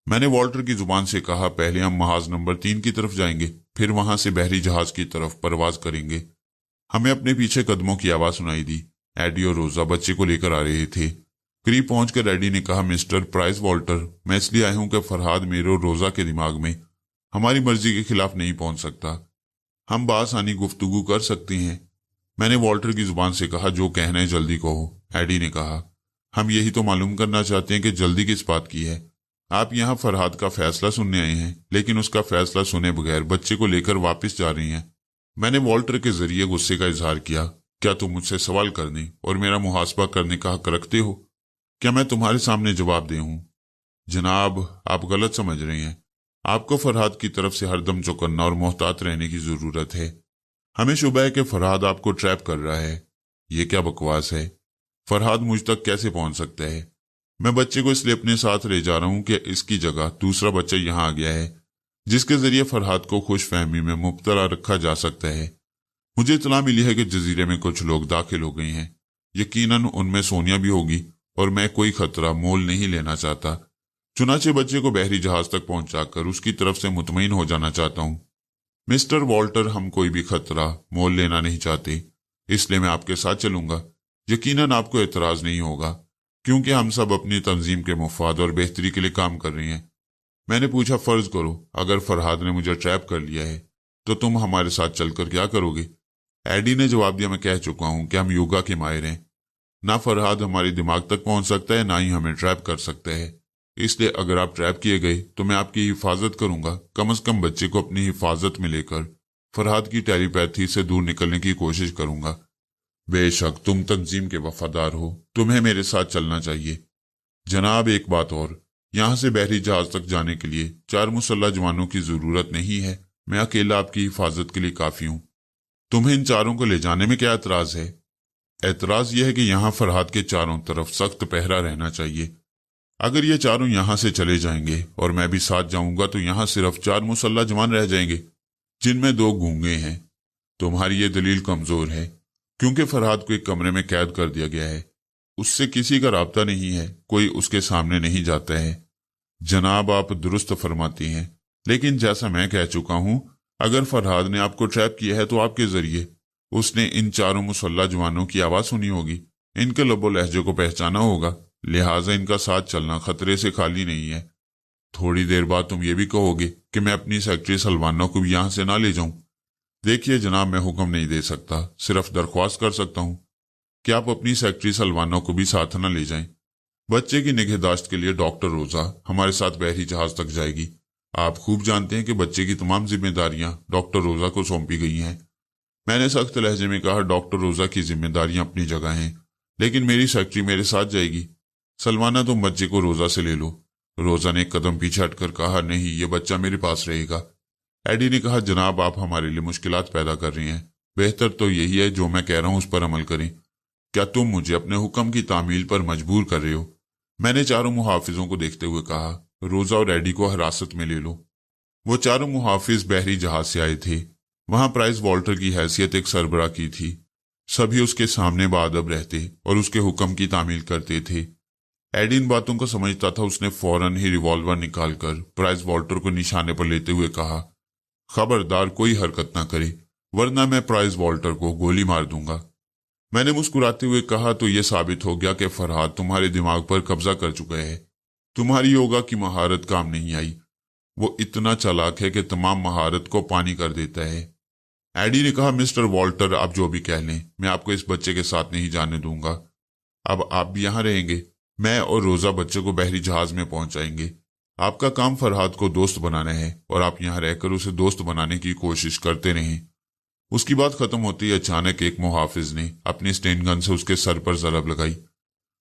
मैंने वॉल्टर की जुबान से कहा, पहले हम महाज नंबर 3 की तरफ जाएंगे, फिर वहां से बहरी जहाज की तरफ परवाज करेंगे। हमें अपने पीछे कदमों की आवाज सुनाई दी। एडी और रोजा बच्चे को लेकर आ रहे थे। करीब पहुंचकर एडी ने कहा, मिस्टर प्राइस वॉल्टर, मैं इसलिए आया हूं कि फरहाद मेरे और रोजा के दिमाग में हमारी मर्जी के खिलाफ नहीं पहुंच सकता। हम बासानी गुफ्तगू कर सकते हैं। मैंने वॉल्टर की जुबान से कहा, जो कहना है जल्दी कहो। एडी ने कहा, हम यही तो मालूम करना चाहते हैं कि जल्दी किस बात की है। आप यहाँ फरहाद का फैसला सुनने आए हैं, लेकिन उसका फैसला सुने बगैर बच्चे को लेकर वापस जा रही हैं। मैंने वॉल्टर के जरिए गुस्से का इजहार किया। क्या तुम मुझसे सवाल करने और मेरा मुहासबा करने का हक रखते हो? क्या मैं तुम्हारे सामने जवाब दे हूं? जनाब, आप गलत समझ रहे हैं। आपको फरहाद की तरफ से हरदम चौकन्ना और मोहतात रहने की जरूरत है। हमें शुबह है कि फरहाद आपको ट्रैप कर रहा है। ये क्या बकवास है? फरहाद मुझ तक कैसे पहुंच सकता है? मैं बच्चे को इसलिए अपने साथ ले जा रहा हूं कि इसकी जगह दूसरा बच्चा यहां आ गया है, जिसके जरिए फरहाद को खुश फहमी में मुब्तला रखा जा सकता है। मुझे इत्तला मिली है कि जजीरे में कुछ लोग दाखिल हो गए हैं। यकीनन उनमें सोनिया भी होगी और मैं कोई खतरा मोल नहीं लेना चाहता। चुनाचे बच्चे को बहरी जहाज तक पहुंचाकर उसकी तरफ से मुतमईन हो जाना चाहता हूं। मिस्टर वॉल्टर, हम कोई भी खतरा मोल लेना नहीं चाहते, इसलिए मैं आपके साथ चलूंगा। यकीनन आपको एतराज नहीं होगा, क्योंकि हम सब अपनी तंजीम के मुफाद और बेहतरी के लिए काम कर रहे हैं। मैंने पूछा, फर्ज करो अगर फरहाद ने मुझे ट्रैप कर लिया है तो तुम हमारे साथ चलकर क्या करोगे? एडी ने जवाब दिया, मैं कह चुका हूं कि हम योगा के माहिर हैं। ना फरहाद हमारे दिमाग तक पहुंच सकता है, ना ही हमें ट्रैप कर सकता है। इसलिए अगर आप ट्रैप किए गए तो मैं आपकी हिफाजत करूंगा। कम से कम बच्चे को अपनी हिफाजत में लेकर फरहाद की टेलीपैथी से दूर निकलने की कोशिश करूंगा। बेशक तुम तंजीम के वफादार हो, तुम्हें मेरे साथ चलना चाहिए। जनाब, एक बात और, यहां से बहरी जहाज तक जाने के लिए 4 मुसल्लह जवानों की जरूरत नहीं है। मैं अकेला आपकी हिफाजत के लिए काफी हूं। तुम्हें इन चारों को ले जाने में क्या एतराज है? एतराज यह है कि यहाँ फरहाद के चारों तरफ सख्त पहरा रहना चाहिए। अगर ये चारों यहाँ से चले जाएंगे और मैं भी साथ जाऊंगा तो यहाँ सिर्फ 4 मुसल्लह जवान रह जाएंगे, जिनमें 2 गूंगे हैं। तुम्हारी ये दलील कमजोर है, क्योंकि फरहाद को एक कमरे में कैद कर दिया गया है। उससे किसी का राब्ता नहीं है, कोई उसके सामने नहीं जाता है। जनाब, आप दुरुस्त फरमाती हैं, लेकिन जैसा मैं कह चुका हूं, अगर फरहाद ने आपको ट्रैप किया है तो आपके जरिए उसने इन 4 मुसल्लह जवानों की आवाज सुनी होगी, इनके लबो लहजे को पहचाना होगा, लिहाजा इनका साथ चलना खतरे से खाली नहीं है। थोड़ी देर बाद तुम ये भी कहोगे कि मैं अपनी सेक्रेटरी सलवाना को भी यहां से ना ले जाऊं। देखिए जनाब, मैं हुक्म नहीं दे सकता, सिर्फ दरख्वास्त कर सकता हूं कि आप अपनी सेक्रेटरी सलवाना को भी साथ न ले जाएं। बच्चे की निगहदाश्त के लिए डॉक्टर रोजा हमारे साथ बहरी जहाज तक जाएगी। आप खूब जानते हैं कि बच्चे की तमाम जिम्मेदारियां डॉक्टर रोजा को सौंपी गई हैं। मैंने सख्त लहजे में कहा, डॉक्टर रोजा की जिम्मेदारियां अपनी जगह हैं, लेकिन मेरी सेक्रेटरी मेरे साथ जाएगी। सलमाना, तुम बच्चे को रोजा से ले लो। रोजा ने एक कदम पीछे हटकर कहा, नहीं, ये बच्चा मेरे पास रहेगा। एडी ने कहा, जनाब, आप हमारे लिए मुश्किलात पैदा कर रहे हैं। बेहतर तो यही है जो मैं कह रहा हूं उस पर अमल करें। क्या तुम मुझे अपने हुक्म की तामील पर मजबूर कर रहे हो? मैंने चारों मुहाफिजों को देखते हुए कहा, रोजा और एडी को हिरासत में ले लो। वो चारों मुहाफिज बहरी जहाज से आए थे। वहां प्राइस वॉल्टर की हैसियत एक सरबराह की थी। सभी उसके सामने बाअदब रहते और उसके हुक्म की तामील करते थे। एडी इन बातों को समझता था। उसने फौरन ही रिवॉल्वर निकालकर प्राइस वॉल्टर को निशाने पर लेते हुए कहा, खबरदार कोई हरकत ना करे, वरना मैं प्राइस वॉल्टर को गोली मार दूंगा। मैंने मुस्कुराते हुए कहा, तो यह साबित हो गया कि फरहाद तुम्हारे दिमाग पर कब्जा कर चुका है। तुम्हारी योगा की महारत काम नहीं आई। वो इतना चालाक है कि तमाम महारत को पानी कर देता है। एडी ने कहा, मिस्टर वॉल्टर, आप जो भी कह लें, मैं आपको इस बच्चे के साथ नहीं जाने दूंगा। अब आप भी यहां रहेंगे। मैं और रोजा बच्चे को बहरी जहाज में पहुंचाएंगे। आपका काम फरहाद को दोस्त बनाना है और आप यहां रहकर उसे दोस्त बनाने की कोशिश करते रहें। उसकी बात खत्म होती ही अचानक एक मुहाफिज ने अपनी स्टेन गन से उसके सर पर जरब लगाई।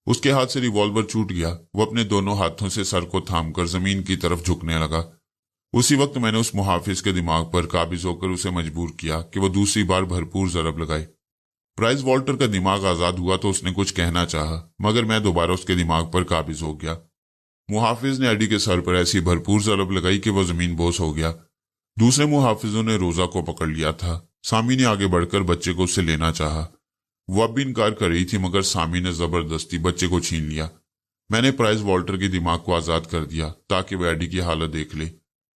उसके हाथ से रिवॉल्वर छूट गया। वो अपने दोनों हाथों से सर को थामकर जमीन की तरफ झुकने लगा। उसी वक्त मैंने उस मुहाफिज के दिमाग पर काबिज होकर उसे मजबूर किया कि वो दूसरी बार भरपूर जरब लगाए। प्राइस वॉल्टर का दिमाग आजाद हुआ तो उसने कुछ कहना चाहा, मगर मैं दोबारा उसके दिमाग पर काबिज हो गया। मुहाफिज ने एडी के सर पर ऐसी भरपूर जरब लगाई कि वह जमीन बोस हो गया। दूसरे मुहाफिजों ने रोजा को पकड़ लिया था। सामी ने आगे बढ़कर बच्चे को उससे लेना चाहा। वो अब भी इनकार कर रही थी, मगर सामी ने जबरदस्ती बच्चे को छीन लिया। मैंने प्राइस वॉल्टर के दिमाग को आजाद कर दिया ताकि वह एडी की हालत देख ले,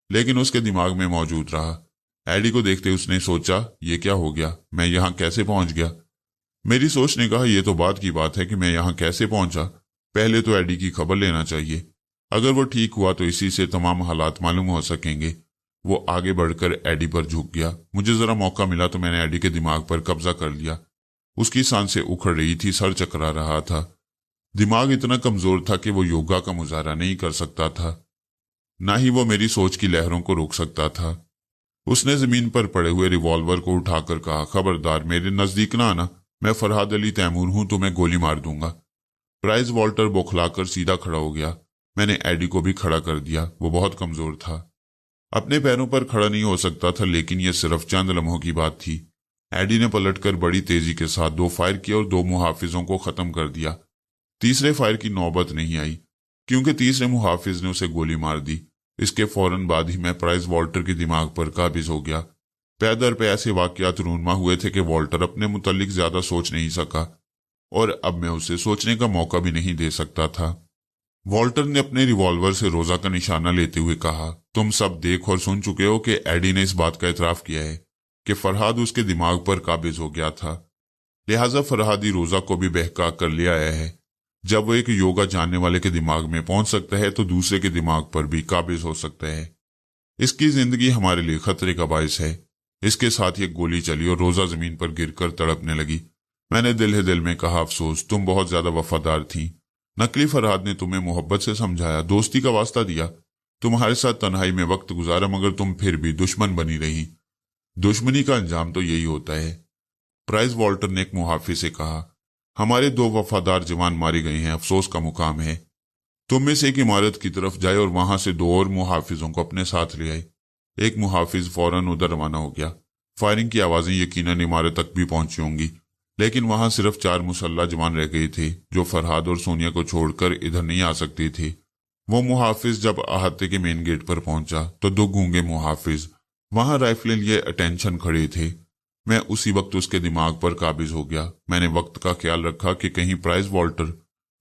लेकिन उसके दिमाग में मौजूद रहा। एडी को देखते उसने सोचा, ये क्या हो गया, मैं यहां कैसे पहुंच गया? मेरी सोच ने कहा, यह तो बात की बात है कि मैं यहां कैसे पहुंचा। पहले तो एडी की खबर लेना चाहिए। अगर वो ठीक हुआ तो इसी से तमाम हालात मालूम हो सकेंगे। वो आगे बढ़कर एडी पर झुक गया। मुझे जरा मौका मिला तो मैंने एडी के दिमाग पर कब्जा कर लिया। उसकी सांसें उखड़ रही थी, सर चकरा रहा था। दिमाग इतना कमजोर था कि वो योगा का मुजाहरा नहीं कर सकता था, ना ही वो मेरी सोच की लहरों को रोक सकता था। उसने जमीन पर पड़े हुए रिवॉल्वर को उठाकर कहा, खबरदार मेरे नजदीक ना आना, मैं फरहाद अली तैमूर हूं, तो मैं गोली मार दूंगा। प्राइस वॉल्टर बौखलाकर सीधा खड़ा हो गया। मैंने एडी को भी खड़ा कर दिया। वो बहुत कमजोर था, अपने पैरों पर खड़ा नहीं हो सकता था, लेकिन यह सिर्फ चंद लम्हों की बात थी। एडी ने पलटकर बड़ी तेजी के साथ 2 फायर किए और 2 मुहाफिजों को खत्म कर दिया। तीसरे फायर की नौबत नहीं आई, क्योंकि तीसरे मुहाफिज ने उसे गोली मार दी। इसके फौरन बाद ही मैं प्राइस वॉल्टर के दिमाग पर काबिज हो गया। पै दर पे ऐसे वाकयात रूनमा हुए थे कि वॉल्टर अपने मुतल्लिक ज्यादा सोच नहीं सका, और अब मैं उसे सोचने का मौका भी नहीं दे सकता था। वॉल्टर ने अपने रिवॉल्वर से रोजा का निशाना लेते हुए कहा, तुम सब देख और सुन चुके हो कि एडी ने इस बात का इतराफ किया है कि फरहाद उसके दिमाग पर काबिज हो गया था, लिहाजा फरहादी रोजा को भी बहका कर ले आया है। जब वो एक योगा जानने वाले के दिमाग में पहुंच सकता है तो दूसरे के दिमाग पर भी काबिज हो सकता है। इसकी जिंदगी हमारे लिए खतरे का बायस है। इसके साथ ही एक गोली चली और रोजा जमीन पर गिरकर तड़पने लगी। मैंने दिल ही दिल में कहा, अफसोस, तुम बहुत ज्यादा वफादार थी। नकली फरहाद ने तुम्हें मोहब्बत से समझाया, दोस्ती का वास्ता दिया, तुम्हारे साथ तन्हाई में वक्त गुजारा, मगर तुम फिर भी दुश्मन बनी रही। दुश्मनी का अंजाम तो यही होता है। प्राइस वॉल्टर ने एक मुहाफिज से कहा, हमारे 2 वफादार जवान मारे गए हैं, अफसोस का मुकाम है। तुम में से एक इमारत की तरफ जाए और वहां से 2 और मुहाफिजों को अपने साथ ले आए। एक मुहाफिज फौरन उधर रवाना हो गया। फायरिंग की आवाजें यकीनन इमारत तक भी पहुंची होंगी, लेकिन वहां सिर्फ 4 मुसल्ला जवान रह गए थे जो फरहाद और सोनिया को छोड़कर इधर नहीं आ सकते थे। वो मुहाफिज जब अहाते के मेन गेट पर पहुंचा तो 2 गूंगे मुहाफिज वहां राइफलें लिए अटेंशन खड़े थे। मैं उसी वक्त उसके दिमाग पर काबिज हो गया। मैंने वक्त का ख्याल रखा कि कहीं प्राइस वॉल्टर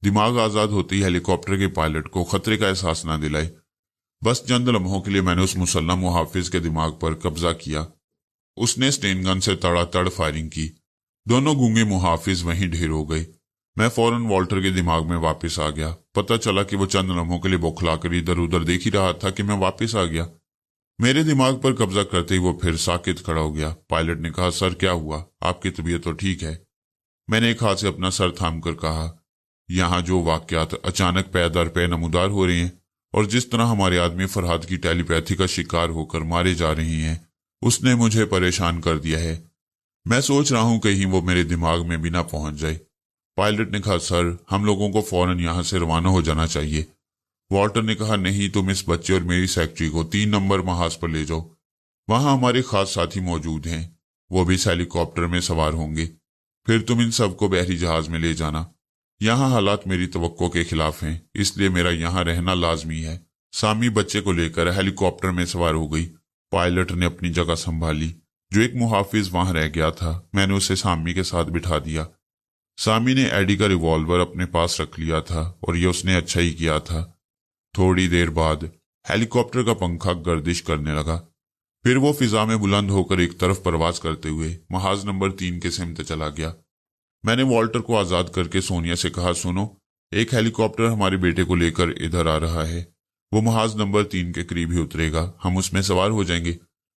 दिमाग आजाद होते ही हेलीकॉप्टर के पायलट को खतरे का एहसास न दिलाए। बस चंद लम्हों के लिए मैंने उस मुसल्ला मुहाफिज के दिमाग पर कब्जा किया। उसने स्टेन गन से तड़ातड़ फायरिंग की। दोनों गूंगे मुहाफिज वहीं ढेर हो गए। मैं फौरन वॉल्टर के दिमाग में वापस आ गया। पता चला कि वो चंद लम्हों के लिए बौखलाकर इधर उधर देख ही रहा था कि मैं वापस आ गया। मेरे दिमाग पर कब्जा करते ही वो फिर साकित खड़ा हो गया। पायलट ने कहा, सर क्या हुआ, आपकी तबीयत तो ठीक है? मैंने एक हाथ से अपना सर थाम कर कहा, यहाँ जो वाकयात अचानक पै दर पे नमूदार हो रहे हैं और जिस तरह हमारे आदमी फरहाद की टेलीपैथी का शिकार होकर मारे जा रहे हैं, उसने मुझे परेशान कर दिया है। मैं सोच रहा हूं कहीं वो मेरे दिमाग में भी ना पहुंच जाए। पायलट ने कहा, सर हम लोगों को फौरन यहां से रवाना हो जाना चाहिए। वॉल्टर ने कहा, नहीं, तुम इस बच्चे और मेरी सेक्रेटरी को 3 नंबर महाज पर ले जाओ। वहां हमारे खास साथी मौजूद हैं, वो भी इस हेलीकॉप्टर में सवार होंगे। फिर तुम इन सबको बहरी जहाज में ले जाना। यहाँ हालात मेरी तवक्को के खिलाफ हैं, इसलिए मेरा यहाँ रहना लाजमी है। सामी बच्चे को लेकर हेलीकॉप्टर में सवार हो गई। पायलट ने अपनी जगह संभाली। जो एक मुहाफिज वहां रह गया था, मैंने उसे सामी के साथ बिठा दिया। सामी ने एडी का रिवॉल्वर अपने पास रख लिया था और ये उसने अच्छा ही किया था। थोड़ी देर बाद हेलीकॉप्टर का पंखा गर्दिश करने लगा। फिर वो फिजा में बुलंद होकर एक तरफ परवाज करते हुए महाज नंबर 3 के सिमत चला गया। मैंने वॉल्टर को आजाद करके सोनिया से कहा, सुनो, एक हेलीकॉप्टर हमारे बेटे को लेकर इधर आ रहा है। वो महाज नंबर 3 के करीब ही उतरेगा, हम उसमें सवार हो जाएंगे।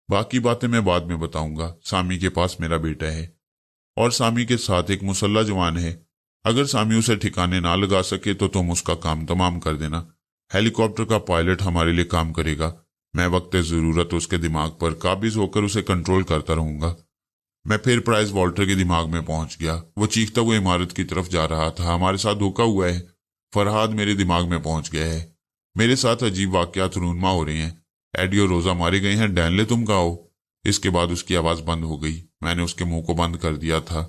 बाकी बातें मैं बाद में बताऊंगा। सामी के पास मेरा बेटा है और सामी के साथ एक मुसल्ला जवान है। अगर सामी उसे ठिकाने ना लगा सके तो तुम उसका काम तमाम कर देना। हेलीकॉप्टर का पायलट हमारे लिए काम करेगा। मैं वक्त जरूरत उसके दिमाग पर काबिज होकर उसे कंट्रोल करता रहूंगा। मैं फिर प्राइस वॉल्टर के दिमाग में पहुंच गया। वो चीखता हुआ इमारत की तरफ जा रहा था। हमारे साथ धोखा हुआ है। फरहाद मेरे दिमाग में पहुंच गया है। मेरे साथ अजीब वाकयात रूनमा हो रहे हैं। एडी और रोजा मारे गए हैं। डैनले तुम कहा हो। इसके बाद उसकी आवाज बंद हो गई। मैंने उसके मुंह को बंद कर दिया था।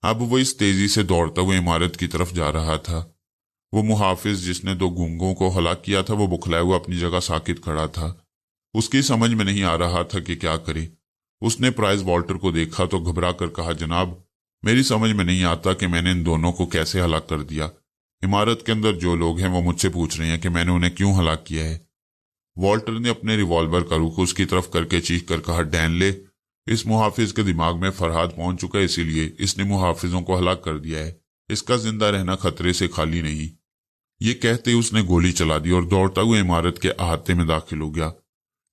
अब वो इस तेजी से दौड़ता हुआ इमारत की तरफ जा रहा था। वो मुहाफिज जिसने 2 गूंगों को हलाक किया था, वो बुखलाया हुआ अपनी जगह साकित खड़ा था। उसकी समझ में नहीं आ रहा था कि क्या करे। उसने प्राइस वॉल्टर को देखा तो घबरा कर कहा, जनाब, मेरी समझ में नहीं आता कि मैंने इन दोनों को कैसे हलाक कर दिया। इमारत के अंदर जो लोग हैं वो मुझसे पूछ रहे हैं कि मैंने उन्हें क्यों हलाक किया है। वॉल्टर ने अपने रिवॉल्वर का रुख उसकी तरफ करके चीख कर कहा, डैनले, इस मुहाफिज के दिमाग में फरहाद पहुंच चुका है, इसीलिए इसने मुहाफिजों को हलाक कर दिया है। इसका जिंदा रहना खतरे से खाली नहीं। ये कहते ही उसने गोली चला दी और दौड़ता हुआ इमारत के अहाते में दाखिल हो गया।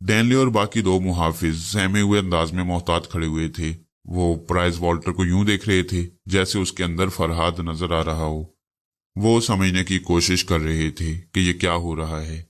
डैनले और बाकी 2 मुहाफिज सहमे हुए अंदाज में मोहतात खड़े हुए थे। वो प्राइस वॉल्टर को यूं देख रहे थे जैसे उसके अंदर फरहाद नजर आ रहा हो। वो समझने की कोशिश कर रहे थे कि ये क्या हो रहा है।